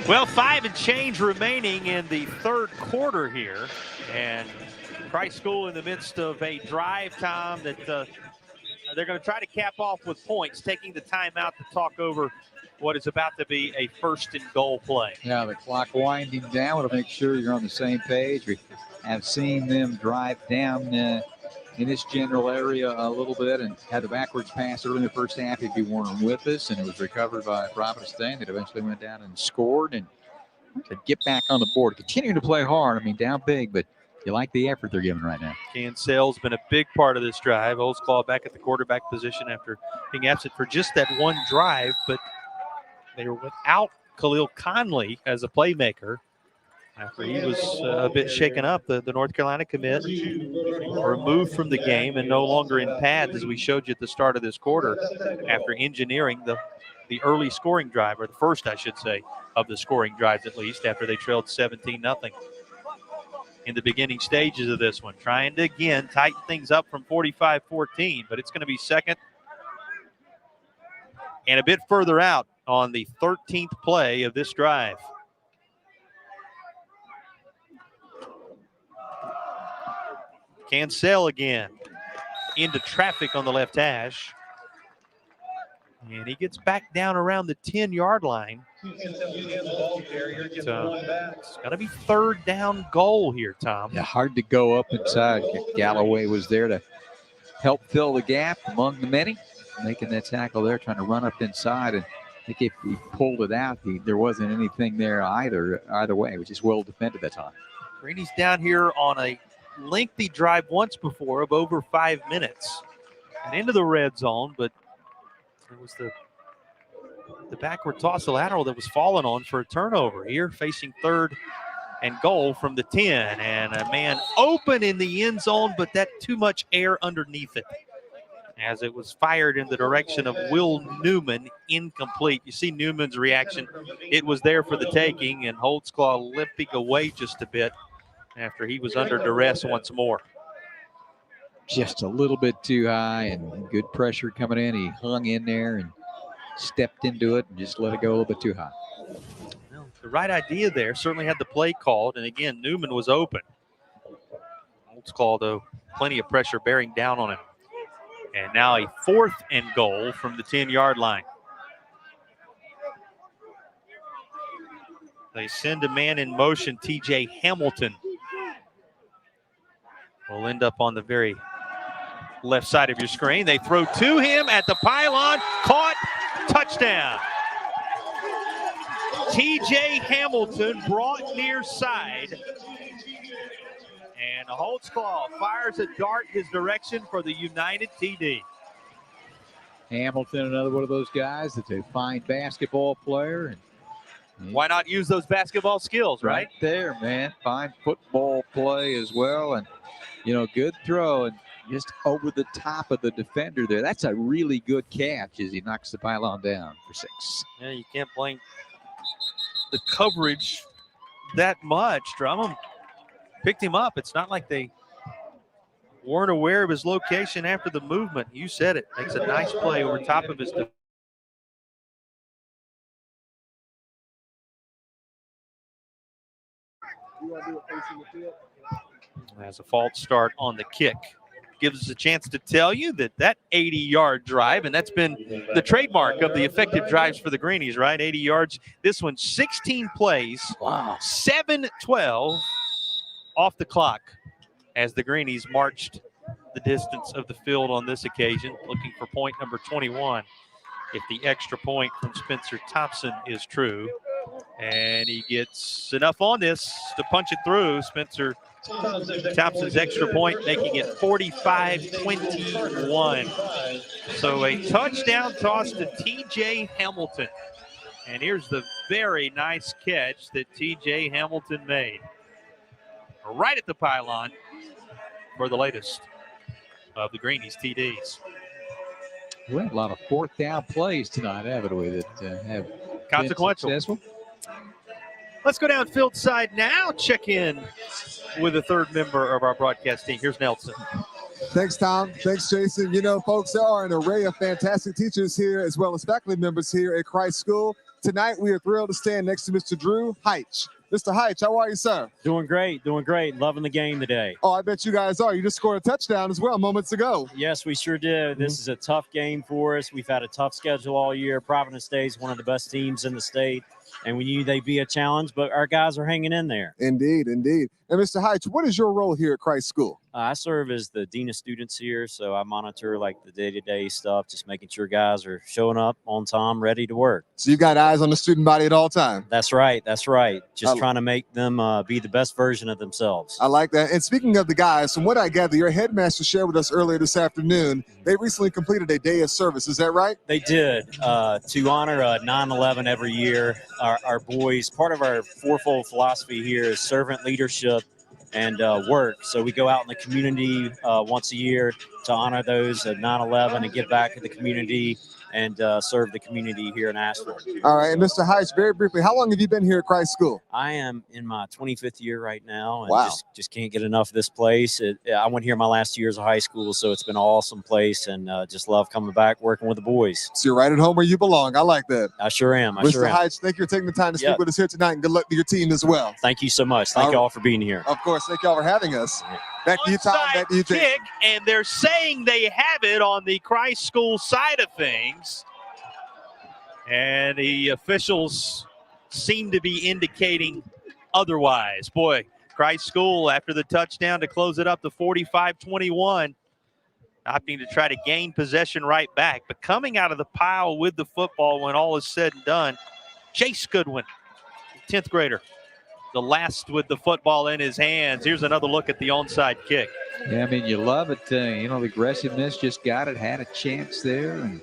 Well, 5 and change remaining in the third quarter here. And Christ School in the midst of a drive time that they're going to try to cap off with points, taking the timeout to talk over what is about to be a first and goal play. Yeah, the clock winding down. Want to make sure you're on the same page. We have seen them drive down in this general area a little bit and had the backwards pass early in the first half if you weren't with us, and it was recovered by Providence State. That eventually went down and scored and to get back on the board. Continuing to play hard. I mean, down big, but you like the effort they're giving right now. Cancel's been a big part of this drive. Oldsclaw back at the quarterback position after being absent for just that one drive, but they were without Khalil Conley as a playmaker after he was a bit shaken up. The North Carolina commit removed from the game and no longer in pads, as we showed you at the start of this quarter, after engineering the early scoring drive, or the first, I should say, of the scoring drives at least, after they trailed 17-0 in the beginning stages of this one. Trying to, again, tighten things up from 45-14, but it's going to be second and a bit further out on the 13th play of this drive. Cancel again into traffic on the left hash. And he gets back down around the 10-yard line. So it's got to be third down goal here, Tom. Yeah, hard to go up inside. Galloway was there to help fill the gap among the many, making that tackle there, trying to run up inside. And I think if he pulled it out, there wasn't anything there either way. It was just well defended that time. Greeny's down here on a lengthy drive once before of over 5 minutes and into the red zone, but there was the backward toss, the lateral that was fallen on for a turnover. Here facing third and goal from the 10, and a man open in the end zone, but that too much air underneath it as it was fired in the direction of Will Newman, incomplete. You see Newman's reaction. It was there for the taking, and Holtzclaw limping away just a bit after he was under duress once more. just a little bit too high and good pressure coming in. He hung in there and stepped into it and just let it go a little bit too high. Well, the right idea there. Certainly had the play called. And again, Newman was open. Holtzclaw, though, plenty of pressure bearing down on him. And now a 4th and goal from the 10-yard line. They send a man in motion, TJ Hamilton. Will end up on the very left side of your screen. They throw to him at the pylon. Caught. Touchdown. TJ Hamilton brought near side. And Holtzclaw fires a dart his direction for the United TD. Hamilton, another one of those guys that's a fine basketball player. And why not use those basketball skills, right? There, man. Fine football play as well. And, good throw and just over the top of the defender there. That's a really good catch as he knocks the pylon down for 6. Yeah, you can't blame the coverage that much. Drummond picked him up. It's not like they weren't aware of his location after the movement. You said it. Makes a nice play over top of his defender. Has a false start on the kick. Gives us a chance to tell you that 80-yard drive, and that's been the trademark of the effective drives for the Greenies, right? 80 yards. This one, 16 plays. Wow. 7-12 off the clock as the Greenies marched the distance of the field on this occasion, looking for point number 21. If the extra point from Spencer Thompson is true. And he gets enough on this to punch it through. Spencer Thompson's extra point, making it 45-21. So a touchdown toss to TJ Hamilton. And here's the very nice catch that TJ Hamilton made. Right at the pylon for the latest of the Greenies TDs. We have a lot of 4th down plays tonight, haven't we, that have consequential. Been successful. Let's go down field side now. Check in with a 3rd member of our broadcast team. Here's Nelson. Thanks, Tom. Thanks, Jason. Folks, there are an array of fantastic teachers here as well as faculty members here at Christ School. Tonight, we are thrilled to stand next to Mr. Drew Heitch. Mr. Heitch, how are you, sir? Doing great. Loving the game today. Oh, I bet you guys are. You just scored a touchdown as well moments ago. Yes, we sure did. This is a tough game for us. We've had a tough schedule all year. Providence State is one of the best teams in the state, and we knew they'd be a challenge, but our guys are hanging in there. Indeed, indeed. And Mr. Heitch, what is your role here at Christ School? I serve as the dean of students here, so I monitor the day-to-day stuff, just making sure guys are showing up on time, ready to work. So you got eyes on the student body at all times? That's right. Just trying to make them be the best version of themselves. I like that. And speaking of the guys, from what I gather, your headmaster shared with us earlier this afternoon, they recently completed a day of service. Is that right? They did. To honor 9/11 every year, our boys, part of our fourfold philosophy here is servant leadership and work. So we go out in the community once a year to honor those at 9/11 and give back to the community and serve the community here in Asheville. All right. And Mr. Heitch, very briefly, how long have you been here at Christ School? I am in my 25th year right now. And wow. Just can't get enough of this place. I went here my last 2 years of high school, so it's been an awesome place, and just love coming back, working with the boys. So you're right at home where you belong. I like that. I sure am. Mr. Heitch, thank you for taking the time to speak with us here tonight, and good luck to your team as well. Thank you so much. Thank you all for being here. Of course. Thank you all for having us. Back to you, Tom. Back to you, Jason. Kick, and they're saying they have it on the Christ School side of things. And the officials seem to be indicating otherwise. Boy, Christ School, after the touchdown to close it up to 45-21, opting to try to gain possession right back. But coming out of the pile with the football when all is said and done, Chase Goodwin, 10th grader, the last with the football in his hands. Here's another look at the onside kick. Yeah, I mean, you love it. The aggressiveness, just got it, had a chance there, and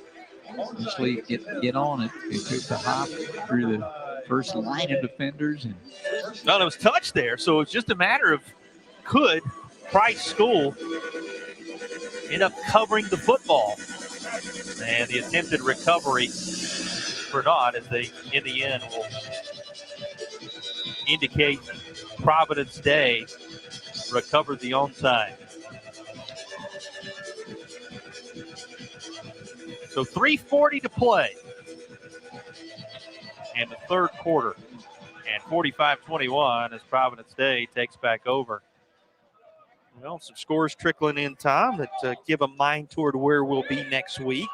usually get on it. It took the hop through the first line of defenders. Well, it was touched there, so it's just a matter of could Christ School end up covering the football. And the attempted recovery for not, as they, in the end, will indicate Providence Day recovered the onside. So 3:40 to play in the third quarter. And 45-21 as Providence Day takes back over. Well, some scores trickling in, Tom, that give a mind toward where we'll be next week.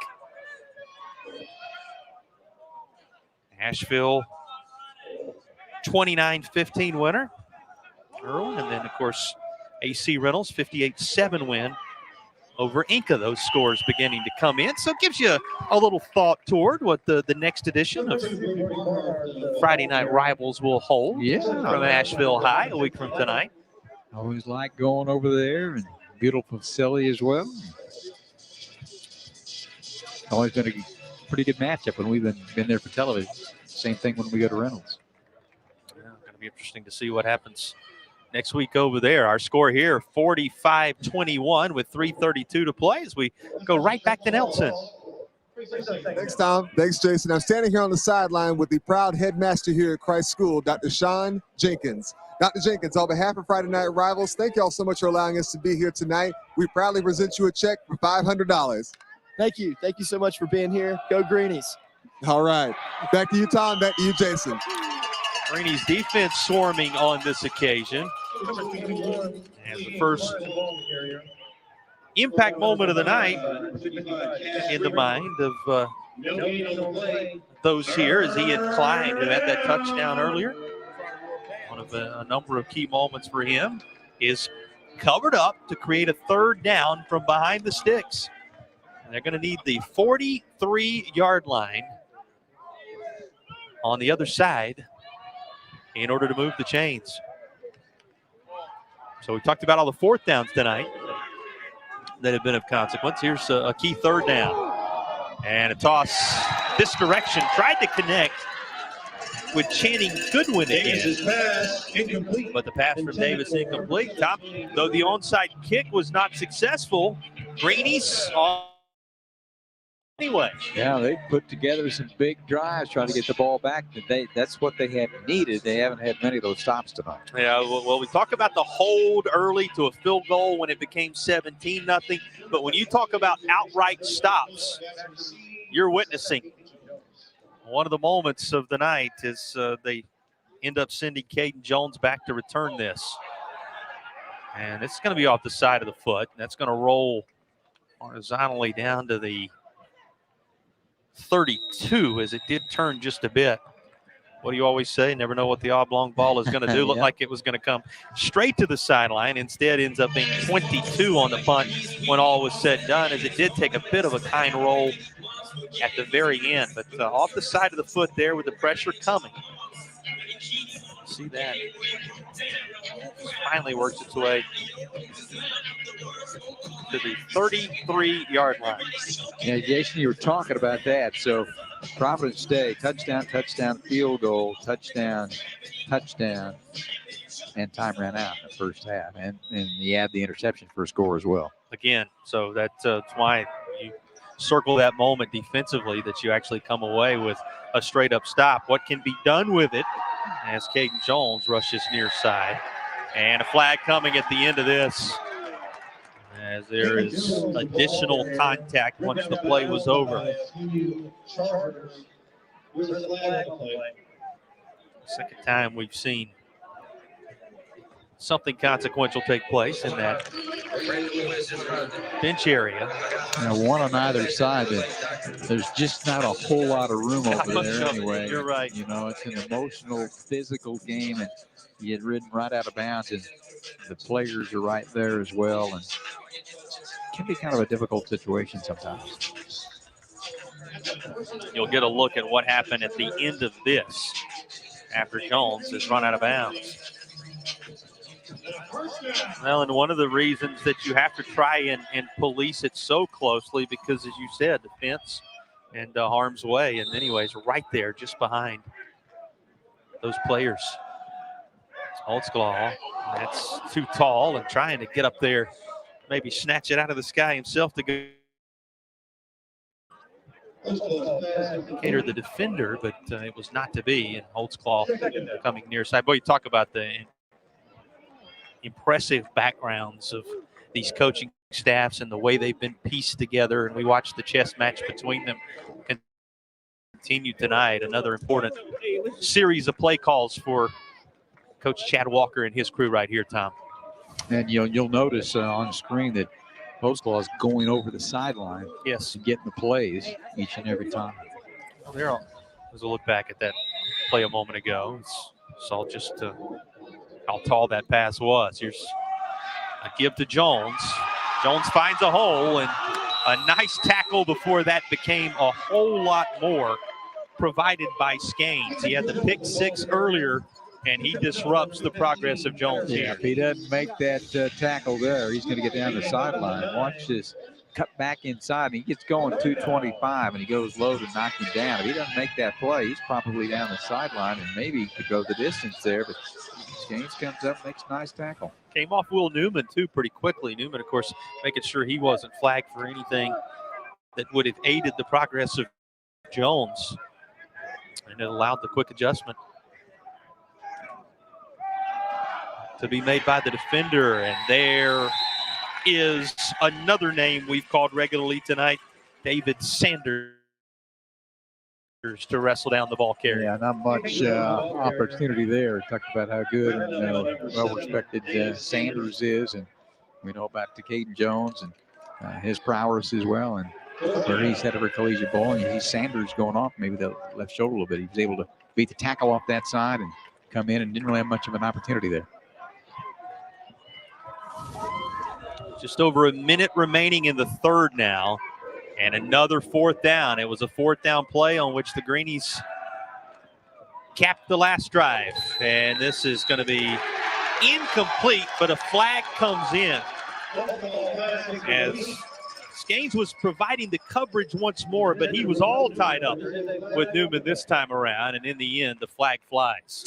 Asheville, 29-15 winner. Earl, and then, of course, AC Reynolds, 58-7 win over Inca. Those scores beginning to come in. So it gives you a little thought toward what the next edition of Friday Night Rivals will hold from Asheville High a week from tonight. Always like going over there, and beautiful facility as well. Always been a pretty good matchup when we've been there for television. Same thing when we go to Reynolds. Yeah, going to be interesting to see what happens next week over there. Our score here, 45-21 with 3:32 to play as we go right back to Nelson. Thanks, Tom. Thanks, Jason. I'm standing here on the sideline with the proud headmaster here at Christ School, Dr. Sean Jenkins. Dr. Jenkins, on behalf of Friday Night Rivals, thank you all so much for allowing us to be here tonight. We proudly present you a check for $500. Thank you. Thank you so much for being here. Go Greenies. All right. Back to you, Tom. Back to you, Jason. Greenies defense swarming on this occasion. And the first impact moment of the night in the mind of those here as he had climbed and had that touchdown earlier. One of a number of key moments for him is covered up to create a third down from behind the sticks. And they're going to need the 43-yard line on the other side in order to move the chains. So we talked about all the fourth downs tonight that have been of consequence. Here's a key third down. And a toss this direction. Tried to connect with Channing Goodwin again. But the pass from Davis incomplete. Top, though the onside kick was not successful, Greenies anyway. Yeah, they put together some big drives trying to get the ball back. That's what they had needed. They haven't had many of those stops tonight. Yeah, well, we talk about the hold early to a field goal when it became 17-0. But when you talk about outright stops, you're witnessing one of the moments of the night is they end up sending Caden Jones back to return this. And it's going to be off the side of the foot. That's going to roll horizontally down to the 32 as it did turn just a bit. What do you always say? Never know what the oblong ball is going to do. Looked like it was going to come straight to the sideline. Instead ends up being 22 on the punt when all was said and done, as it did take a bit of a kind roll at the very end. But off the side of the foot there with the pressure coming. See that. Finally works its way to the 33-yard line. Yeah, Jason, you were talking about that. So Providence Day, touchdown, field goal, touchdown, and time ran out in the first half. And you add the interception for a score as well. Again, so that's why you circle that moment defensively, that you actually come away with a straight-up stop. What can be done with it as Caden Jones rushes near side. And a flag coming at the end of this, as there is additional contact once the play was over. Second time we've seen something consequential take place in that bench area. One on either side. There's just not a whole lot of room over there anyway. You're right. It's an emotional, physical game, and you get ridden right out of bounds, and the players are right there as well, and it can be kind of a difficult situation sometimes. You'll get a look at what happened at the end of this after Jones is run out of bounds. Well, and one of the reasons that you have to try and police it so closely, because, as you said, defense and harm's way, and anyways, right there just behind those players. Holtzclaw, that's too tall, and trying to get up there, maybe snatch it out of the sky himself to go. Cater the defender, but it was not to be, and Holtzclaw coming near side. Boy, you talk about the impressive backgrounds of these coaching staffs and the way they've been pieced together. And we watched the chess match between them continue tonight. Another important series of play calls for Coach Chad Walker and his crew right here, Tom. And you'll notice on screen that Postlaw is going over the sideline. Yes. And getting the plays each and every time. Well, there was a look back at that play a moment ago. Saw just how tall that pass was. Here's a give to Jones. Jones finds a hole, and a nice tackle before that became a whole lot more provided by Skanes. He had the pick six earlier, and he disrupts the progress of Jones here. If he doesn't make that tackle there, he's going to get down the sideline. Watch this cut back inside, and he gets going 225, and he goes low to knock him down. If he doesn't make that play, he's probably down the sideline, and maybe could go the distance there, but Skanes comes up, makes a nice tackle. Came off Will Newman, too, pretty quickly. Newman, of course, making sure he wasn't flagged for anything that would have aided the progress of Jones. And it allowed the quick adjustment to be made by the defender. And there is another name we've called regularly tonight, David Sanders, to wrestle down the ball carrier. Yeah, not much opportunity there. Talked about how good and well-respected Sanders is, and we know about Caden Jones and his prowess as well, and where he's headed for collegiate bowling. He's Sanders going off maybe the left shoulder a little bit. He was able to beat the tackle off that side and come in and didn't really have much of an opportunity there. Just over a minute remaining in the third now. And another fourth down. It was a fourth down play on which the Greenies capped the last drive. And this is going to be incomplete, but a flag comes in as Skanes was providing the coverage once more, but he was all tied up with Newman this time around. And in the end, the flag flies.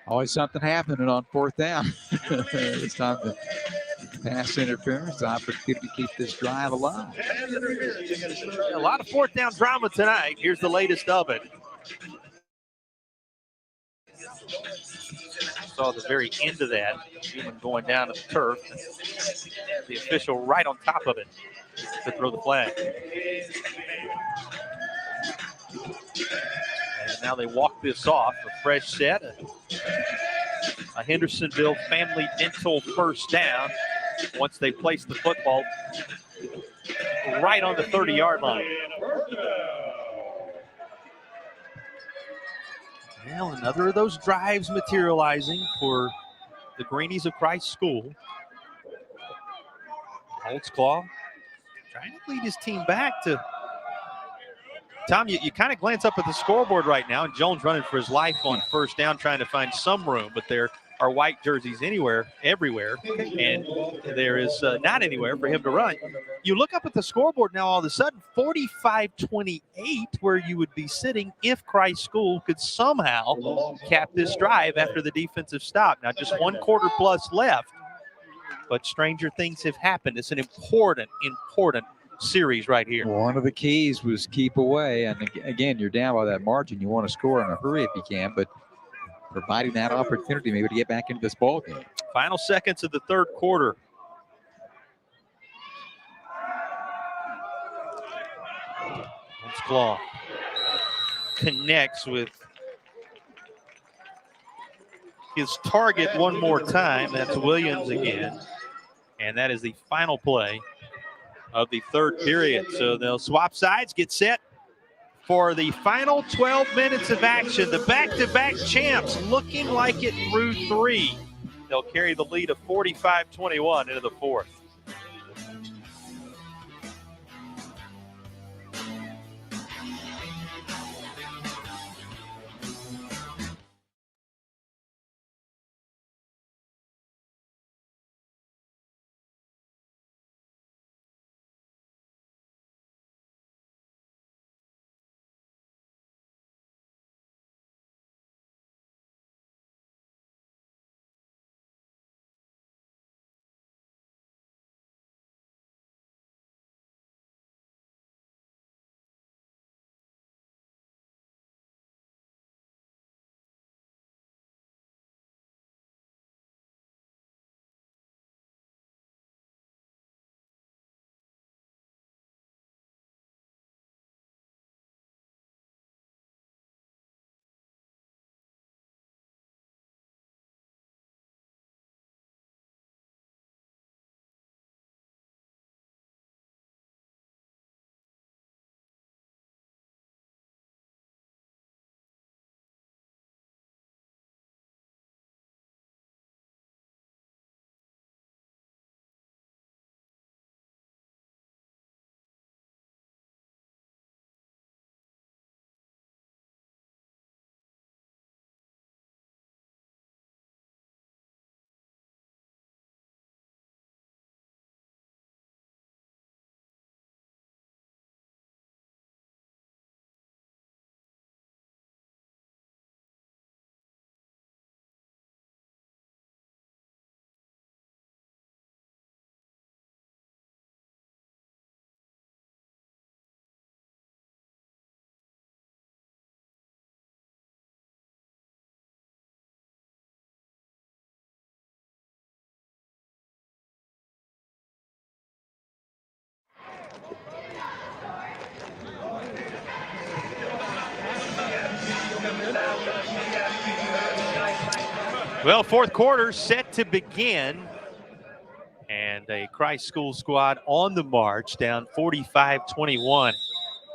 Always something happening on fourth down. This time the pass interference, the opportunity to keep this drive alive. A lot of fourth down drama tonight. Here's the latest of it. Saw the very end of that. Newman going down to the turf. The official right on top of it to throw the flag. And now they walk this off. A fresh set. A Hendersonville Family Dental first down once they place the football right on the 30-yard line. Well, another of those drives materializing for the Greenies of Christ School. Holtzclaw trying to lead his team back to Tom. You kind of glance up at the scoreboard right now, and Jones running for his life on first down, trying to find some room, but there are white jerseys everywhere, and there is not anywhere for him to run. You look up at the scoreboard now, all of a sudden, 45-28, where you would be sitting if Christ School could somehow cap this drive after the defensive stop. Now, just 1 quarter plus left, but stranger things have happened. It's an important series right here. One of the keys was keep away, and again, you're down by that margin. You want to score in a hurry if you can, but providing that opportunity maybe to get back into this ball game. Final seconds of the third quarter. Claw connects with his target one more time. That's Williams again. And that is the final play of the third period. So they'll swap sides, get set for the final 12 minutes of action. The back-to-back champs looking like it through 3. They'll carry the lead of 45-21 into the fourth. Well, fourth quarter set to begin. And a Christ School squad on the march, down 45-21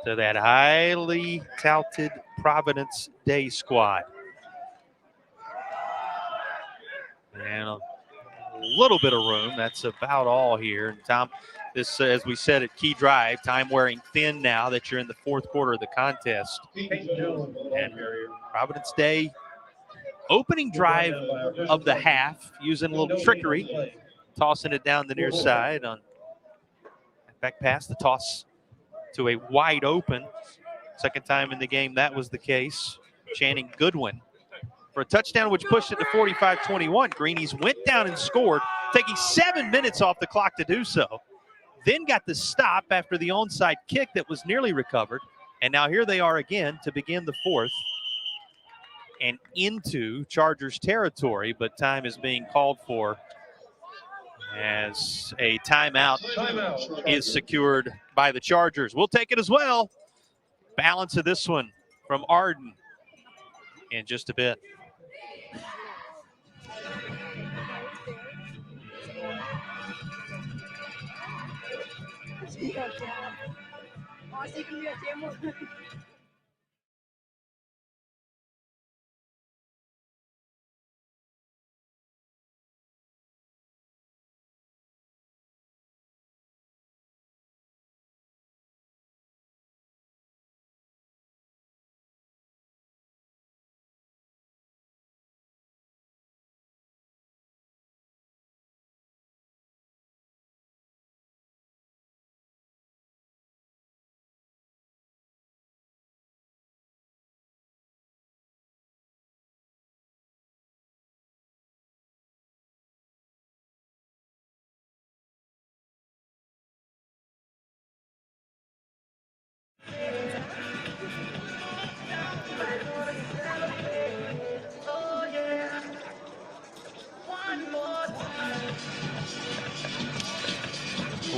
to that highly touted Providence Day squad. And a little bit of room. That's about all here. And Tom, this, as we said at Key Drive, time wearing thin now that you're in the fourth quarter of the contest. And Providence Day opening drive of the half, using a little trickery, tossing it down the near side on back pass, the toss to a wide open. Second time in the game that was the case. Channing Goodwin for a touchdown, which pushed it to 45-21. Greenies went down and scored, taking 7 minutes off the clock to do so. Then got the stop after the onside kick that was nearly recovered. And now here they are again to begin the fourth and into Chargers territory, but time is being called for as a timeout is secured by the Chargers. We'll take it as well. Balance of this one from Arden in just a bit.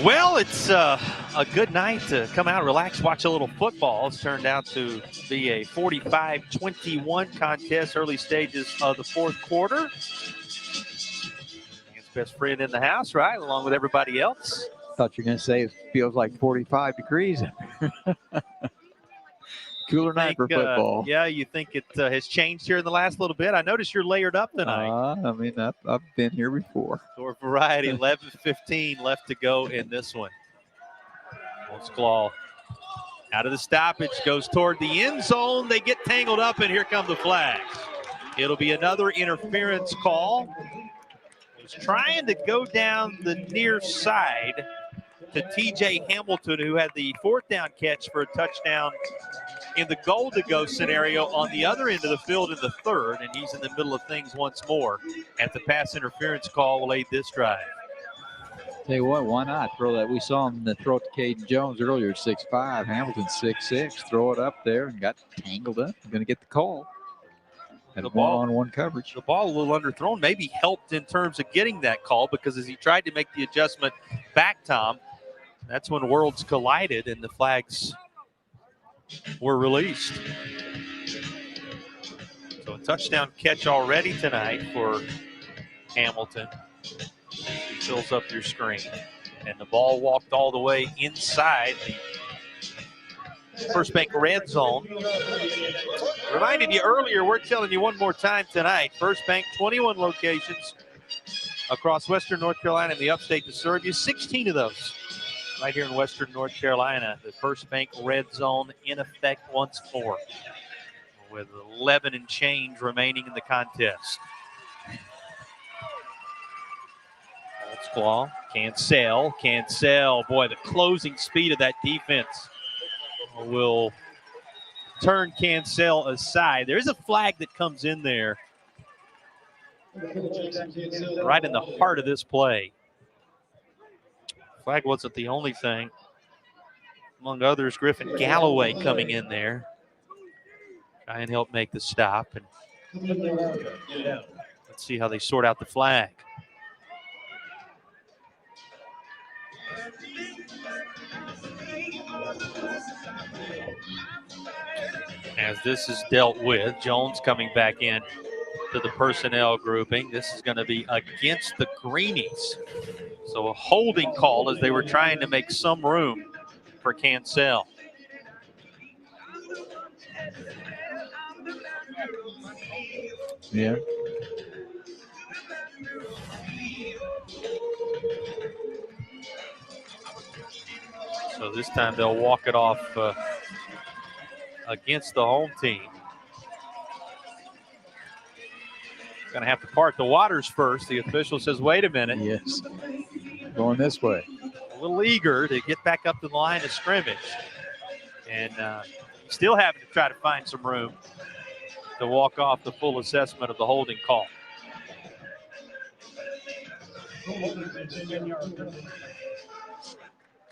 Well, it's a good night to come out, relax, watch a little football. It's turned out to be a 45-21 contest, early stages of the fourth quarter. His best friend in the house, right, along with everybody else. Thought you were going to say it feels like 45 degrees. Cooler night for football. Yeah, you think it has changed here in the last little bit? I noticed you're layered up tonight. I mean, I've been here before. For variety, 11:15 left to go in this one. Claw out of the stoppage, goes toward the end zone. They get tangled up, and here come the flags. It'll be another interference call. He's trying to go down the near side to T.J. Hamilton, who had the fourth down catch for a touchdown in the goal-to-go scenario on the other end of the field in the third, and he's in the middle of things once more at the pass interference call will aid this drive. Tell you what, why not throw that? We saw him throw it to Caden Jones earlier, 6'5". Hamilton 6'6". Throw it up there and got tangled up. Going to get the call. And the ball one-on-one coverage. The ball a little underthrown, maybe helped in terms of getting that call, because as he tried to make the adjustment back, Tom, that's when worlds collided and the flags were released. So a touchdown catch already tonight for Hamilton. He fills up your screen. And the ball walked all the way inside the First Bank red zone. Reminded you earlier, we're telling you one more time tonight, First Bank, 21 locations across Western North Carolina and the upstate to serve you. 16 of those right here in Western North Carolina. The First Bank red zone in effect once more, with 11 and change remaining in the contest. Claw, Cancel. Boy, the closing speed of that defense will turn Cancel aside. There is a flag that comes in there right in the heart of this play. Flag wasn't the only thing. Among others, Griffin Galloway coming in there. Try and help make the stop. And let's see how they sort out the flag. as this is dealt with. Jones coming back in to the personnel grouping. This is going to be against the Greenies. So a holding call as they were trying to make some room for Cancel. Yeah. So this time they'll walk it off against the home team. Going to have to part the waters first. The official says, wait a minute. Yes. Going this way. A little eager to get back up to the line of scrimmage. And still having to try to find some room to walk off the full assessment of the holding call.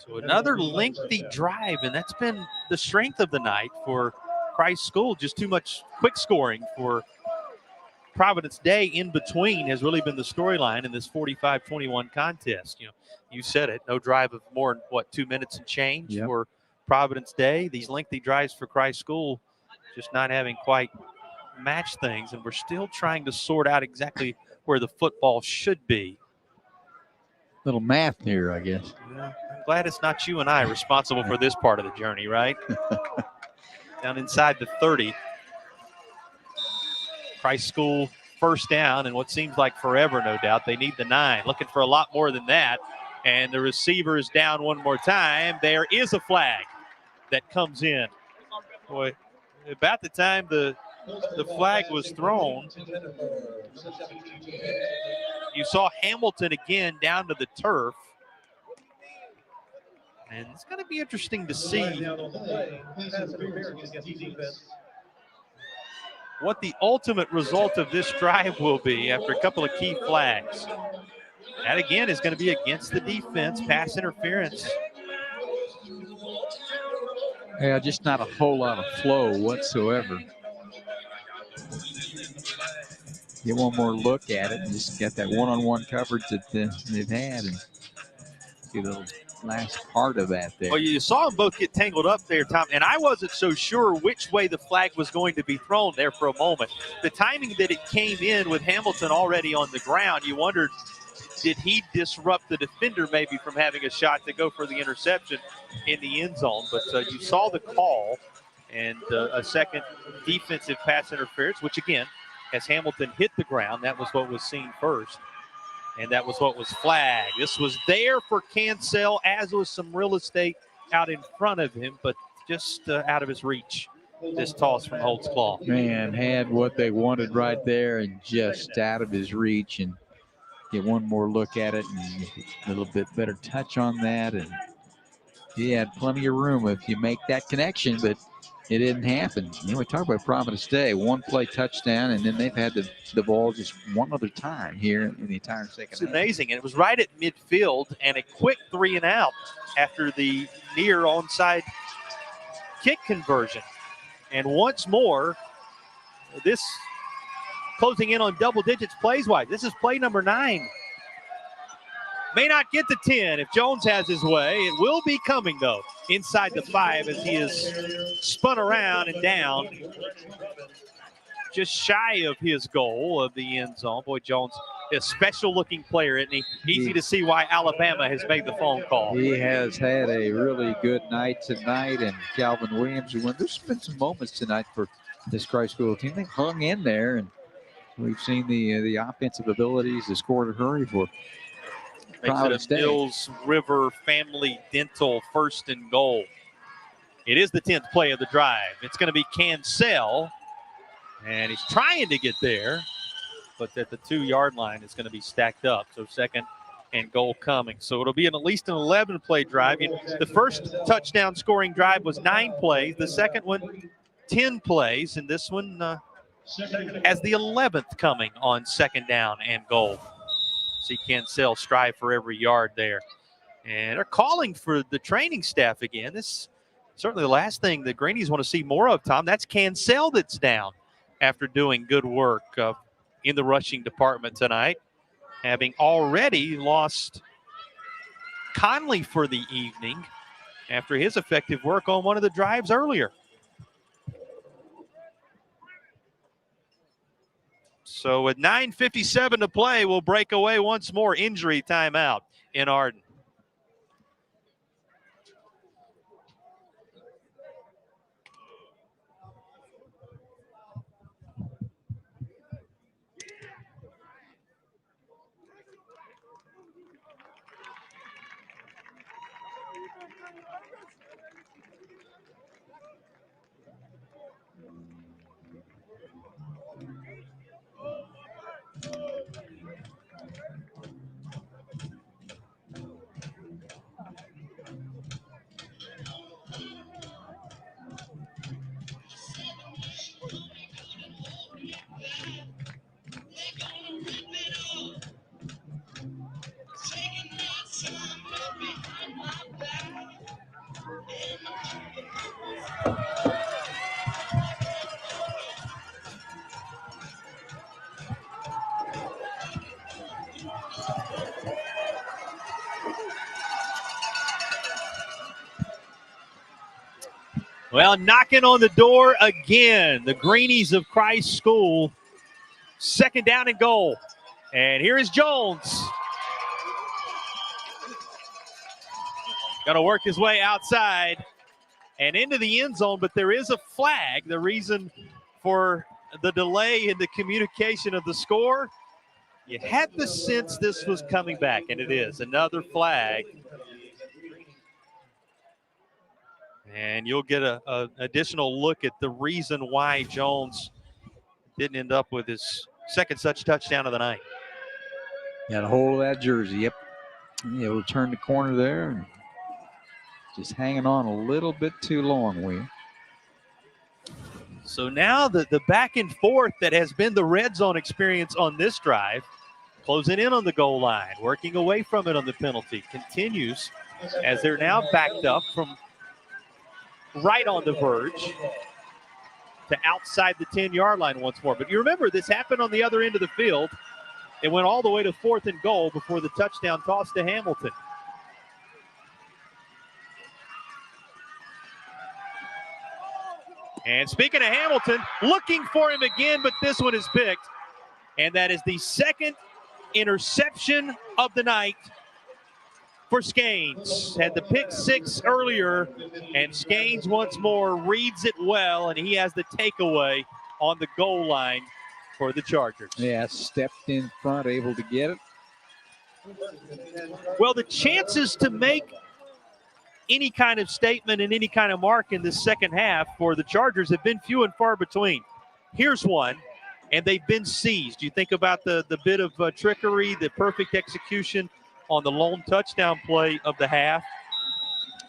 So another lengthy drive, and that's been the strength of the night for Christ School. Just too much quick scoring for Providence Day in between has really been the storyline in this 45-21 contest. You said it, no drive of more than 2 minutes and change for Providence Day. These lengthy drives for Christ School just not having quite matched things, and we're still trying to sort out exactly where the football should be. Little math here, I guess. Yeah, I'm glad it's not you and I responsible for this part of the journey, right? Down inside the 30. Christ School first down, and what seems like forever, no doubt. They need the 9. Looking for a lot more than that. And the receiver is down one more time. There is a flag that comes in. Boy, about the time the flag was thrown, you saw Hamilton again down to the turf. And it's going to be interesting to see what the ultimate result of this drive will be after a couple of key flags. That, again, is going to be against the defense, pass interference. Yeah, just not a whole lot of flow whatsoever. Get one more look at it and just get that one-on-one coverage that they've had and see the last part of that there. Well, you saw them both get tangled up there, Tom, and I wasn't so sure which way the flag was going to be thrown there for a moment. The timing that it came in with Hamilton already on the ground, you wondered, did he disrupt the defender maybe from having a shot to go for the interception in the end zone? But you saw the call and a second defensive pass interference, which again, as Hamilton hit the ground, that was what was seen first. And that was what was flagged. This was there for Cancel, as was some real estate out in front of him, but just out of his reach. This toss from Holtzclaw. Man, had what they wanted right there and just out of his reach. And get one more look at it and a little bit better touch on that. And he had plenty of room if you make that connection, but it didn't happen. We talk about Providence Day, one play touchdown, and then they've had the ball just one other time here in the entire second It's half. amazing, and it was right at midfield and a quick 3 and out after the near onside kick conversion. And once more, this closing in on double digits plays-wise. This is play number 9. May not get to 10 if Jones has his way. It will be coming, though, inside the 5 as he is spun around and down just shy of his goal of the end zone. Boy, Jones, a special-looking player, isn't he? Easy to see why Alabama has made the phone call. He has had a really good night tonight, and Calvin Williams, who won. There's been some moments tonight for this Christ School team. They hung in there, and we've seen the offensive abilities to score to hurry for Makes it a Mills River Family Dental 1st and goal. It is the 10th play of the drive. It's going to be Cancel, and he's trying to get there, but at the 2-yard line is going to be stacked up. So 2nd and goal coming. So it'll be at least an 11-play drive. The first touchdown scoring drive was 9 plays. The second one, 10 plays, and this one has the 11th coming on 2nd down and goal. See Cancel strive for every yard there. And they're calling for the training staff again. This is certainly the last thing the Greenies want to see more of, Tom. That's Cancel that's down after doing good work in the rushing department tonight, having already lost Conley for the evening after his effective work on one of the drives earlier. So with 9:57 to play, we'll break away once more. Injury timeout in Arden. Well, knocking on the door again, the Greenies of Christ School. 2nd down and goal. And here is Jones. Going to work his way outside and into the end zone, but there is a flag. The reason for the delay in the communication of the score, you had the sense this was coming back, and it is. Another flag. And you'll get an additional look at the reason why Jones didn't end up with his second such touchdown of the night. Got a hold of that jersey. Yep. Able to turn the corner there. And just hanging on a little bit too long, Will. So now the back and forth that has been the red zone experience on this drive, closing in on the goal line, working away from it on the penalty, continues as they're now backed up from right on the verge to outside the 10-yard line once more. But you remember, this happened on the other end of the field. It went all the way to 4th and goal before the touchdown toss to Hamilton. And speaking of Hamilton, looking for him again, but this one is picked. And that is the 2nd interception of the night for Skanes. Had the pick 6 earlier, and Skanes once more reads it well, and he has the takeaway on the goal line for the Chargers. Yeah, stepped in front, able to get it. Well, the chances to make any kind of statement and any kind of mark in the second half for the Chargers have been few and far between. Here's one, and they've been seized. You think about the bit of trickery, the perfect execution on the lone touchdown play of the half.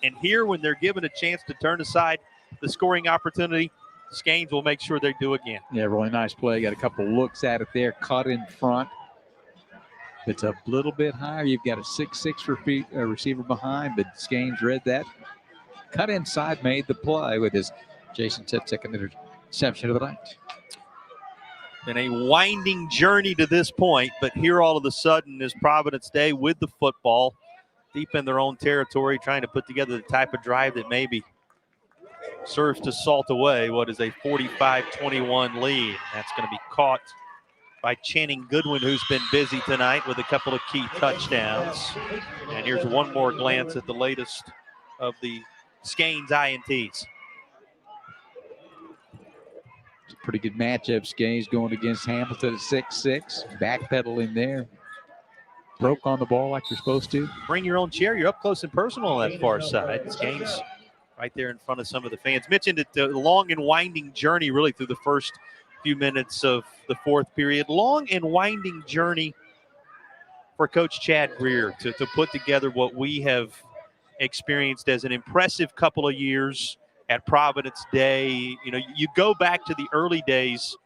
And here, when they're given a chance to turn aside the scoring opportunity, Skanes will make sure they do again. Yeah, really nice play. Got a couple looks at it there, cut in front. It's a little bit higher. You've got a 6'6" receiver behind, but Skanes read that. Cut inside, made the play with his Jason Tipp's second interception of the night. Been a winding journey to this point, but here all of a sudden is Providence Day with the football, deep in their own territory, trying to put together the type of drive that maybe serves to salt away what is a 45-21 lead. That's going to be caught by Channing Goodwin, who's been busy tonight with a couple of key touchdowns. And here's one more glance at the latest of the Skanes INTs. It's a pretty good matchup. Skanes going against Hamilton at 6'6", backpedaling there. Broke on the ball like you're supposed to. Bring your own chair. You're up close and personal on that far side. Skanes right there in front of some of the fans. Mentioned it, the long and winding journey really through the first few minutes of the fourth period. Long and winding journey for Coach Chad Greer to put together what we have experienced as an impressive couple of years at Providence Day. You know, you go back to the early days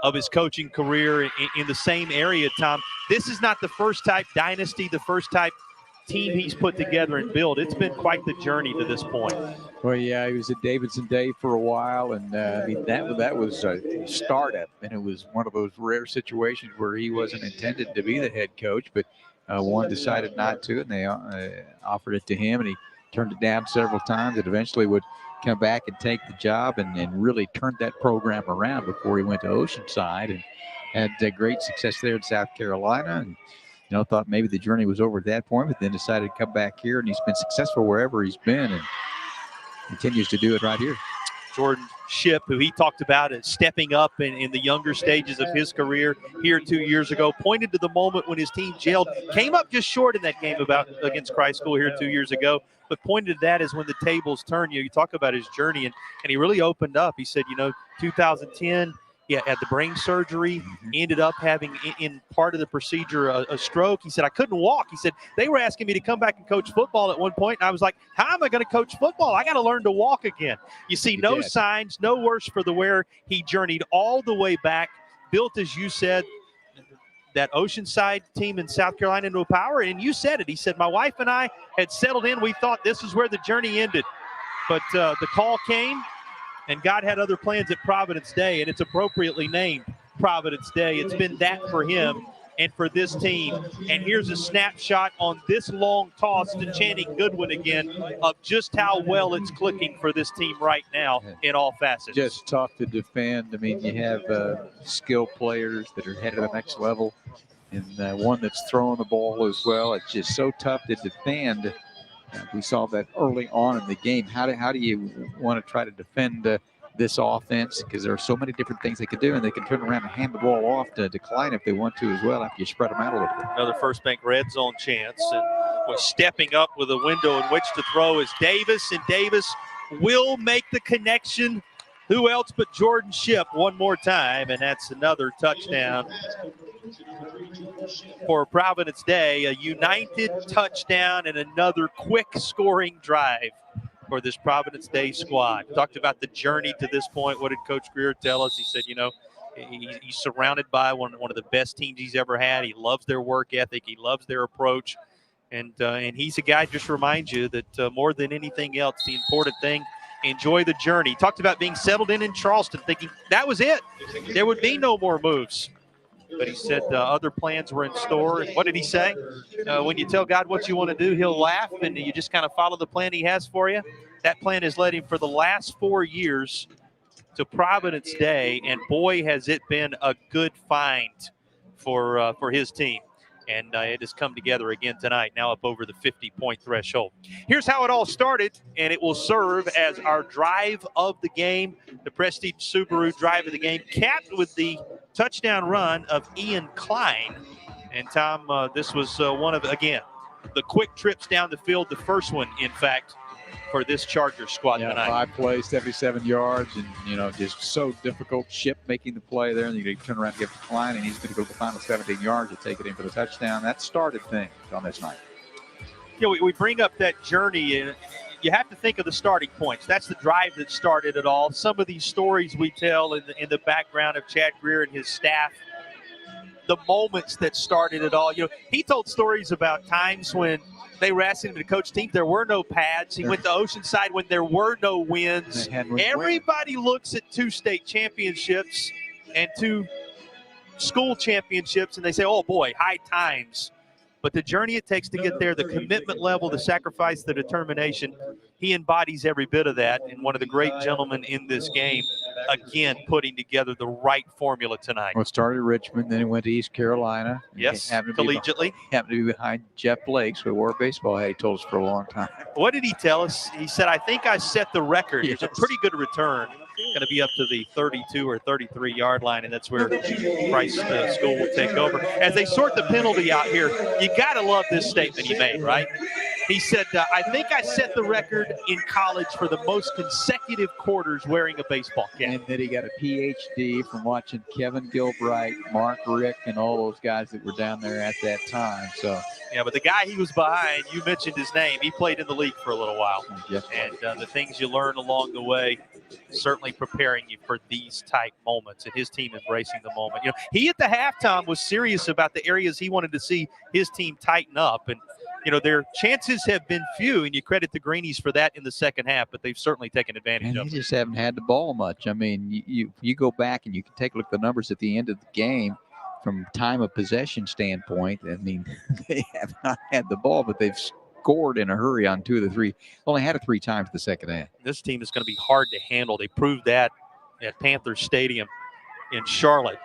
of his coaching career in the same area, Tom. This is not the first type dynasty, the first type team he's put together and built. It's been quite the journey to this point. Well, yeah, he was at Davidson Day for a while, and I mean that was a startup, and it was one of those rare situations where he wasn't intended to be the head coach, but one decided not to, and they offered it to him, and he turned it down several times, and eventually would come back and take the job and really turned that program around before he went to Oceanside and had great success there in South Carolina. And, thought maybe the journey was over at that point, but then decided to come back here, and he's been successful wherever he's been and continues to do it right here. Jordan Ship, who he talked about as stepping up in the younger stages of his career here 2 years ago, pointed to the moment when his team jailed, came up just short in that game against Christ School here 2 years ago, but pointed to that as when the tables turn. You talk about his journey, and he really opened up. He said, 2010, had the brain surgery, ended up having in part of the procedure a stroke. He said, I couldn't walk. He said, they were asking me to come back and coach football at one point, and I was like, how am I going to coach football? I got to learn to walk again. You see no signs, no worse for the wear. He journeyed all the way back, built, as you said, that Oceanside team in South Carolina into a power, and you said it. He said, my wife and I had settled in. We thought this is where the journey ended, but the call came, and God had other plans at Providence Day, and it's appropriately named Providence Day. It's been that for him and for this team. And here's a snapshot on this long toss to Channing Goodwin again of just how well it's clicking for this team right now in all facets. Just tough to defend. I mean, you have skilled players that are headed to the next level, and one that's throwing the ball as well. It's just so tough to defend. We saw that early on in the game. How do you want to try to defend this offense? Because there are so many different things they can do, and they can turn around and hand the ball off to Decline if they want to as well after you spread them out a little bit. Another First Bank red zone chance. And was stepping up with a window in which to throw is Davis, and Davis will make the connection. Who else but Jordan Ship one more time, and that's another touchdown for Providence Day. A united touchdown and another quick scoring drive for this Providence Day squad. Talked about the journey to this point. What did Coach Greer tell us? He said, he's surrounded by one of the best teams he's ever had. He loves their work ethic. He loves their approach. And he's a guy, just reminds you that more than anything else, the important thing, enjoy the journey. Talked about being settled in Charleston, thinking that was it. There would be no more moves. But he said other plans were in store. And what did he say? When you tell God what you want to do, he'll laugh, and you just kind of follow the plan he has for you. That plan has led him for the last 4 years to Providence Day, and boy, has it been a good find for his team. And it has come together again tonight, now up over the 50-point threshold. Here's how it all started, and it will serve as our drive of the game, the Prestige Subaru drive of the game, capped with the touchdown run of Ian Klein. And, Tom, this was one of, again, the quick trips down the field, the first one, in fact, for this Chargers squad tonight. 5 plays, 77 yards, and, just so difficult. Ship making the play there, and you turn around and give it to Klein, and he's going to go the final 17 yards to take it in for the touchdown. That started things on this night. We bring up that journey, and you have to think of the starting points. That's the drive that started it all. Some of these stories we tell in the background of Chad Greer and his staff, the moments that started it all. He told stories about times when they were asking him to coach teams. There were no pads. He went to Oceanside when there were no wins. Everybody looks at 2 state championships and 2 school championships, and they say, oh, boy, high times. But the journey it takes to get there, the commitment level, the sacrifice, the determination, he embodies every bit of that. And one of the great gentlemen in this game, again, putting together the right formula tonight. Well, it started at Richmond, then he went to East Carolina. Yes, collegiately. Happened to be behind Jeff Blakes, who wore a baseball hat, he told us, for a long time. What did he tell us? He said, I think I set the record. Yes. It's a pretty good return. Going to be up to the 32 or 33 yard line, and that's where Christ School will take over. As they sort the penalty out here, you got to love this statement he made, right? He said, I think I set the record in college for the most consecutive quarters wearing a baseball cap. And then he got a PhD from watching Kevin Gilbride, Mark Rick, and all those guys that were down there at that time. So, yeah, but the guy he was behind, you mentioned his name. He played in the league for a little while. And the things you learn along the way, certainly preparing you for these type moments, and his team embracing the moment. He at the halftime was serious about the areas he wanted to see his team tighten up. And, their chances have been few, and you credit the Greenies for that in the second half, but they've certainly taken advantage of it. They just haven't had the ball much. I mean, you go back and you can take a look at the numbers at the end of the game from time of possession standpoint. I mean, they have not had the ball, but they've scored in a hurry on 2 of the 3. Only had it 3 times in the second half. This team is going to be hard to handle. They proved that at Panther Stadium in Charlotte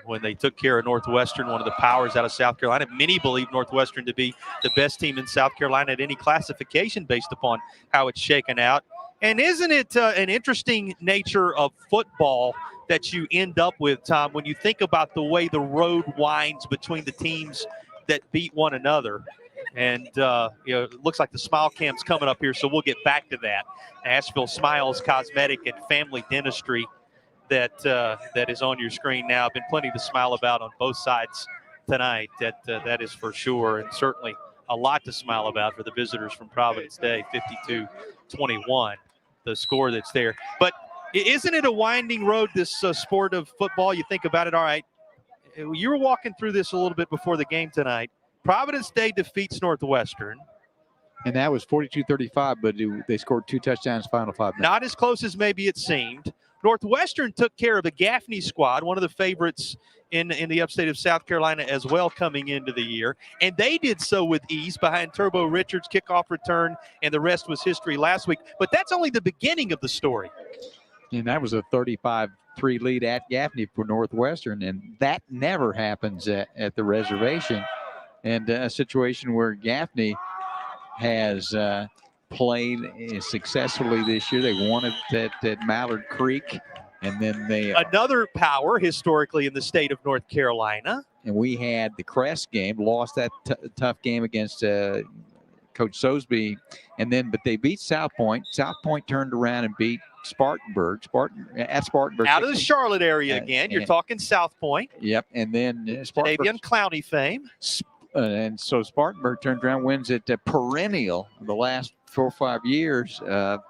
when they took care of Northwestern, one of the powers out of South Carolina. Many believe Northwestern to be the best team in South Carolina at any classification based upon how it's shaken out. And isn't it an interesting nature of football that you end up with, Tom, when you think about the way the road winds between the teams that beat one another? And, it looks like the Smile Cam's coming up here, so we'll get back to that. Asheville Smiles Cosmetic and Family Dentistry that is on your screen now. Been plenty to smile about on both sides tonight. That is for sure, and certainly a lot to smile about for the visitors from Providence Day. 52-21, the score that's there. But isn't it a winding road, this sport of football? You think about it. All right, you were walking through this a little bit before the game tonight. Providence Day defeats Northwestern. And that was 42-35, but they scored 2 touchdowns final 5 minutes. Not as close as maybe it seemed. Northwestern took care of the Gaffney squad, one of the favorites in the upstate of South Carolina as well coming into the year. And they did so with ease behind Turbo Richards' kickoff return, and the rest was history last week. But that's only the beginning of the story. And that was a 35-3 lead at Gaffney for Northwestern, and that never happens at the reservation. And a situation where Gaffney has played successfully this year. They won it at Mallard Creek, and then another power historically in the state of North Carolina. And we had the Crest game, lost that tough game against Coach Sosby, but they beat South Point. South Point turned around and beat Spartanburg. Spartanburg. Out of the Charlotte area again. You're talking South Point. Yep, and then Davion Clowney fame. And so Spartanburg turns around, wins it perennial the last 4 or 5 years.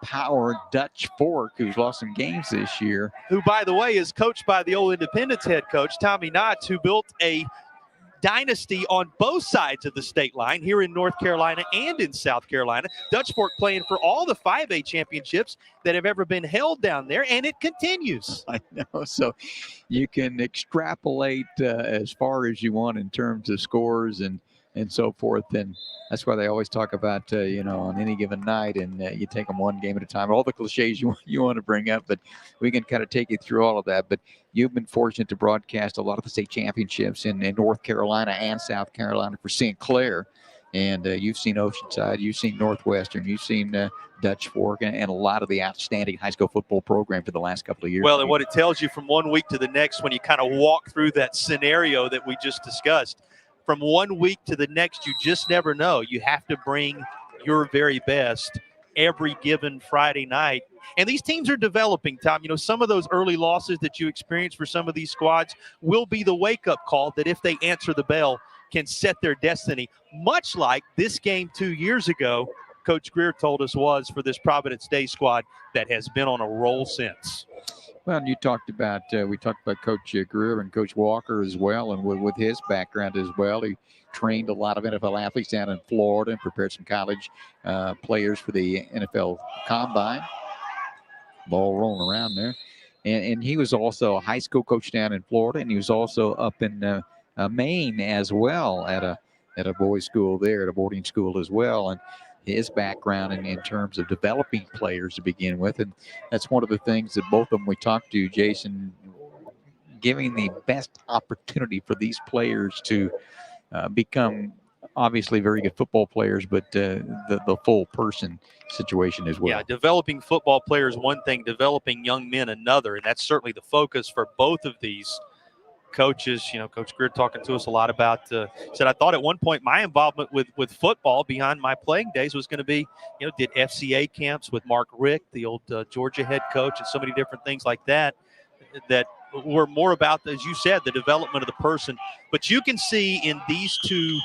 Power Dutch Fork, who's lost some games this year. Who, by the way, is coached by the old Independence head coach, Tommy Knotts, who built a dynasty on both sides of the state line here in North Carolina and in South Carolina. Dutch Fork playing for all the 5A championships that have ever been held down there, and it continues. I know. So you can extrapolate as far as you want in terms of scores and so forth. And that's why they always talk about, on any given night, and you take them one game at a time. All the cliches you want to bring up, but we can kind of take you through all of that. But you've been fortunate to broadcast a lot of the state championships in North Carolina and South Carolina for St. Clair. And you've seen Oceanside, you've seen Northwestern, you've seen Dutch Fork, and a lot of the outstanding high school football program for the last couple of years. Well, and what it tells you from one week to the next when you kind of walk through that scenario that we just discussed, from one week to the next, you just never know. You have to bring your very best every given Friday night. And these teams are developing, Tom. Some of those early losses that you experience for some of these squads will be the wake-up call that if they answer the bell, can set their destiny, much like this game 2 years ago, Coach Greer told us was for this Providence Day squad that has been on a roll since. Well, and we talked about Coach Greer and Coach Walker as well, and with his background as well. He trained a lot of NFL athletes down in Florida and prepared some college players for the NFL Combine. Ball rolling around there. And he was also a high school coach down in Florida, and he was also up in Maine as well at a boys' school there, at a boarding school as well. And his background in terms of developing players to begin with. And that's one of the things that both of them we talked to, Jason, giving the best opportunity for these players to become obviously very good football players, but the full person situation as well. Yeah, developing football players one thing, developing young men another, and that's certainly the focus for both of these coaches. Coach Greer talking to us a lot about said, I thought at one point my involvement with football beyond my playing days was going to be, did FCA camps with Mark Rick, the old Georgia head coach, and so many different things like that were more about, as you said, the development of the person. But you can see in these two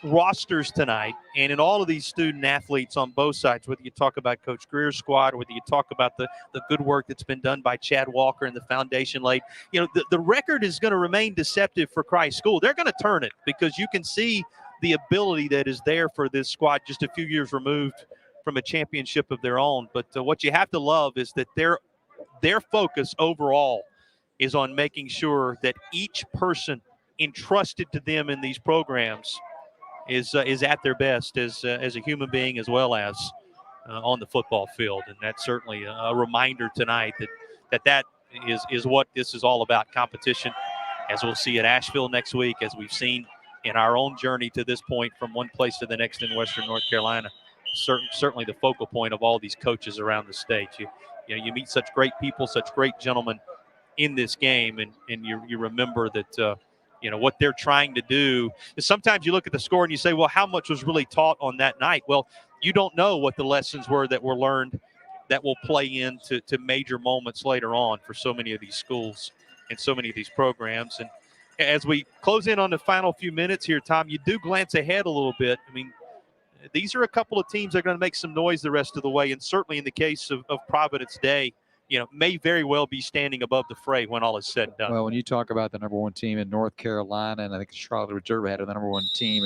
rosters tonight and in all of these student athletes on both sides, whether you talk about Coach Greer's squad or whether you talk about the good work that's been done by Chad Walker and the foundation laid, the record is going to remain deceptive for Christ School. They're going to turn it because you can see the ability that is there for this squad just a few years removed from a championship of their own. But what you have to love is that their focus overall is on making sure that each person entrusted to them in these programs is at their best as a human being as well as on the football field. And that's certainly a reminder tonight that is what this is all about, competition, as we'll see at Asheville next week, as we've seen in our own journey to this point from one place to the next in Western North Carolina. Certainly the focal point of all these coaches around the state. You meet such great people, such great gentlemen in this game, and you remember that what they're trying to do is sometimes you look at the score and you say, well, how much was really taught on that night? Well, you don't know what the lessons were that were learned that will play into major moments later on for so many of these schools and so many of these programs. And as we close in on the final few minutes here, Tom, you do glance ahead a little bit. I mean, these are a couple of teams that are going to make some noise the rest of the way, and certainly in the case of Providence Day, may very well be standing above the fray when all is said and done. Well, when you talk about the number one team in North Carolina, and I think Charlotte Reserve had the number one team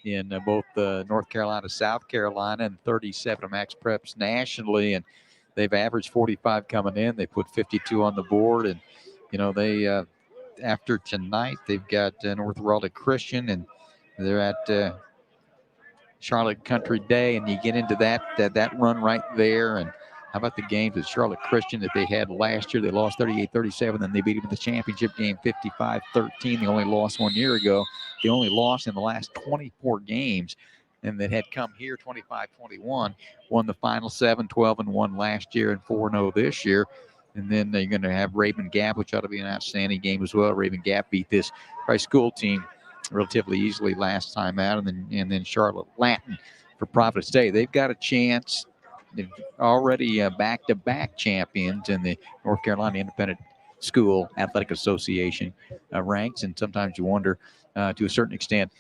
in both North Carolina, South Carolina, and 37 Max Preps nationally, and they've averaged 45 coming in. They put 52 on the board, and they after tonight they've got North Raleigh Christian, and they're at Charlotte Country Day, and you get into that run right there. And how about the games at Charlotte Christian that they had last year? They lost 38-37, then they beat them in the championship game 55-13. They only lost 1 year ago. They only lost in the last 24 games, and that had come here 25-21, won the final 7, 12-1 last year and 4-0 this year. And then they're going to have Raven Gap, which ought to be an outstanding game as well. Raven Gap beat this Christ School team relatively easily last time out, and then Charlotte Latin for Providence Day. They've got a chance. They've already back-to-back champions in the North Carolina Independent School Athletic Association ranks, and sometimes you wonder, to a certain extent,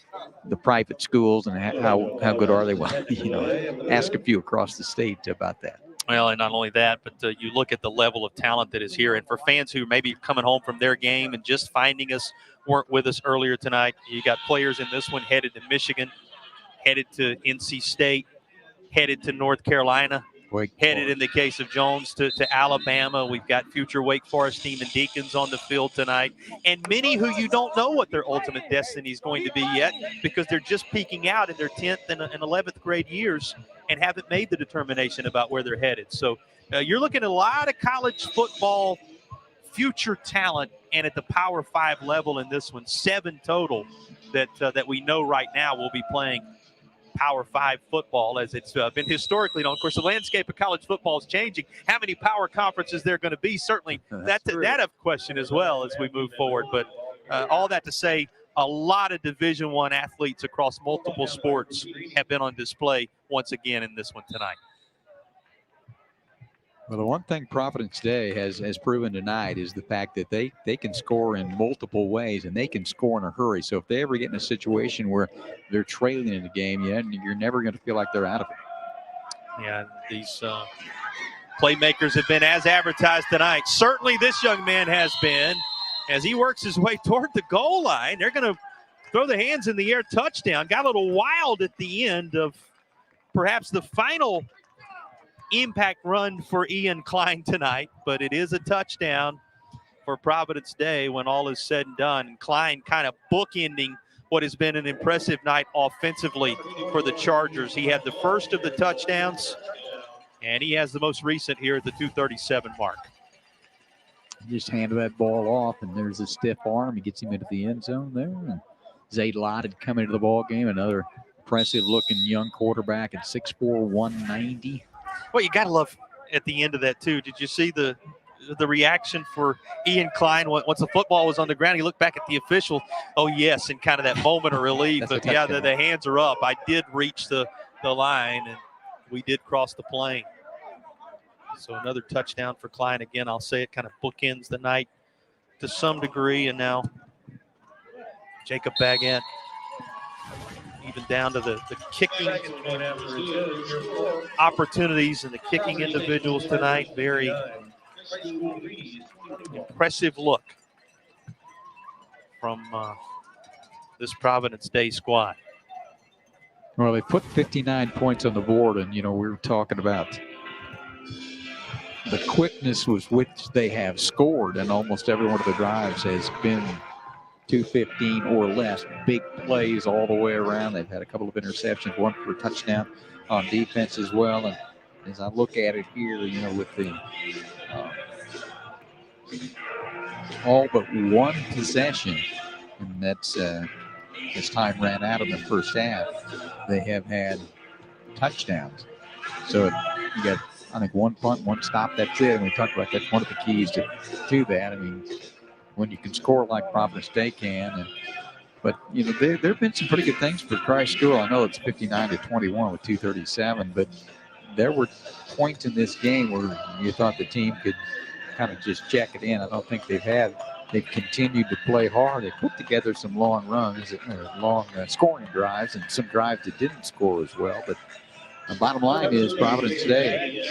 the private schools and how good are they? Well, ask a few across the state about that. Well, and not only that, but you look at the level of talent that is here. And for fans who may be coming home from their game and just finding us, weren't with us earlier tonight, you got players in this one headed to Michigan, headed to NC State, headed to North Carolina, headed in the case of Jones to Alabama. We've got future Wake Forest Demon Deacons on the field tonight, and many who you don't know what their ultimate destiny is going to be yet, because they're just peeking out in their 10th and 11th grade years and haven't made the determination about where they're headed. So you're looking at a lot of college football future talent, and at the Power 5 level in this one, 7 total that we know right now will be playing Power 5 football, as it's been historically known. Of course, the landscape of college football is changing. How many power conferences there are going to be? Certainly that's a question as well as we move forward. But all that to say, a lot of Division I athletes across multiple sports have been on display once again in this one tonight. Well, the one thing Providence Day has proven tonight is the fact that they can score in multiple ways, and they can score in a hurry. So if they ever get in a situation where they're trailing in the game, you're never going to feel like they're out of it. Yeah, these playmakers have been as advertised tonight. Certainly this young man has been, as he works his way toward the goal line. They're going to throw the hands in the air, touchdown. Got a little wild at the end of perhaps the final impact run for Ian Klein tonight, but it is a touchdown for Providence Day when all is said and done. And Klein kind of bookending what has been an impressive night offensively for the Chargers. He had the first of the touchdowns, and he has the most recent here at the 237 mark. Just handed that ball off, and there's a stiff arm. He gets him into the end zone there. And Zayd Lott had come into the ball game, another impressive-looking young quarterback at 6'4", 190. Well, you got to love at the end of that, too. Did you see the reaction for Ian Klein once the football was on the ground? He looked back at the official. Oh, yes, and kind of that moment of relief. But, yeah, the hands are up. I did reach the line, and we did cross the plane. So another touchdown for Klein. Again, I'll say it kind of bookends the night to some degree. And now Jacob Baggett, even down to the kicking opportunities and the kicking individuals tonight. Very impressive look from this Providence Day squad. Well, they put 59 points on the board, and, we were talking about the quickness with which they have scored, and almost every one of the drives has been 215 or less. Big plays all the way around. They've had a couple of interceptions, one for a touchdown on defense as well. And as I look at it here, with the all but one possession, and that's as time ran out in the first half, they have had touchdowns. So you got, I think, one punt, one stop, that's it. And we talked about that's one of the keys to that. I mean, when you can score like Providence Day can. But, there have been some pretty good things for Christ School. I know it's 59-21 with 2:37, but there were points in this game where you thought the team could kind of just check it in. I don't think they've continued to play hard. They put together some long runs, long scoring drives, and some drives that didn't score as well. But the bottom line is Providence Day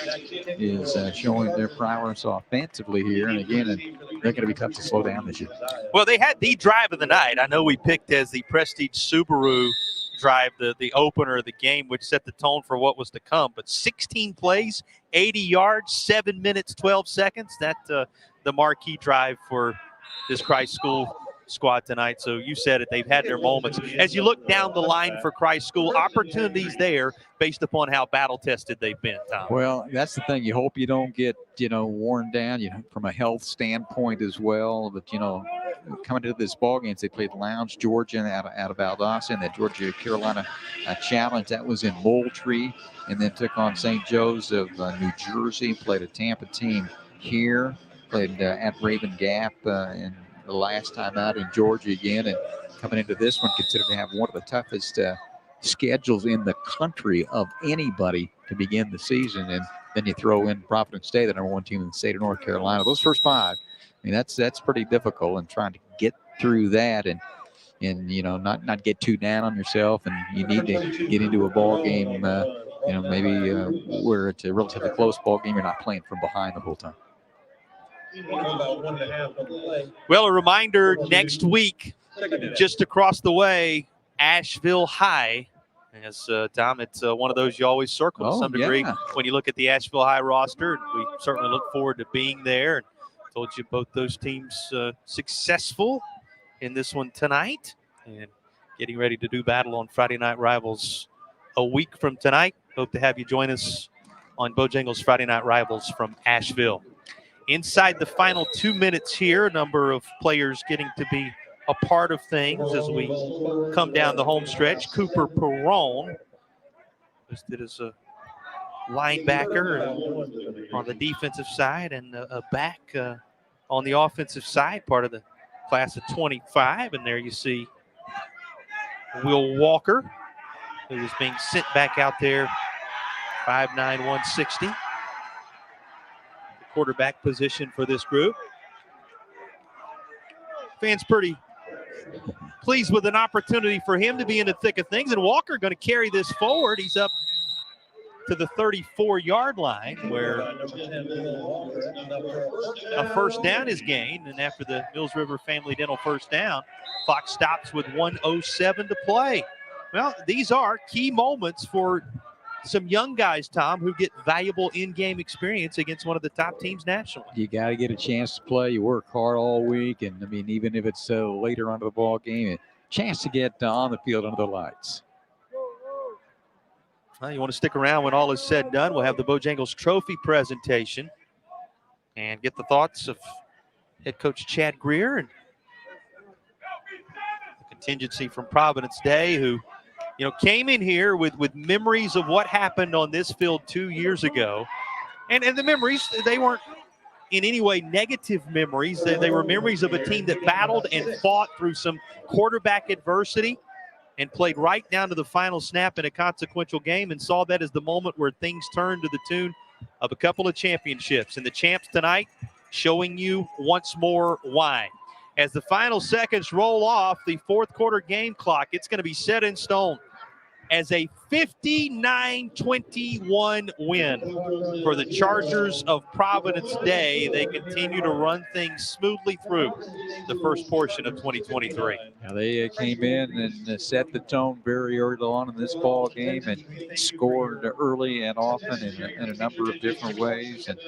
is showing their prowess offensively here. And again, they're going to be tough to slow down this year. Well, they had the drive of the night. I know we picked as the Prestige Subaru drive the opener of the game, which set the tone for what was to come. But 16 plays, 80 yards, 7 minutes, 12 seconds. That's the marquee drive for this Christ School squad tonight. So you said it, they've had their moments. As you look down the line for Christ School, opportunities there based upon how battle tested they've been, Tom. Well, that's the thing. You hope you don't get, worn down, from a health standpoint as well. But, coming into this ball game, they played Lowndes, Georgia, out of Valdosta, and that Georgia Carolina challenge that was in Moultrie, and then took on St. Joe's of New Jersey, played a Tampa team here, played at Raven Gap in the last time out in Georgia again, and coming into this one, considered to have one of the toughest schedules in the country of anybody to begin the season. And then you throw in Providence Day, the number one team in the state of North Carolina. Those first five, I mean, that's pretty difficult, and trying to get through that and not get too down on yourself. And you need to get into a ball game, maybe where it's a relatively close ball game. You're not playing from behind the whole time. Well, a reminder, next week, just across the way, Asheville High. As Tom, it's one of those you always circle to some degree when you look at the Asheville High roster. We certainly look forward to being there. And told you both those teams successful in this one tonight and getting ready to do battle on Friday Night Rivals a week from tonight. Hope to have you join us on Bojangles Friday Night Rivals from Asheville. Inside the final 2 minutes here, a number of players getting to be a part of things as we come down the home stretch. Cooper Perrone listed as a linebacker on the defensive side and a back on the offensive side, part of the class of 25. And there you see Will Walker, who is being sent back out there, 5'9", 160. Quarterback position for this group. Fans pretty pleased with an opportunity for him to be in the thick of things. And Walker going to carry this forward. He's up to the 34-yard line where a first down is gained. And after the Mills River Family Dental first down, clock stops with 1:07 to play. Well, these are key moments for some young guys, Tom, who get valuable in-game experience against one of the top teams nationally. You got to get a chance to play. You work hard all week, and I mean, even if it's later onto the ball game, a chance to get on the field under the lights. Well, you want to stick around when all is said and done. We'll have the Bojangles Trophy presentation and get the thoughts of head coach Chad Greer and the contingency from Providence Day, who came in here with memories of what happened on this field 2 years ago. And the memories, they weren't in any way negative memories. They were memories of a team that battled and fought through some quarterback adversity and played right down to the final snap in a consequential game, and saw that as the moment where things turned to the tune of a couple of championships. And the champs tonight showing you once more why. As the final seconds roll off the fourth quarter game clock, it's going to be set in stone as a 59-21 win for the Chargers of Providence Day. They continue to run things smoothly through the first portion of 2023. Now they came in and set the tone very early on in this ball game and scored early and often in a number of different ways. And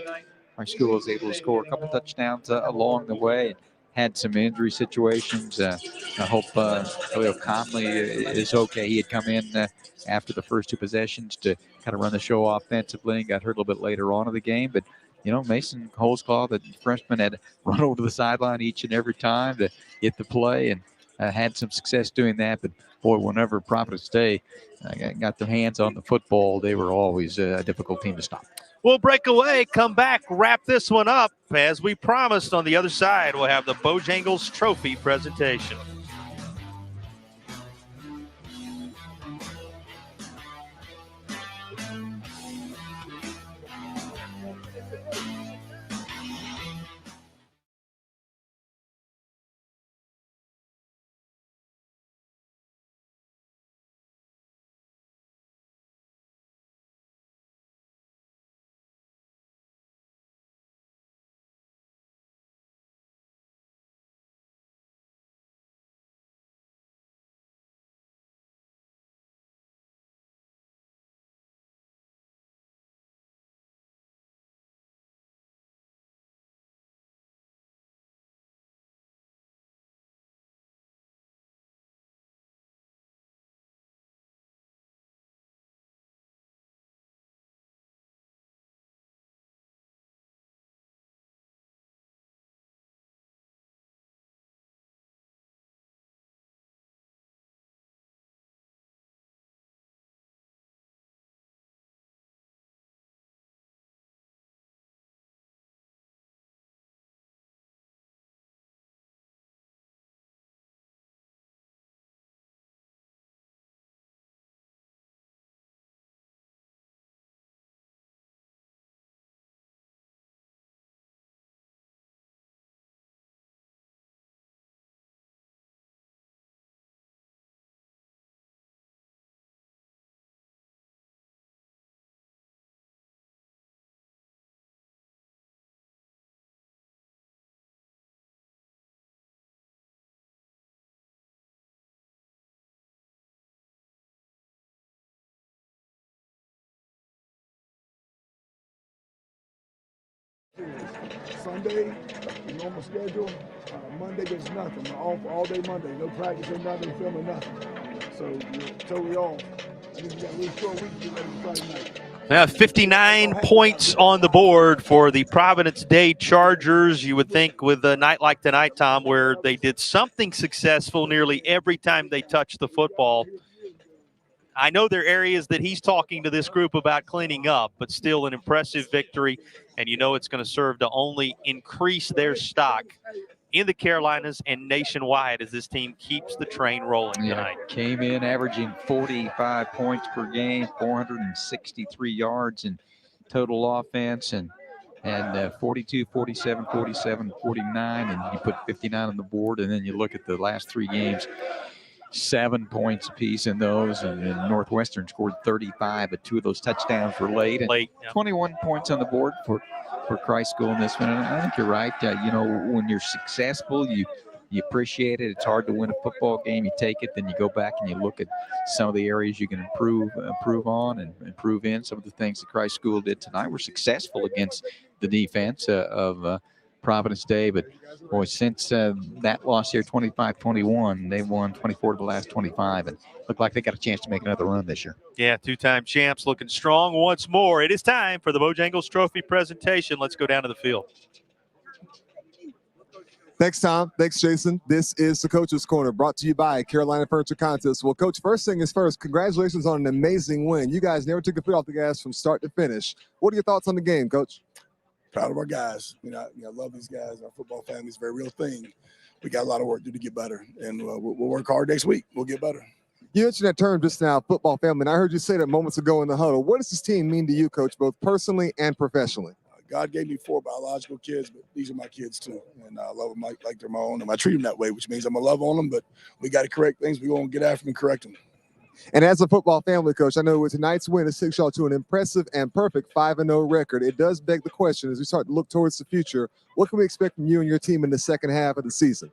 our school was able to score a couple touchdowns along the way. had some injury situations. I hope Khalil Conley is okay. He had come in after the first two possessions to kind of run the show offensively and got hurt a little bit later on in the game. But, Mason Holzclaw, the freshman, had run over to the sideline each and every time to get the play and had some success doing that. But, boy, whenever Providence Day got their hands on the football, they were always a difficult team to stop. We'll break away, come back, wrap this one up. As we promised, on the other side, we'll have the Bojangles Trophy presentation. Sunday, normal schedule. Monday, there's nothing. We're off all day Monday. No practice or nothing, film or nothing. So you're totally off. I think we got a really short week to get ready for Friday night. Now, 59 points on the board for the Providence Day Chargers. You would think with a night like tonight, Tom, where they did something successful nearly every time they touched the football. I know there are areas that he's talking to this group about cleaning up, but still an impressive victory. And it's going to serve to only increase their stock in the Carolinas and nationwide as this team keeps the train rolling tonight. Came in averaging 45 points per game, 463 yards in total offense, and 42, 47, 47, 49, and you put 59 on the board, and then you look at the last three games, 7 points apiece in those, and Northwestern scored 35, but 2 of those touchdowns were late, and 21 points on the board for Christ School in this one. And I think you're right. When you're successful, you appreciate it. It's hard to win a football game. You take it, then you go back and you look at some of the areas you can improve on and improve in. Some of the things that Christ School did tonight were successful against the defense of Providence Day, but boy, since that loss here, 25-21, they won 24 of the last 25, and look like they got a chance to make another run this year. Yeah, two-time champs looking strong once more. It is time for the Bojangles Trophy presentation. Let's go down to the field. Thanks, Tom. Thanks, Jason. This is the Coach's Corner, brought to you by Carolina Furniture Contest. Well, Coach, first thing is first, congratulations on an amazing win. You guys never took a foot off the gas from start to finish. What are your thoughts on the game, Coach? Proud of our guys. I love these guys. Our football family is a very real thing. We got a lot of work to do to get better, and we'll work hard next week. We'll get better. You mentioned that term just now, football family, and I heard you say that moments ago in the huddle. What does this team mean to you, Coach, both personally and professionally? God gave me 4 biological kids, but these are my kids too, and I love them like they're my own, and I treat them that way, which means I'm going to love on them, but we got to correct things. We're going to get after them and correct them. And as a football family, Coach, I know with tonight's win, it takes y'all to an impressive and perfect 5-0 record. It does beg the question, as we start to look towards the future, what can we expect from you and your team in the second half of the season?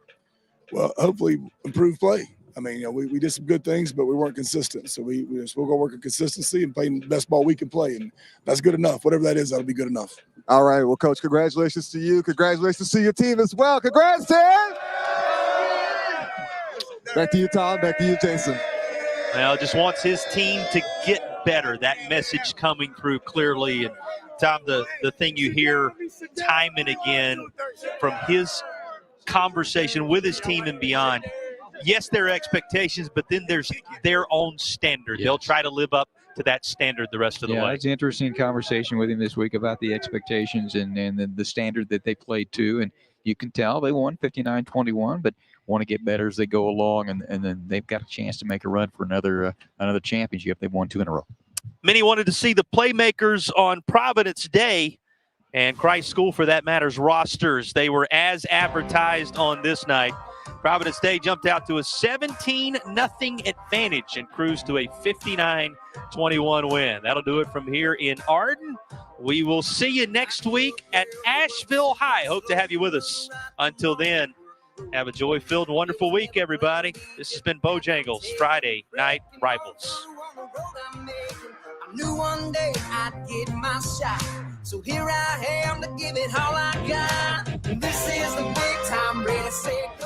Well, hopefully improved play. I mean, we did some good things, but we weren't consistent. So we're going to work on consistency and playing the best ball we can play. And that's good enough. Whatever that is, that'll be good enough. All right. Well, Coach, congratulations to you. Congratulations to your team as well. Congrats, Tim! Back to you, Tom. Back to you, Jason. Well, just wants his team to get better. That message coming through clearly. And Tom, the thing you hear time and again from his conversation with his team and beyond, yes, there are expectations, but then there's their own standard. Yes. They'll try to live up to that standard the rest of the way. Yeah, it's an interesting conversation with him this week about the expectations and the standard that they played to. And you can tell they won 59-21, but want to get better as they go along. And then they've got a chance to make a run for another championship. They've won 2 in a row. Many wanted to see the playmakers on Providence Day and Christ School, for that matter's rosters. They were as advertised on this night. Providence Day jumped out to a 17-0 advantage and cruised to a 59-21 win. That'll do it from here in Arden. We will see you next week at Asheville High. Hope to have you with us. Until then, have a joy-filled, wonderful week, everybody. This has been Bojangles Friday Night Rivals. I knew one day I'd get my shot. So here I am to give it all I got. This is the big time, ready, set,